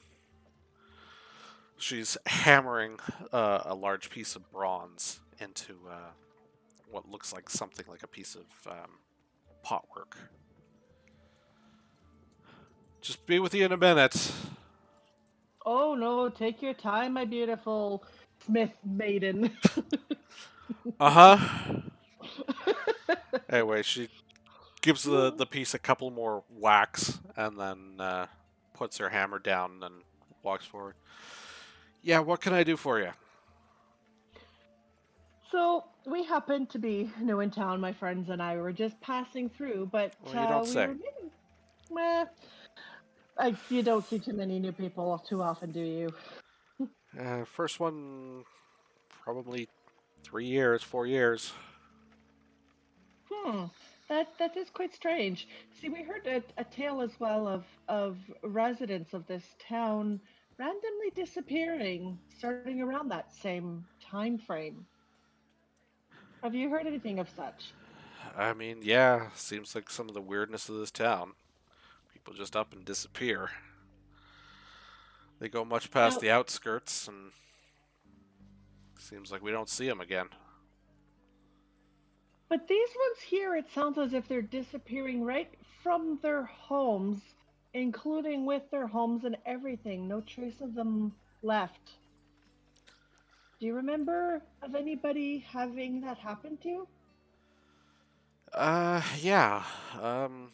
she's hammering a large piece of bronze into what looks like something like a piece of potwork. Just be with you in a minute. Oh no, take your time, my beautiful Smith maiden. Uh huh. Anyway, she gives the piece a couple more whacks and then puts her hammer down and walks forward. Yeah, what can I do for you? So we happen to be new in town. My friends and I were just passing through, but Well, you don't we say. were getting. Meh, you don't see too many new people too often, do you? First one, probably 3 years, 4 years. Hmm. That is quite strange. See, we heard a tale as well of residents of this town randomly disappearing, starting around that same time frame. Have you heard anything of such? I mean, yeah, seems like some of the weirdness of this town. People just up and disappear. They go much past Now, the outskirts, and seems like we don't see them again. but these ones here, it sounds as if they're disappearing right from their homes, including with their homes and everything. No trace of them left. Do you remember of anybody having that happen to? Yeah. Um,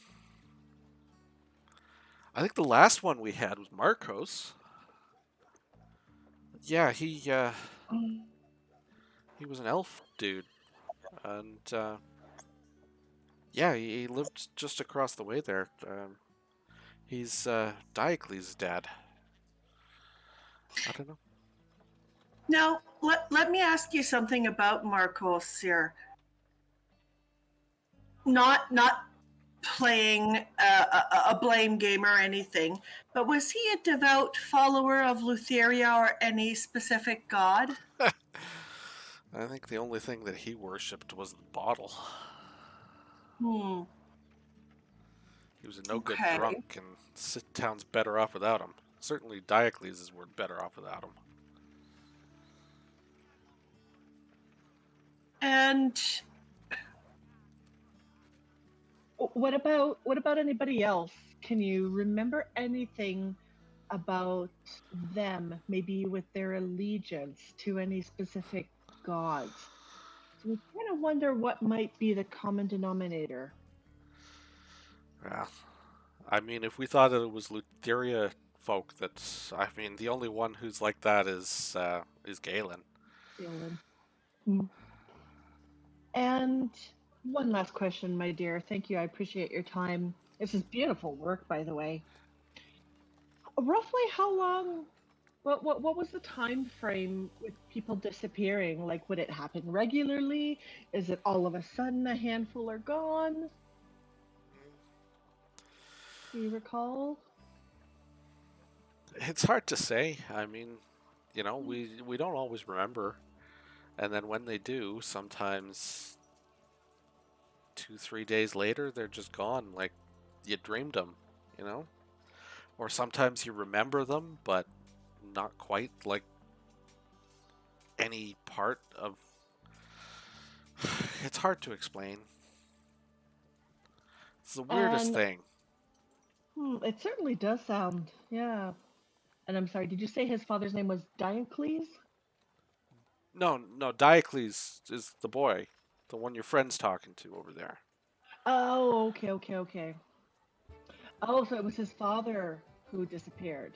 I think the last one we had was Marcos. Yeah, he was an elf dude, and yeah, he lived just across the way there. He's Diocles' dad. I don't know. Now, let me ask you something about Marcos here. Not playing a blame game or anything, but was he a devout follower of Lutheria or any specific god? I think the only thing that he worshipped was the bottle. Hmm. He was a no good Okay. drunk, and Sit Town's better off without him. Certainly, Diocles were better off without him. And What about anybody else? Can you remember anything about them, maybe with their allegiance to any specific gods? So we kind of wonder what might be the common denominator. Yeah, I mean, if we thought that it was Lutheria folk, that's I mean, the only one who's like that is Galen. Dylan. Mm. And one last question, my dear. Thank you. I appreciate your time. This is beautiful work, by the way. Roughly how long what was the time frame with people disappearing? Like, would it happen regularly? Is it all of a sudden a handful are gone? Do you recall? It's hard to say. I mean, we don't always remember, and then when they do, sometimes 2, 3 days later, they're just gone. Like you dreamed them, you know. Or sometimes you remember them, but not quite like any part of. It's hard to explain. It's the weirdest And thing. it certainly does sound, yeah. And I'm sorry, did you say his father's name was Diocles? No, no, Diocles is the boy, the one your friend's talking to over there. Oh, okay, okay, okay. Oh, so it was his father who disappeared.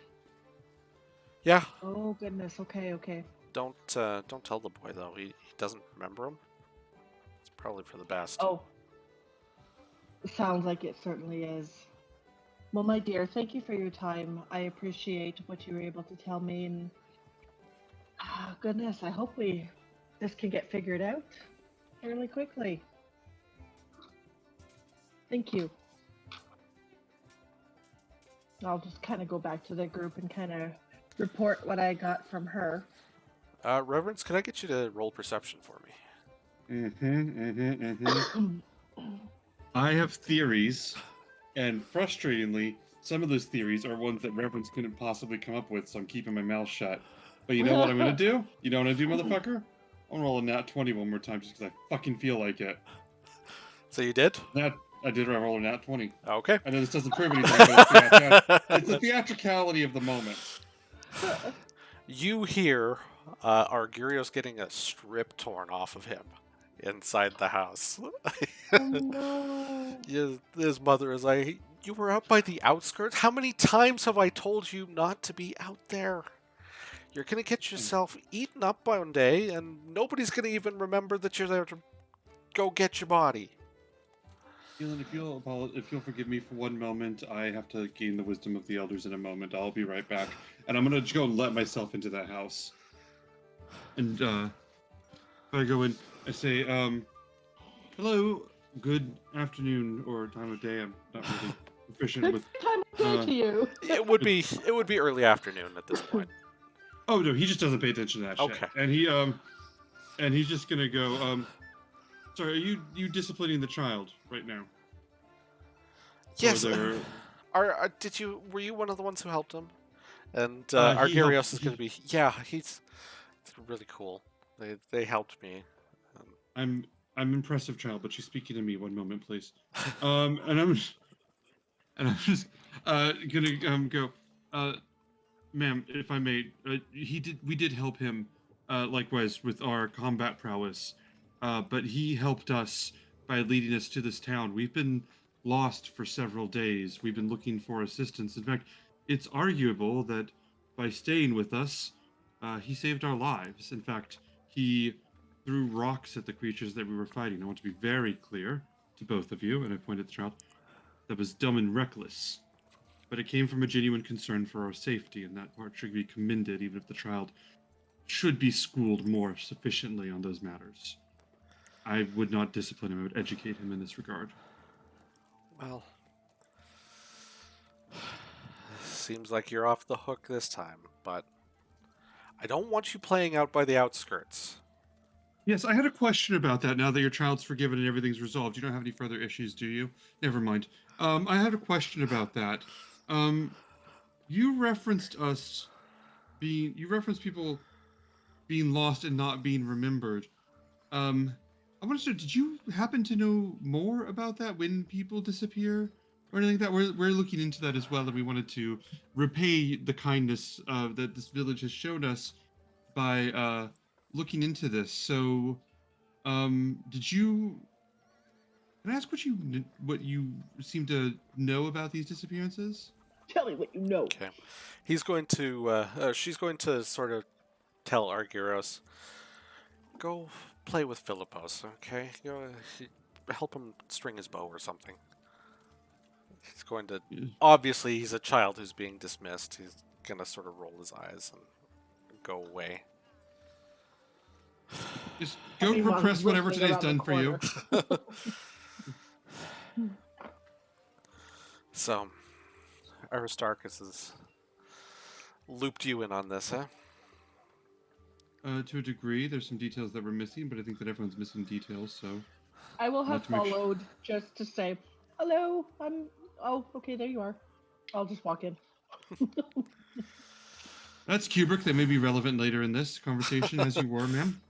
Yeah, Oh goodness. Okay, okay. don't tell the boy though. He doesn't remember him. It's probably for the best. Oh, sounds like it certainly is. Well, my dear, thank you for your time. I appreciate what you were able to tell me, and goodness, I hope this can get figured out. fairly quickly. Thank you. I'll just kind of go back to the group and kind of report what I got from her. Reverence, can I get you to roll perception for me? I have theories, and frustratingly, some of those theories are ones that Reverence couldn't possibly come up with, so I'm keeping my mouth shut. But you know what I'm gonna do? You know what I do, motherfucker? I'm gonna roll a nat 20 one more time just because I fucking feel like it. So you did? I did roll a nat 20. Okay. I know this doesn't prove anything, but it's the theatricality of the moment. You hear Argurios getting a strip torn off of him inside the house. Oh no. His mother is like, "You were out by the outskirts? How many times have I told you not to be out there? You're going to get yourself eaten up one day, and nobody's going to even remember that you're there to go get your body." Keelan, if you'll forgive me for one moment, I have to gain the wisdom of the elders in a moment. I'll be right back. And I'm gonna go and let myself into that house. And I go in, I say, hello, good afternoon, or time of day. I'm not really proficient Good with. time of day to you. It would be early afternoon at this point. Oh no, he just doesn't pay attention to that shit. Okay. And he's just gonna go, sorry, are you disciplining the child right now? Yes. Or Were you one of the ones who helped him? And He Argurios helped- is going to be, yeah, he's really cool. They helped me. I'm impressive, child, but she's speaking to me. One moment, please. And I'm just gonna go, ma'am, if I may. We did help him, likewise with our combat prowess, but he helped us by leading us to this town. We've been lost for several days. We've been looking for assistance. In fact, it's arguable that by staying with us, he saved our lives. In fact, he threw rocks at the creatures that we were fighting. I want to be very clear to both of you, and I pointed at the child. That was dumb and reckless. But it came from a genuine concern for our safety, and that part should be commended, even if the child should be schooled more sufficiently on those matters. I would not discipline him, I would educate him in this regard. Well, seems like you're off the hook this time, but I don't want you playing out by the outskirts. Yes, I had a question about that now that your child's forgiven and everything's resolved. You don't have any further issues, do you? Never mind. I had a question about that. You referenced people being lost and not being remembered. I want to know, did you happen to know more about that when people disappear or anything like that? We're looking into that as well, and we wanted to repay the kindness that this village has shown us by looking into this. So, did you? Can I ask what you seem to know about these disappearances? Tell me what you know. Okay. He's going to, she's going to sort of tell Arguros, go play with Philippos, okay? Go help him string his bow or something. He's going to, obviously he's a child who's being dismissed. He's going to sort of roll his eyes and go away. Just go Everyone's repress whatever whistling today's around done the for you. So, Aristarchus has looped you in on this, huh? To a degree, there's some details that were missing, but I think that everyone's missing details, so... I will have Not to make su- followed just to say, hello, oh, okay, there you are. I'll just walk in. That's Kubrick. That may be relevant later in this conversation, as you were, ma'am.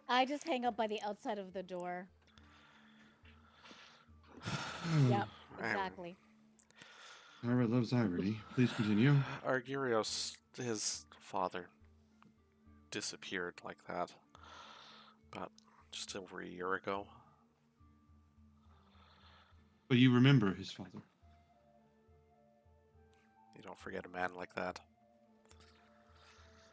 I just hang up by the outside of the door. Yep, exactly. Ira loves irony. Please continue. Argurios, his father, disappeared like that about just over a year ago. But you remember his father. You don't forget a man like that.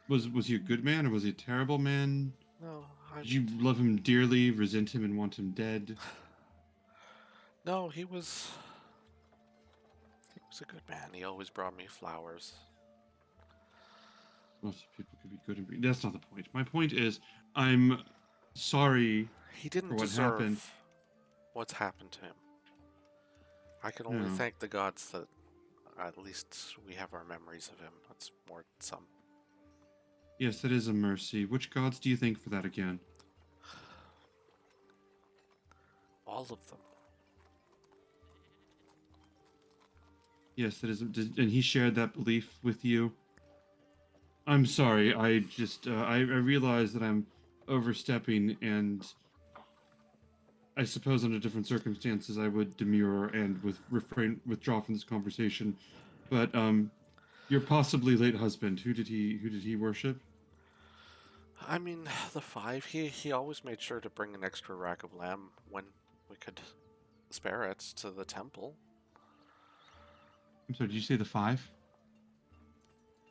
Was he a good man or was he a terrible man? No, Did you love him dearly, resent him, and want him dead? No, he was a good man. He always brought me flowers. Lots of people could be good and that's not the point. My point is, I'm sorry He didn't for what deserve happened. what's happened to him. I can only No. thank the gods that at least we have our memories of him. That's more than some. Yes, that is a mercy. Which gods do you thank for that again? All of them. Yes, that is, and he shared that belief with you. I'm sorry. I just I realize that I'm overstepping, and I suppose under different circumstances I would demur and withdraw from this conversation. But your possibly late husband, who did he worship? I mean, the 5, he always made sure to bring an extra rack of lamb when we could spare it to the temple. I'm sorry, did you say the 5?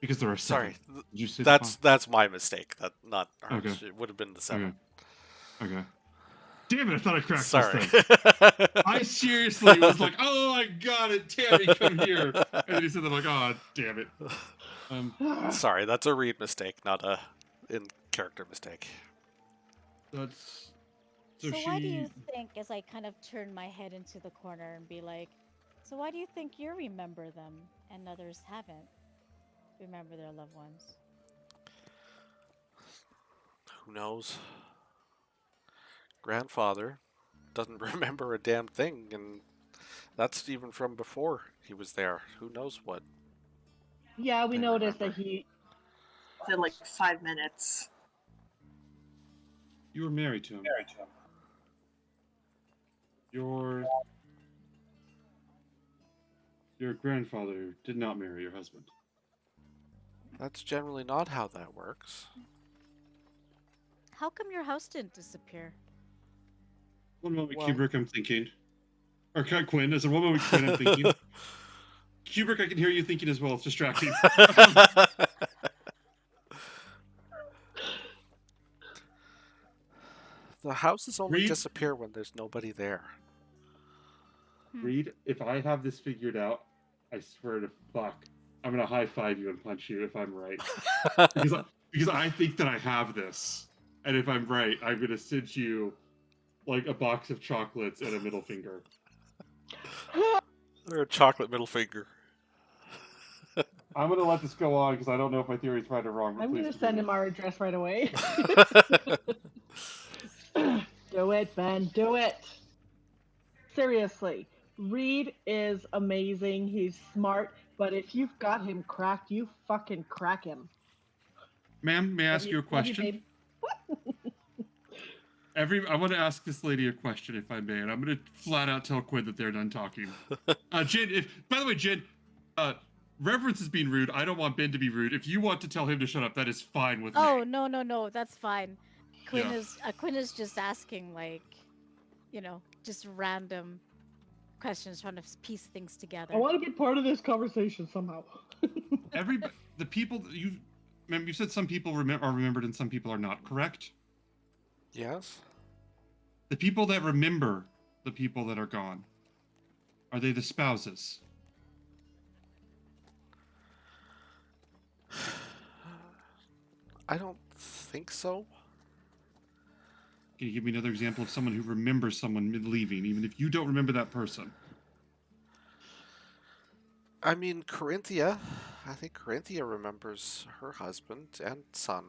Because there are 7. Sorry, Did you say the 5? that's my mistake. That not ours. Okay. It would have been the 7. Okay. Damn it, I thought I cracked Sorry. this thing. I seriously was like, oh, I got it, Tammy, come here. And then he said that, I'm like, oh, damn it. Sorry, that's a read mistake, not a in-character mistake. That's... So why do you think, as I kind of turn my head into the corner and be like, so why do you think you remember them and others haven't? Remember their loved ones? Who knows? Grandfather doesn't remember a damn thing, and that's even from before he was there. Who knows what? Yeah, we I noticed remember. that he. In like 5 minutes. You were married to him. Your grandfather did not marry your husband. That's generally not how that works. How come your house didn't disappear? One moment, Well- Kubrick, I'm thinking. Or Quinn, as a one moment, Quinn, I'm thinking. Kubrick, I can hear you thinking as well. It's distracting. The houses only Reed? disappear when there's nobody there. Reed, if I have this figured out, I swear to fuck, I'm gonna high five you and punch you if I'm right. because I think that I have this, and if I'm right, I'm gonna send you like a box of chocolates and a middle finger. Or a chocolate middle finger. I'm gonna let this go on because I don't know if my theory is right or wrong. I'm going to send him our address right away. Do it, Ben. Do it. Seriously. Reed is amazing. He's smart. But if you've got him cracked, you fucking crack him. Ma'am, may I ask you a question? I want to ask this lady a question, if I may, and I'm going to flat out tell Quinn that they're done talking. Jen, by the way, Jen, Reverence is being rude. I don't want Ben to be rude. If you want to tell him to shut up, that is fine with me. Oh, no, that's fine. Quinn Yeah. Quinn is just asking, like, just random questions, trying to piece things together. I want to be part of this conversation somehow. The people that you said some people are remembered and some people are not, correct? Yes? The people that remember the people that are gone, are they the spouses? I don't think so. Can you give me another example of someone who remembers someone leaving, even if you don't remember that person? I mean, Corinthia. I think Corinthia remembers her husband and son.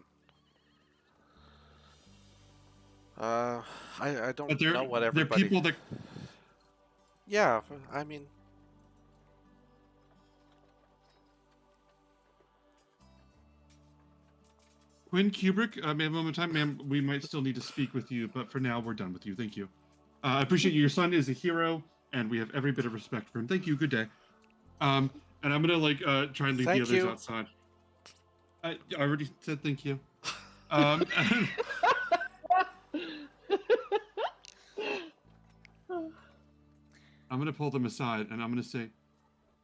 I don't But know what everybody... they're people that... Yeah, I mean... Quinn Kubrick, may I have a moment of time? Ma'am, we might still need to speak with you, but for now, we're done with you. Thank you. I appreciate you. Your son is a hero, and we have every bit of respect for him. Thank you. Good day. And I'm going to, try and leave the others outside. I already said thank you. I'm going to pull them aside, and I'm going to say,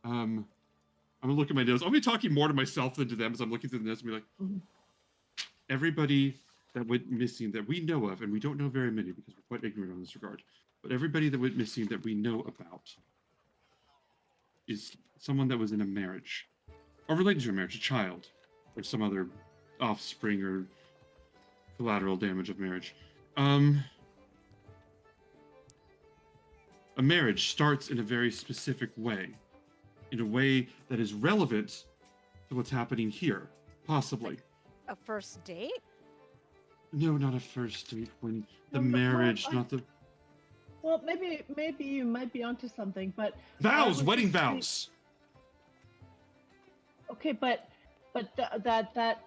I'm going to look at my notes. I'll be talking more to myself than to them as I'm looking through the notes and be like, everybody that went missing that we know of, and we don't know very many because we're quite ignorant on this regard, but everybody that went missing that we know about is someone that was in a marriage, or related to a marriage, a child, or some other offspring or collateral damage of marriage. a marriage starts in a very specific way, in a way that is relevant to what's happening here, possibly. Like a first date? No, not a first date. When the No, but- well, marriage, not the Well, maybe you might be onto something, but vows, was wedding just the- vows. okay, but that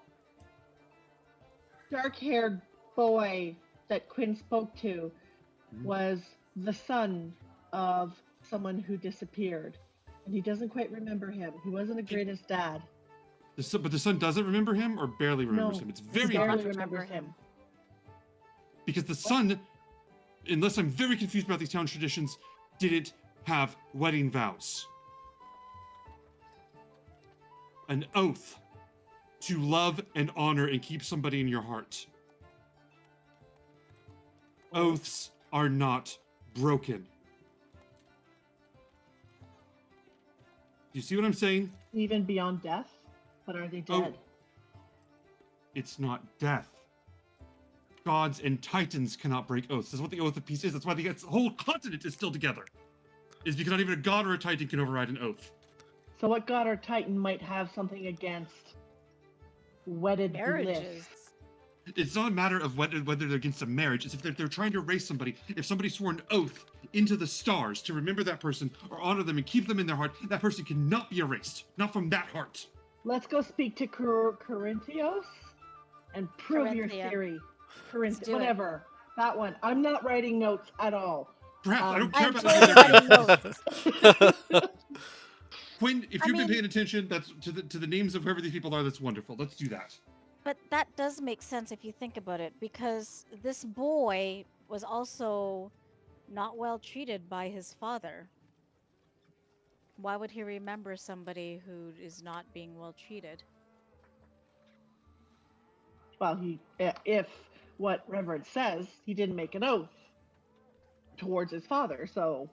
dark-haired boy that Quinn spoke to Mhm. was the son of someone who disappeared, and he doesn't quite remember him. He wasn't the greatest dad. But the son doesn't remember him or barely remembers No, him. It's he very barely important remembers him. because the son, unless I'm very confused about these town traditions, didn't have wedding vows. An oath to love and honor and keep somebody in your heart. Oaths are not broken. Do you see what I'm saying? Even beyond death, but are they dead? Oh. It's not death. Gods and titans cannot break oaths. That's what the Oath of Peace is. That's why the whole continent is still together. Is because not even a god or a titan can override an oath. So what god or titan might have something against wedded bliss? Marriages. It's not a matter of whether they're against a marriage. It's if they're trying to erase somebody. If somebody swore an oath into the stars to remember that person or honor them and keep them in their heart, that person cannot be erased. Not from that heart. Let's go speak to Corinthios and prove your Corinthia. theory. Let's do it. Whatever. That one. I'm not writing notes at all. Perhaps I don't I'm care about totally either. writing notes. Quinn, if I you've been mean- paying attention, that's to the names of whoever these people are. That's wonderful. Let's do that. But that does make sense if you think about it, because this boy was also not well treated by his father. Why would he remember somebody who is not being well treated? Well, if what Reverend says, he didn't make an oath towards his father, so.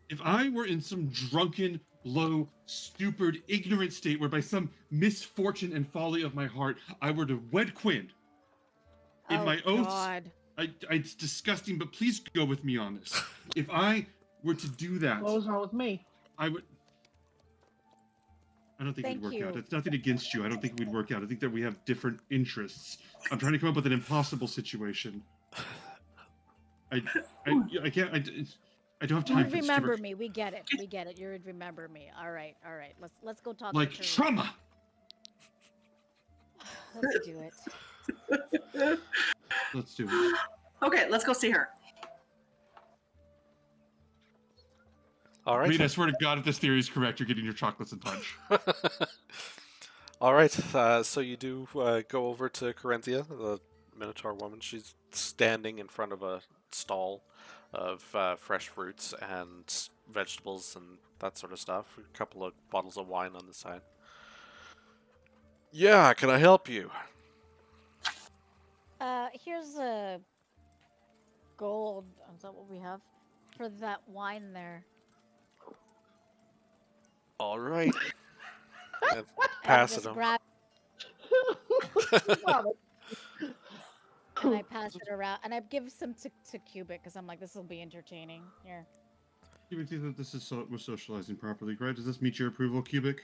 If I were in some drunken, low, stupid, ignorant state where by some misfortune and folly of my heart, I were to wed Quinn, in Oh, my oaths, God. it's disgusting, but please go with me on this. If I were to do that, What was wrong with me? I would. I don't think Thank we'd work out. you. It's nothing against you. I don't think we'd work out. I think that we have different interests. I'm trying to come up with an impossible situation. I can't. I don't have time You'd for this. remember me. We get it. We get it. You would remember me. All right. All right. Let's go talk. Like to Teresa. trauma. Let's do it. Let's do it. Okay, let's go see her. All I right. mean, I swear to God, if this theory is correct, you're getting your chocolates and punch. All right. So you do go over to Corinthia, the Minotaur woman. She's standing in front of a stall of fresh fruits and vegetables and that sort of stuff. A couple of bottles of wine on the side. Yeah, can I help you? Here's a gold. Is that what we have for that wine there? All right. And And pass just it on. grab Well, and I pass it around, and I give some to Cubic because I'm like, this will be entertaining. Here. You would think that this is we're socializing properly, right? Does this meet your approval, Cubic?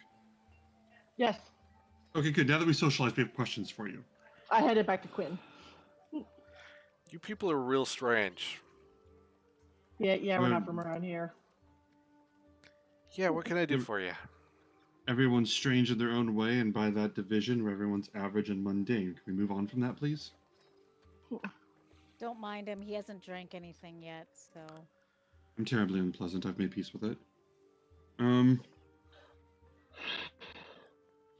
yes, Okay, good. Now that we socialized, we have questions for you. I headed back to Quinn. You people are real strange. Yeah, we're not Um, from around here. Yeah, what can I do for you? Everyone's strange in their own way, and by that division, where everyone's average and mundane. Can we move on from that, please? Don't mind him. He hasn't drank anything yet, so. I'm terribly unpleasant. I've made peace with it. Do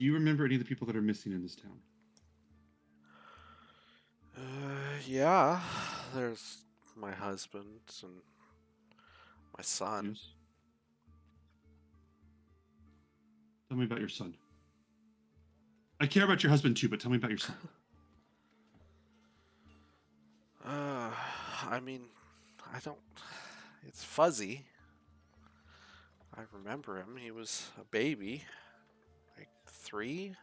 you remember any of the people that are missing in this town? Yeah. There's my husband and my son. Yes. Tell me about your son. I care about your husband too, but tell me about your son. I mean, I don't. It's fuzzy. I remember him. He was a baby. Like 3?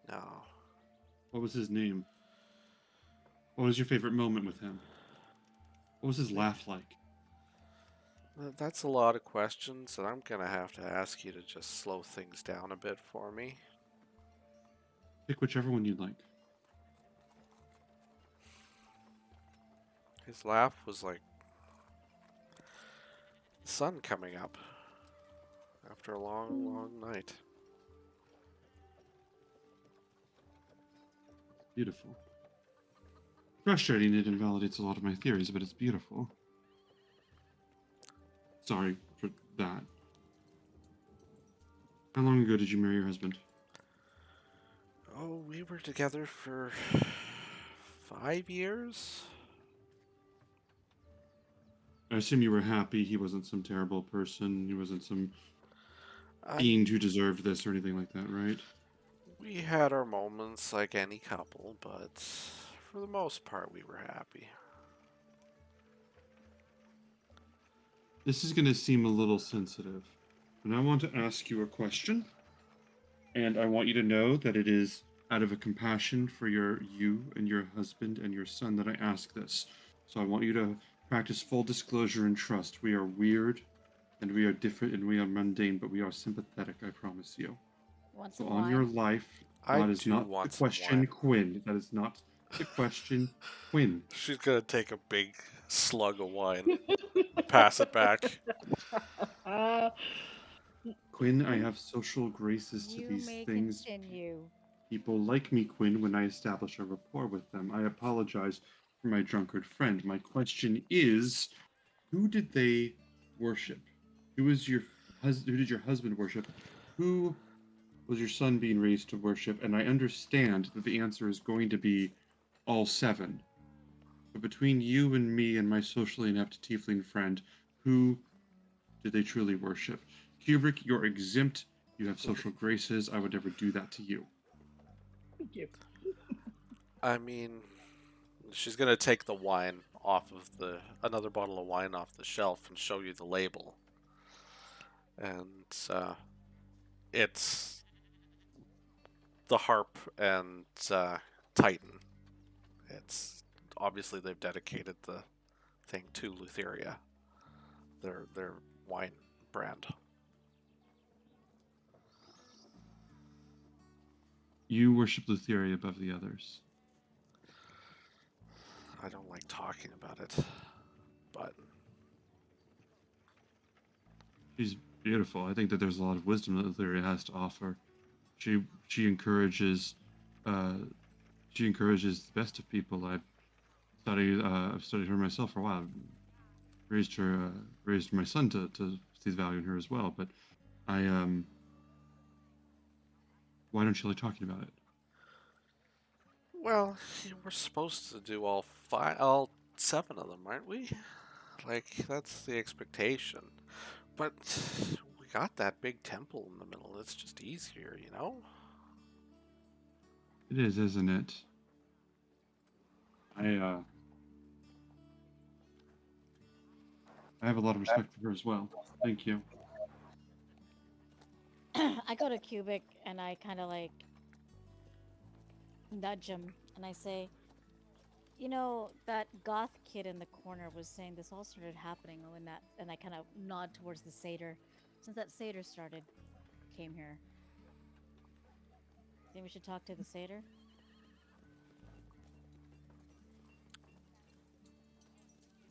No. What was his name? What was your favorite moment with him? What was his laugh like? That's a lot of questions, and I'm gonna have to ask you to just slow things down a bit for me. Pick whichever one you'd like. His laugh was like the sun coming up after a long, long night. Beautiful. Frustrating, it invalidates a lot of my theories, but it's beautiful. Sorry for that. How long ago did you marry your husband? Oh, we were together for 5 years? I assume you were happy. He wasn't some terrible person. He wasn't some I fiend who deserved this or anything like that, right? We had our moments like any couple, but for the most part, we were happy. This is going to seem a little sensitive, and I want to ask you a question. And I want you to know that it is out of a compassion for you and your husband and your son that I ask this. So I want you to practice full disclosure and trust. We are weird, and we are different, and we are mundane, but we are sympathetic, I promise you. Want So some on wine? your life, I that is do not want the some question, wine. Quinn. That is not the question, Quinn. She's gonna take a big slug of wine, pass it back. Uh, Quinn, I have social graces to You these may things. continue. People like me, Quinn, when I establish a rapport with them. I apologize for my drunkard friend. My question is, who did they worship? Who did your husband worship? Who was your son being raised to worship? And I understand that the answer is going to be all seven. But between you and me and my socially inept tiefling friend, who did they truly worship? Kubrick, you're exempt. You have social graces. I would never do that to you. thank you. I mean, she's gonna take the wine off of another bottle of wine off the shelf and show you the label. And it's the harp and Titan. It's obviously they've dedicated the thing to Lutheria, their wine brand. You worship Lutheria above the others. I don't like talking about it, but She's beautiful. I think that there's a lot of wisdom that Lutheria has to offer. She encourages the best of people. I've studied her myself for a while. Raised my son to see the value in her as well. But why don't you like talking about it? well, we're supposed to do all seven of them, aren't we? Like that's the expectation. But we got that big temple in the middle. It's just easier, you know? It is, isn't it? I have a lot of respect for her as well. Thank you. I go to Cubic and I kind of like nudge him and I say, you know, that goth kid in the corner was saying this all started happening when that, and I kind of nod towards the satyr. Since that satyr came here. Think we should talk to the satyr?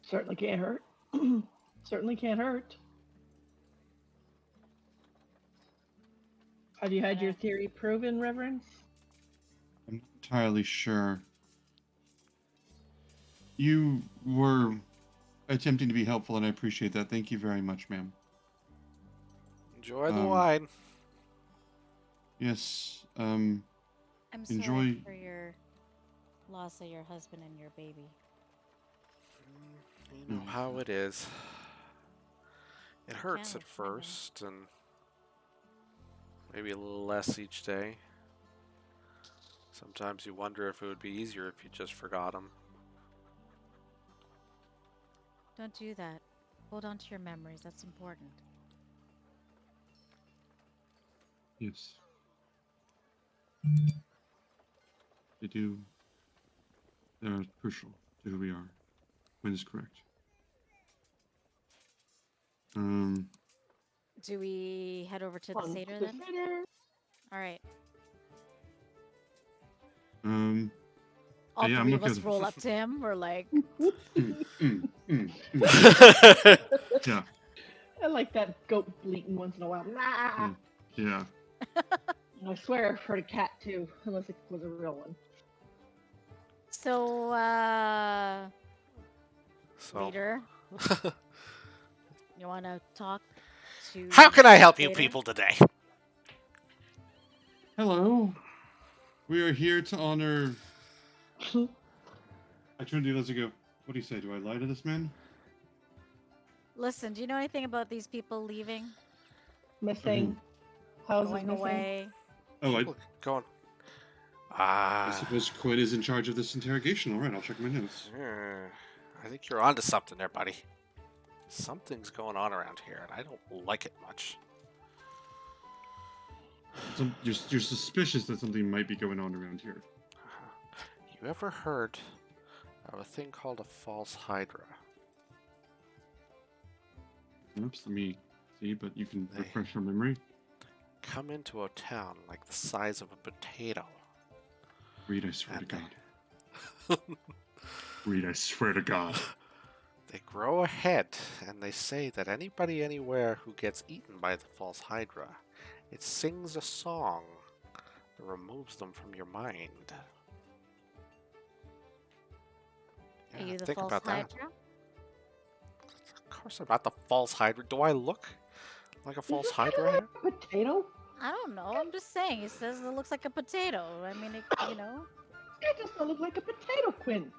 Certainly can't hurt. Certainly can't hurt. Have you had your theory proven, Reverence? I'm not entirely sure. You were attempting to be helpful, and I appreciate that. Thank you very much, ma'am. Enjoy the wine. Yes. I'm sorry Enjoy. for your loss of your husband and your baby. You know how it is. It hurts can, at I know. first, and maybe a little less each day. Sometimes you wonder if it would be easier if you just forgot him. Don't do that. Hold on to your memories. That's important. Yes. They do. They are crucial to who we are. Quinn is correct. Do we head over to the On satyr the then? satyr. All right. All Yeah, I'm three of looking us at- roll up to him. We're like, Yeah, I like that goat bleating once in a while. Nah. yeah. And I swear I've heard a cat too, unless it was a real one. so, So, leader, you want to talk to? how can I help you Satyr? people today? Hello. We are here to honor. I turned to the others and go, what do you say? Do I lie to this man? Listen, do you know anything about these people leaving, Missing. Houses going missing. away? Oh, People going. I suppose Quinn is in charge of this interrogation. All right, I'll check my notes. I think you're onto something there, buddy. Something's going on around here, and I don't like it much. You're suspicious that something might be going on around here. You ever heard of a thing called a false hydra? Oops, let me see, but you can They- refresh your memory. Come into a town like the size of a potato. Reed, I swear to And God. Reed, I swear to God. They grow a head, and they say that anybody anywhere who gets eaten by the false hydra, it sings a song that removes them from your mind. Are Yeah, you the think false about that. hydra? Of course I'm not the false hydra. Do I look like a false Does it hydra look here? like a potato? I don't know. I'm just saying. He says it looks like a potato. I mean, it, you know, It does not look like a potato, Quinn.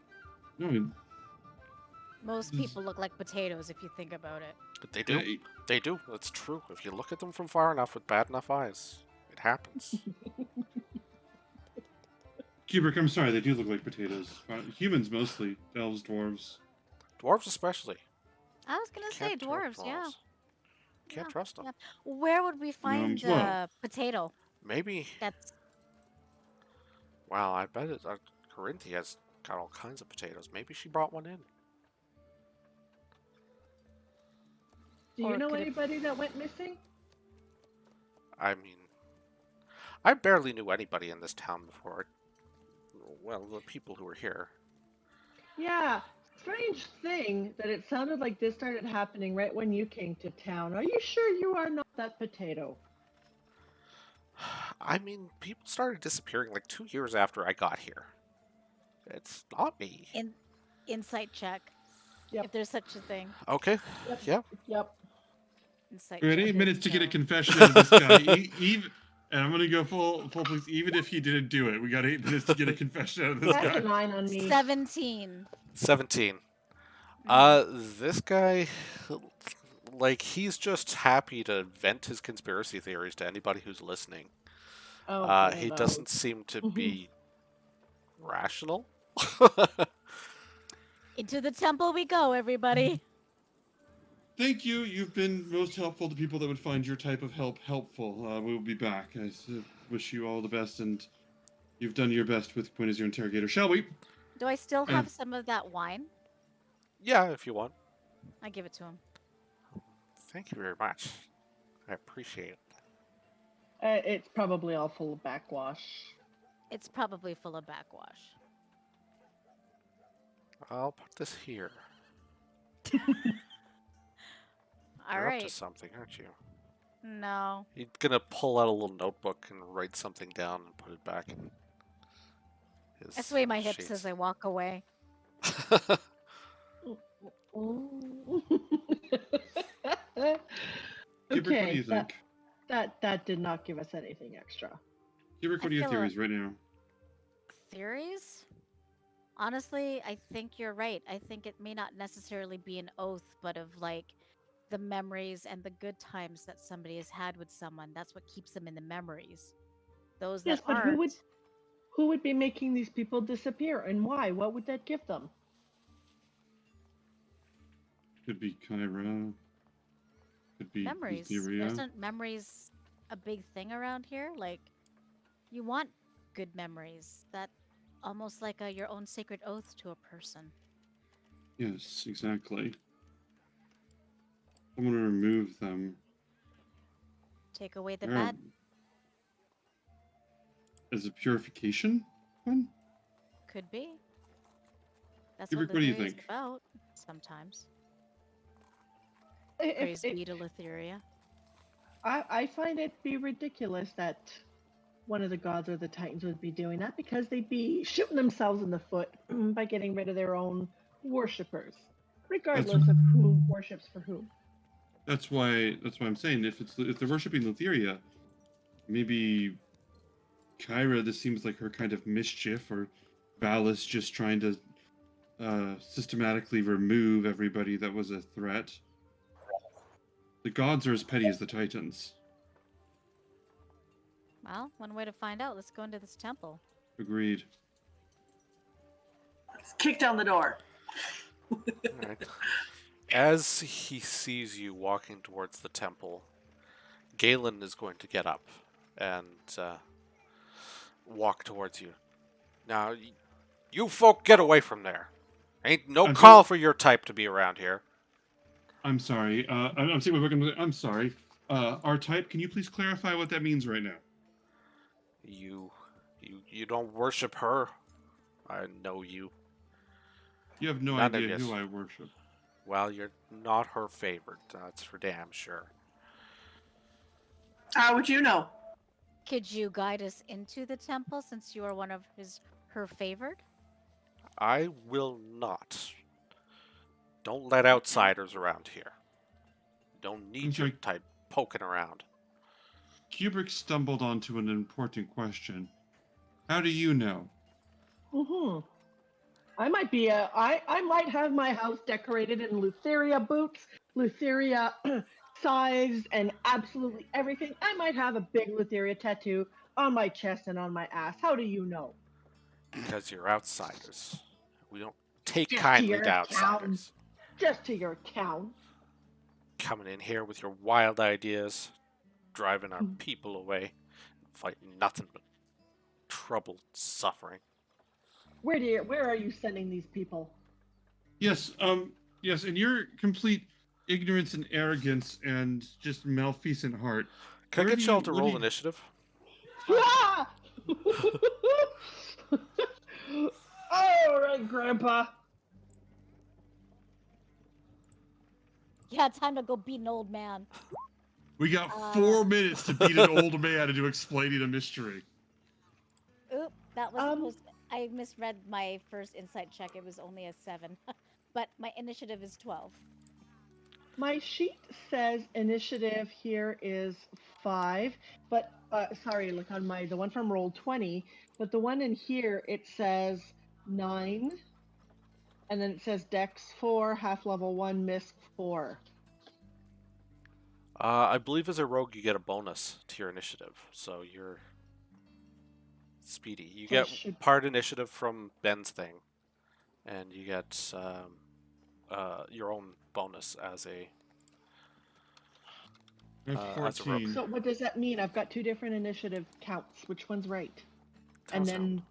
No, most This is- people look like potatoes if you think about it. They do. yeah, They do. It's true. If you look at them from far enough with bad enough eyes, it happens. Kubrick, I'm sorry, they do look like potatoes. Humans mostly. Elves, dwarves. Dwarves especially. I was gonna say Can't trust dwarves. Yeah. dwarves. Can't Yeah, trust them. yeah. Where would we find well- a potato? Maybe. That's Wow, I bet Corinthia's got all kinds of potatoes. Maybe she brought one in. Do you Or know could it- anybody that went missing? I mean, I barely knew anybody in this town before. Well, the people who were here. Yeah. Strange thing that it sounded like this started happening right when you came to town. Are you sure you are not that potato? I mean, people started disappearing like 2 years after I got here. It's not me. insight check. Yep. If there's such a thing. Okay. Yep. Yeah. Yep. Insight We had check. 8 minutes to get a So- confession out of this guy. Even, and I'm gonna go full police. Even if he didn't do it, we got 8 minutes to get a confession out of this That's guy. a 9 on me. 17. 17. This guy, like, he's just happy to vent his conspiracy theories to anybody who's listening. Oh, He no. doesn't seem to Mhm. be rational. Into the temple we go, everybody. Thank you. You've been most helpful to people that would find your type of help helpful. We will be back. I wish you all the best, and you've done your best with Quinn as your interrogator. Shall we? Do I still have some of that wine? Yeah, if you want. I give it to him. Thank you very much. I appreciate it. It's probably all full of backwash. It's probably full of backwash. I'll put this here. All You're up right. to something, aren't you? No. He's gonna pull out a little notebook and write something down and put it back in his I sway my hips sheets. as I walk away. Ooh. Kubrick, what do Okay, you think? that did not give us anything extra. Kubrick, what I are your feel theories right now? Theories? Honestly, I think you're right. I think it may not necessarily be an oath, but of like the memories and the good times that somebody has had with someone. That's what keeps them in the memories. Those Yes, that but aren't. who would be making these people disappear and why? What would that give them? Could be Kyra. Could be Memories. Etheria. Isn't memories a big thing around here? Like, you want good memories. That almost like your own sacred oath to a person. Yes, exactly. I'm gonna remove them. Take away the Where- bad. Is it purification one? Could be. That's Hubert, what what do you Lutheria's think? about. Sometimes. If Praise it, be to Lutheria. I find it be ridiculous that one of the gods or the titans would be doing that because they'd be shooting themselves in the foot by getting rid of their own worshippers, regardless of who worships for whom. That's why I'm saying if they're worshiping Lutheria, maybe Kyra, this seems like her kind of mischief, or Valis just trying to systematically remove everybody that was a threat. The gods are as petty as the titans. Well, one way to find out. Let's go into this temple. Agreed. Let's kick down the door. Alright. As he sees you walking towards the temple, Galen is going to get up and walk towards you. Now, you folk get away from there. Ain't no I'm call so- for your type to be around here. I'm sorry. I'm saying I'm sorry. Our type. Can you please clarify what that means right now? You don't worship her. I know you. You have no None of idea yous. who I worship. Well, you're not her favorite. That's for damn sure. How would you know? Could you guide us into the temple since you are one of her favored? I will not. Don't let outsiders around here. Don't need your Okay. type poking around. Kubrick stumbled onto an important question. How do you know? Mm-hmm. I might have my house decorated in Lutheria boots, Lutheria size, and absolutely everything. I might have a big Lutheria tattoo on my chest and on my ass. How do you know? Because you're outsiders. We don't take Just to kindly your to town. outsiders. Just to your town. Coming in here with your wild ideas, driving our Hmm. people away, fighting nothing but trouble, suffering. Where are you sending these people? Yes, yes, in your complete ignorance and arrogance and just malfeasant heart. Can I Where get do y'all you- to what do roll you- initiative? Ah! All right, Grandpa. Yeah, time to go beat an old man. We got 4 minutes to beat an old man into explaining a mystery. Oop, that was Um, supposed. I misread my first insight check. It was only a 7, but my initiative is 12. My sheet says initiative here is 5, but sorry, look on the one from roll 20, but the one in here it says 9, and then it says Dex 4, half level 1, Misc 4. I believe as a rogue you get a bonus to your initiative, so you're speedy. You So I get should- part initiative from Ben's thing, and you get your own bonus as a I have as a rogue. 14. So what does that mean? I've got 2 different initiative counts. Which one's right? How's And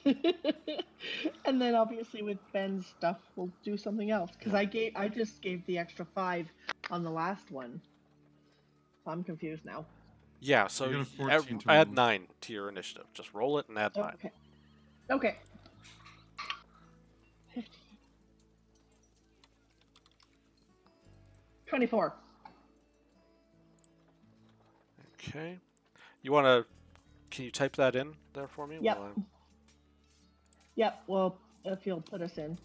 then and then obviously with Ben's stuff we'll do something else because Yeah. I just gave the extra 5 on the last one. I'm confused now. Yeah, so You got a y- 14 add total. 9 to your initiative. Just roll it and add 9. Okay. Okay. 15. 24. Okay. You want to? Can you type that in there for me? Yep. while Yep. Well, if you'll put us in.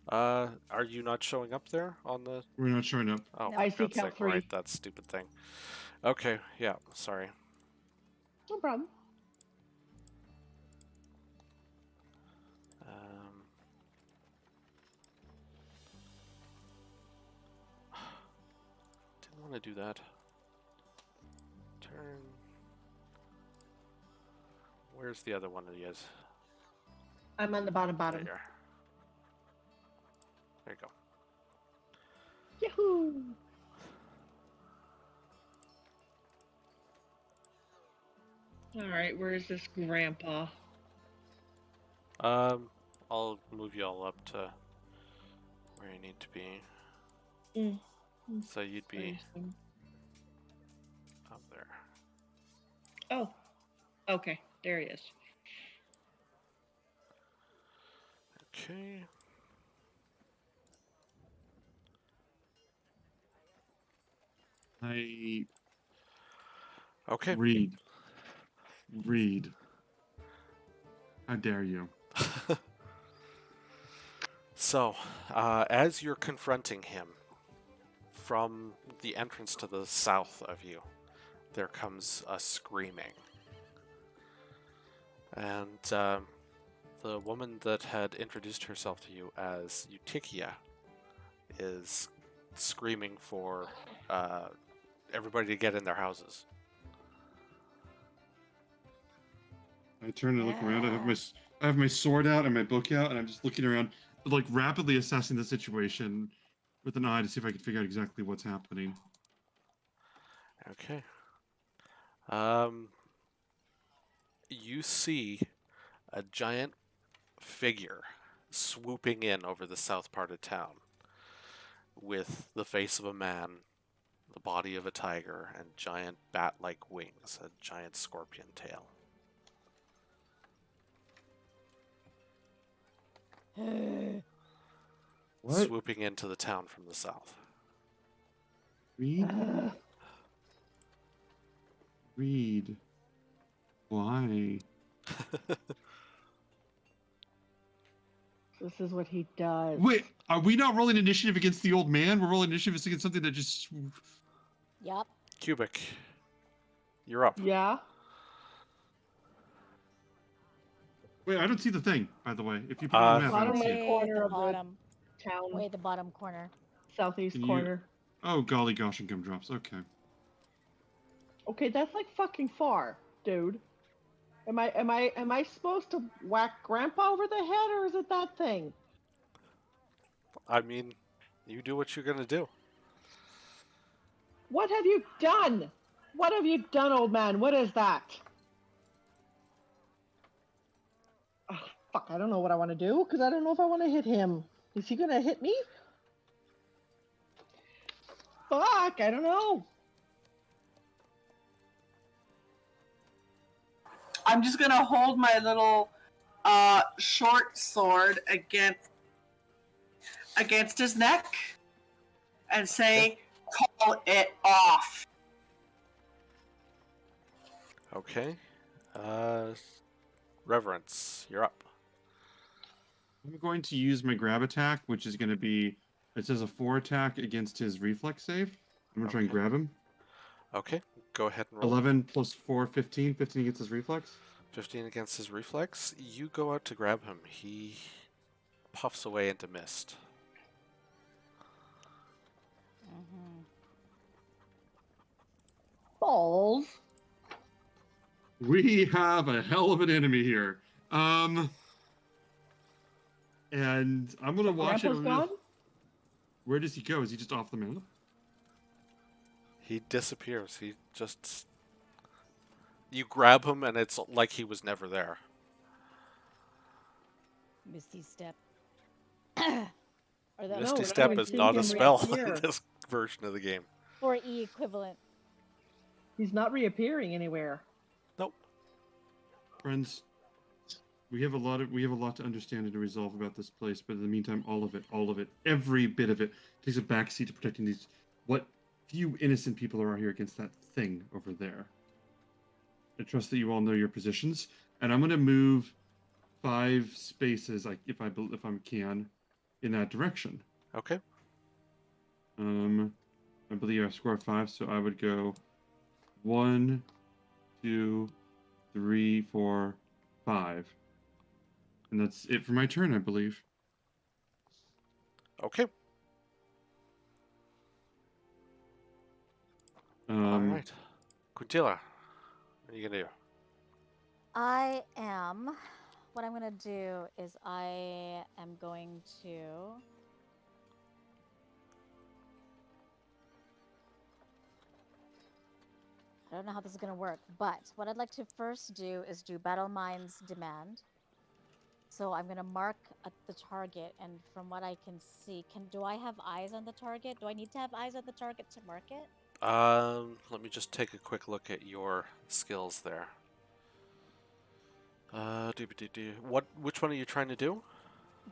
Are you not showing up there on the? We're not showing up. Oh, No. for I see God's count sake, 3. right, that stupid thing. Okay, yeah, sorry. No problem. Didn't want to do that. Turn. Where's the other one of you guys? I'm on the bottom. There you are. There you go. Yahoo! All right, where is this grandpa? I'll move you all up to where you need to be. Mm. So you'd be Interesting. up there. Oh, okay. There he is. Okay. I Okay. read. How dare you? So, as you're confronting him, from the entrance to the south of you, there comes a screaming. And the woman that had introduced herself to you as Eutychia is screaming for everybody to get in their houses. I turn and look around. I have my sword out and my book out, and I'm just looking around, like rapidly assessing the situation with an eye to see if I can figure out exactly what's happening. Okay. You see a giant figure swooping in over the south part of town with the face of a man, the body of a tiger, and giant bat-like wings, a giant scorpion tail. What? Swooping into the town from the south. Read? Read. Why? This is what he does. Wait, are we not rolling initiative against the old man? We're rolling initiative against something that just... Yup. Cubic, you're up. Yeah. Wait, I don't see the thing, by the way. If you put it on the map, I don't Bottom see right it. corner the of the bottom. town, Way the bottom corner. southeast Can you- corner. Oh, golly gosh, and gumdrops. Okay. Okay, that's like fucking far, dude. Am I supposed to whack Grandpa over the head, or is it that thing? I mean, you do what you're gonna do. What have you done? What have you done, old man? What is that? Oh, fuck, I don't know what I want to do, because I don't know if I want to hit him. Is he gonna hit me? Fuck, I don't know. I'm just gonna hold my little short sword against his neck and say, "Call it off." Okay. Reverence, you're up. I'm going to use my grab attack, which is going to be... It says a 4 attack against his reflex save. I'm going to try and Okay. grab him. Okay, go ahead and roll. 11 plus 4, 15. 15 against his reflex. 15 against his reflex. You go out to grab him. He puffs away into mist. Mm-hmm. Balls. We have a hell of an enemy here. And I'm going to watch Grandpa's it. gone? Where does he go? Is he just off the map? He disappears. He just... You grab him and it's like he was never there. Misty step. Or the Misty No, Step we've is seen not a him spell reappear. in this version of the game. 4E equivalent. He's not reappearing anywhere. Nope. Friends, we have a lot to understand and to resolve about this place, but in the meantime, all of it, every bit of it takes a backseat to protecting these what few innocent people are out here against that thing over there. I trust that you all know your positions, and I'm going to move 5 spaces, if I can, in that direction. Okay. I believe I scored 5, so I would go 1, 2, 3, 4, 5. And that's it for my turn, I believe. Okay. All right. Quintilla, what are you going to do? What I'm going to do is I am going to... I don't know how this is going to work, but what I'd like to first do is do Battle Mind's Demand. So I'm gonna mark the target, and from what I can see, do I have eyes on the target? Do I need to have eyes on the target to mark it? Let me just take a quick look at your skills there. Which one are you trying to do?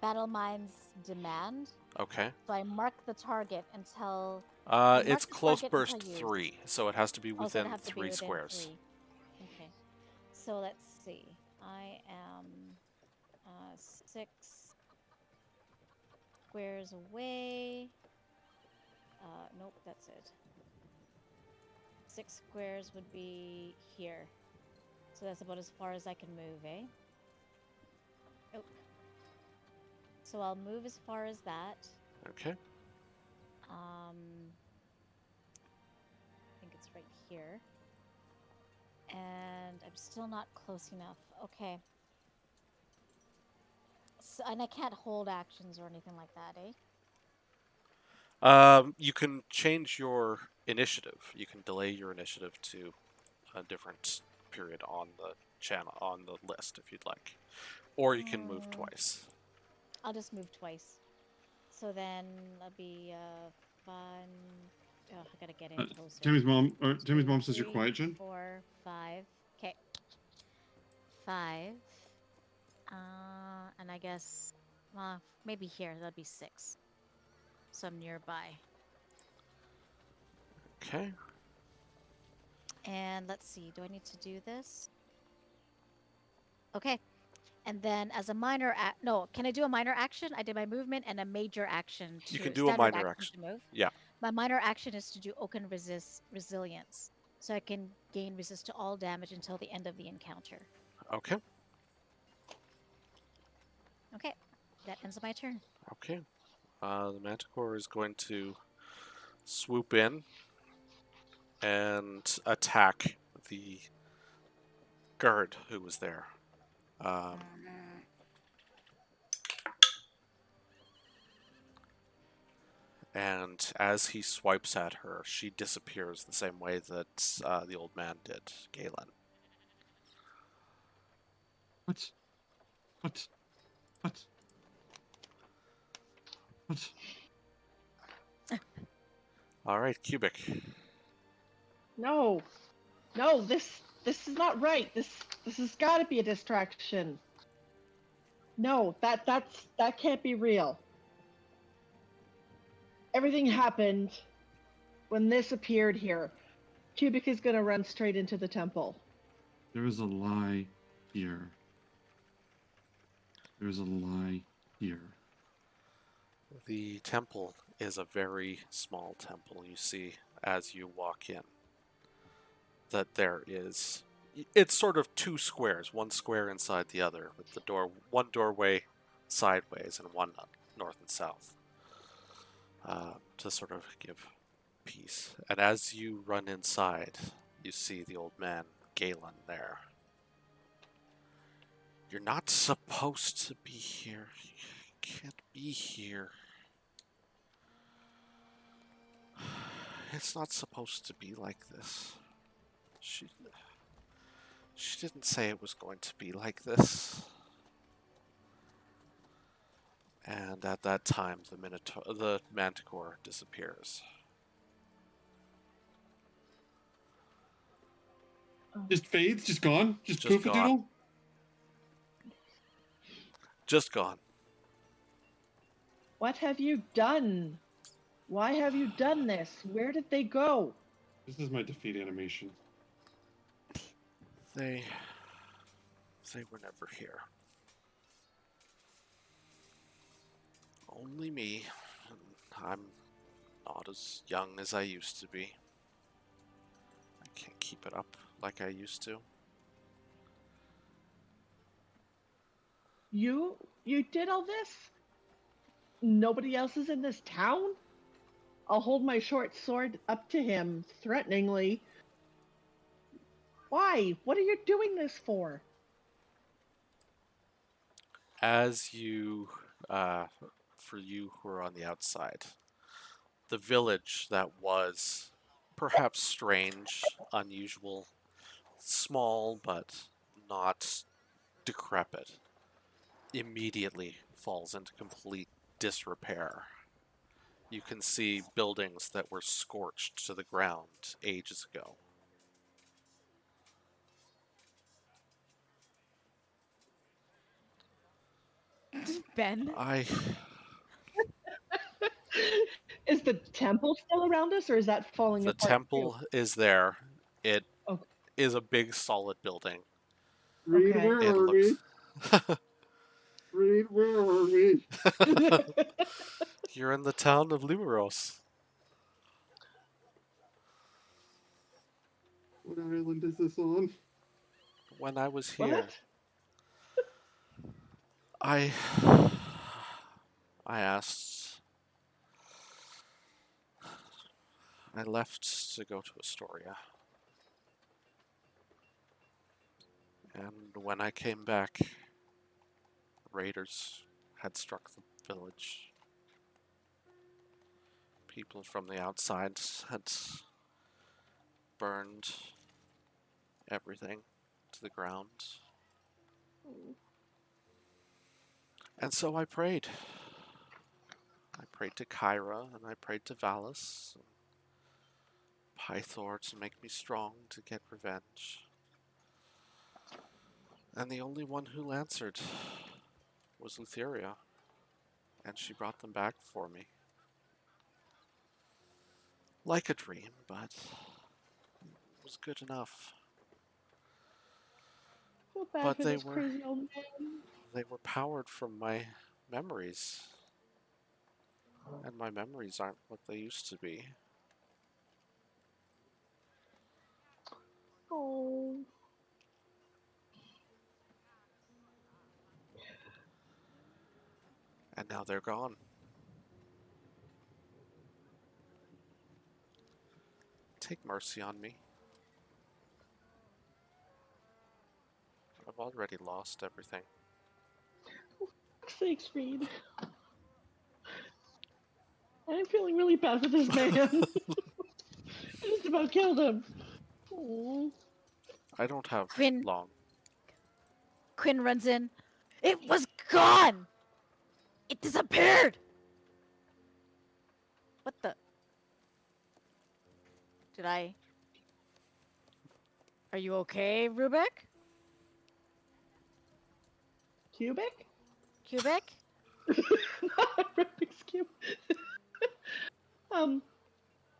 Battle Mind's Demand. Okay. So I mark the target until I mark It's the close target until burst used. 3, so it has to be Oh, so it'd within have to be 3 within squares. 3. Okay. So let's see. I am 6 squares away. Nope, that's it. 6 squares would be here. So that's about as far as I can move, eh? Oh. So I'll move as far as that. Okay. I think it's right here. And I'm still not close enough. Okay. So, and I can't hold actions or anything like that, eh? You can change your initiative. You can delay your initiative to a different period on the channel on the list if you'd like, or you can move twice. I'll just move twice. So then that'll be 5. Oh, I gotta get in closer. Timmy's mom says you're 3, quiet, Jen. 4, 5. Okay. 5. And I guess, maybe here. That'd be 6. So I'm nearby. Okay. And let's see. Do I need to do this? Okay. And then as a minor no, can I do a minor action? I did my movement and a major action to You can do a standard minor action action. to move. Yeah. My minor action is to do Oaken Resilience. So I can gain resist to all damage until the end of the encounter. Okay. Okay. That ends my turn. Okay. The Manticore is going to swoop in and attack the guard who was there. And as he swipes at her, she disappears the same way that the old man did, Galen. What? What? What? What? All right, Cubic. No, no, this is not right. This has got to be a distraction. No, that can't be real. Everything happened when this appeared here. Cubic is gonna run straight into the temple. There is a lie here. There's a lie here. The temple is a very small temple. You see as you walk in that there is, it's sort of 2 squares, 1 square inside the other, with the one doorway sideways and one north and south, to sort of give peace. And as you run inside, you see the old man, Galen, there. You're not supposed to be here. You can't be here. It's not supposed to be like this. She didn't say it was going to be like this. And at that time, the Manticore disappears. Just fades, just gone, just poof a gone. doodle. Just gone. What have you done? Why have you done this? Where did they go? This is my defeat animation. They were never here. Only me. I'm not as young as I used to be. I can't keep it up like I used to. You did all this? Nobody else is in this town? I'll hold my short sword up to him threateningly. Why? What are you doing this for? As you, for you who are on the outside, the village that was perhaps strange, unusual, small but not decrepit, immediately falls into complete disrepair. You can see buildings that were scorched to the ground ages ago. Ben? I Is the temple still around us, or is that falling The apart temple is there. It too? is a big solid building. Reed, Okay. where It are we? looks Reed, where are we? You're in the town of Limouron. What island is this on? When I was What? here, I I asked I left to go to Astoria. And when I came back, raiders had struck the village. People from the outside had burned everything to the ground. And so I prayed. I prayed to Kyra, and I prayed to Valis, and Pythor to make me strong to get revenge. And the only one who answered was Lutheria, and she brought them back for me. Like a dream, but it was good enough. Feel bad But for this crazy old man. they were powered from my memories. And my memories aren't what they used to be. Oh. And now they're gone. Take mercy on me. I've already lost everything. Sakes, Reed. I'm feeling really bad for this man. I just about killed him. Oh. I don't have Quinn. long. Quinn runs in. It was gone! It disappeared! What the? Did I? Are you okay, Rubik? Cubic? Cubic? Not Rubik's Cube.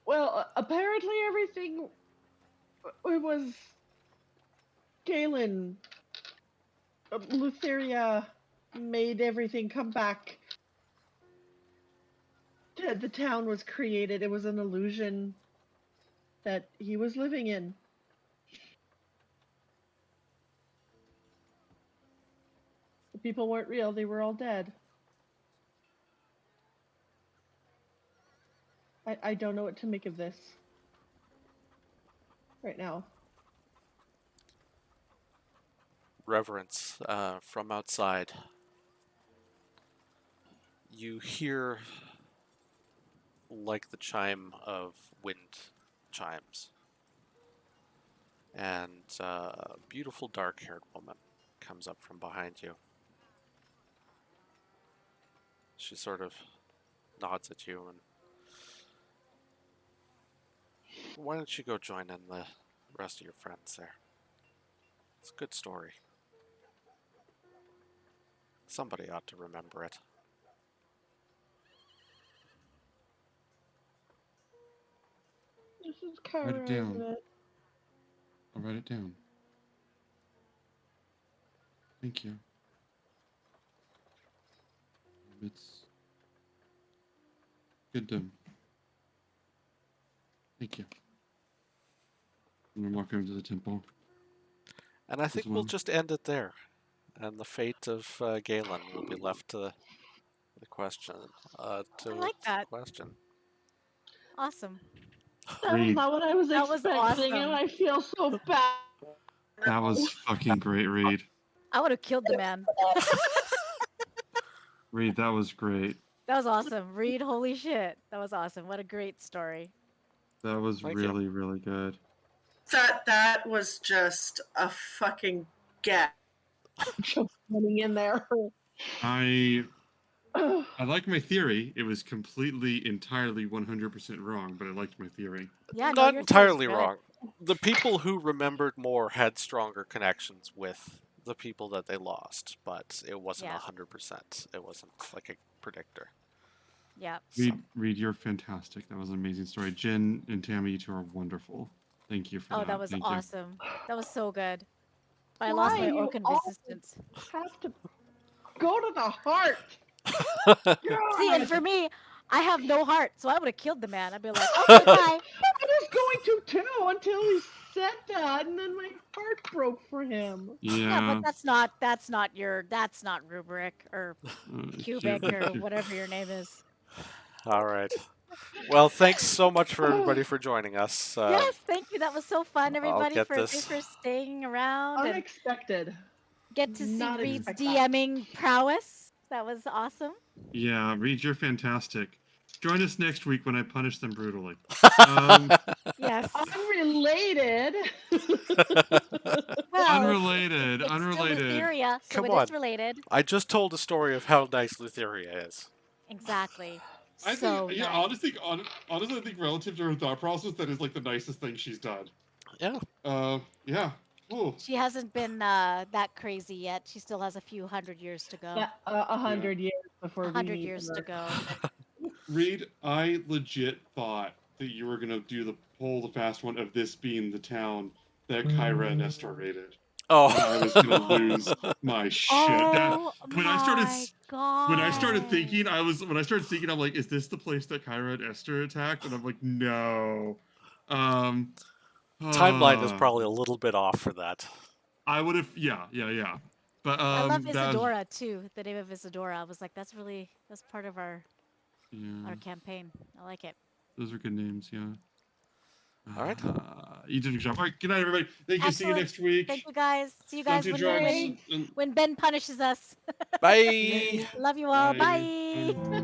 Well, apparently everything it was Galen. Lutheria made everything come back. The town was created. It was an illusion that he was living in. The people weren't real. They were all dead. I don't know what to make of this right now. Reverence from outside. You hear like the chime of wind chimes. And a beautiful dark-haired woman comes up from behind you. She sort of nods at you and why don't you go join in the rest of your friends there? It's a good story. Somebody ought to remember it. This is Write it Kyra, down. isn't it? I'll write it down. Thank you. It's good to. Thank you. I'm gonna walk over to the temple. And I think As we'll well. just end it there. And the fate of Galen will be left to the question. I like that. Question. Awesome. That was Reed. not what I was That was expecting, and awesome. I feel so bad. That was fucking great, Reed. I would have killed the man. Reed, that was great. That was awesome. Reed, holy shit. That was awesome. What a great story. That was Thank you. really, really good. That was just a fucking get. Running in there. I like my theory. It was completely, entirely, 100% wrong, but I liked my theory. Yeah, no, Not your theory's entirely good. wrong. The people who remembered more had stronger connections with the people that they lost, but it wasn't Yeah. 100%. It wasn't like a predictor. Yeah. So, Reed, you're fantastic. That was an amazing story. Jen and Tammy, you two are wonderful. Thank you for Oh, that. that was Thank awesome. That was so good. But I lost Why my you orcan always resistance. have to go to the heart? See, and God! for me, I have no heart, so I would have killed the man. I'd be like, okay, bye. I was going to too until he said that, and then my heart broke for him. Yeah, but Yeah. that's not rubric or cubic or whatever your name is. all right. Well, thanks so much for everybody for joining us. Yes, thank you. That was so fun, I'll everybody. get Thanks this. for staying around and Unexpected. get to see Not Reed's expect that. DMing prowess. That was awesome. Yeah, Reed, you're fantastic. Join us next week when I punish them brutally. Yes. Unrelated. Well, Unrelated. it's still Unrelated. Lutheria, so Come it on. is related. I just told a story of how nice Lutheria is. Exactly. I So think, yeah, nice. honestly, I think relative to her thought process, that is like the nicest thing she's done. Yeah. Yeah. Ooh. She hasn't been that crazy yet. She still has a few hundred years to go. 100 years before we 100 meet years her. to go. Reed, I legit thought that you were gonna do the fast one of this being the town that Kyra and Nestor raided. Oh. I was gonna lose my shit. Oh When I started my god. when I started thinking, I'm like, is this the place that Kyra and Esther attacked? And I'm like, no. Timeline is probably a little bit off for that. I would have, yeah. But I love that was, Isadora too. The name of Isadora. I was like, that's part of our yeah, campaign. I like it. those are good names, yeah. All right. You did a good job. All right, good night, everybody. Thank you. See you Excellent. next week. Thank you guys. See you Don't guys do when drugs. Thanks. And when Ben punishes us. Bye. Love you all. Bye. Bye. Bye.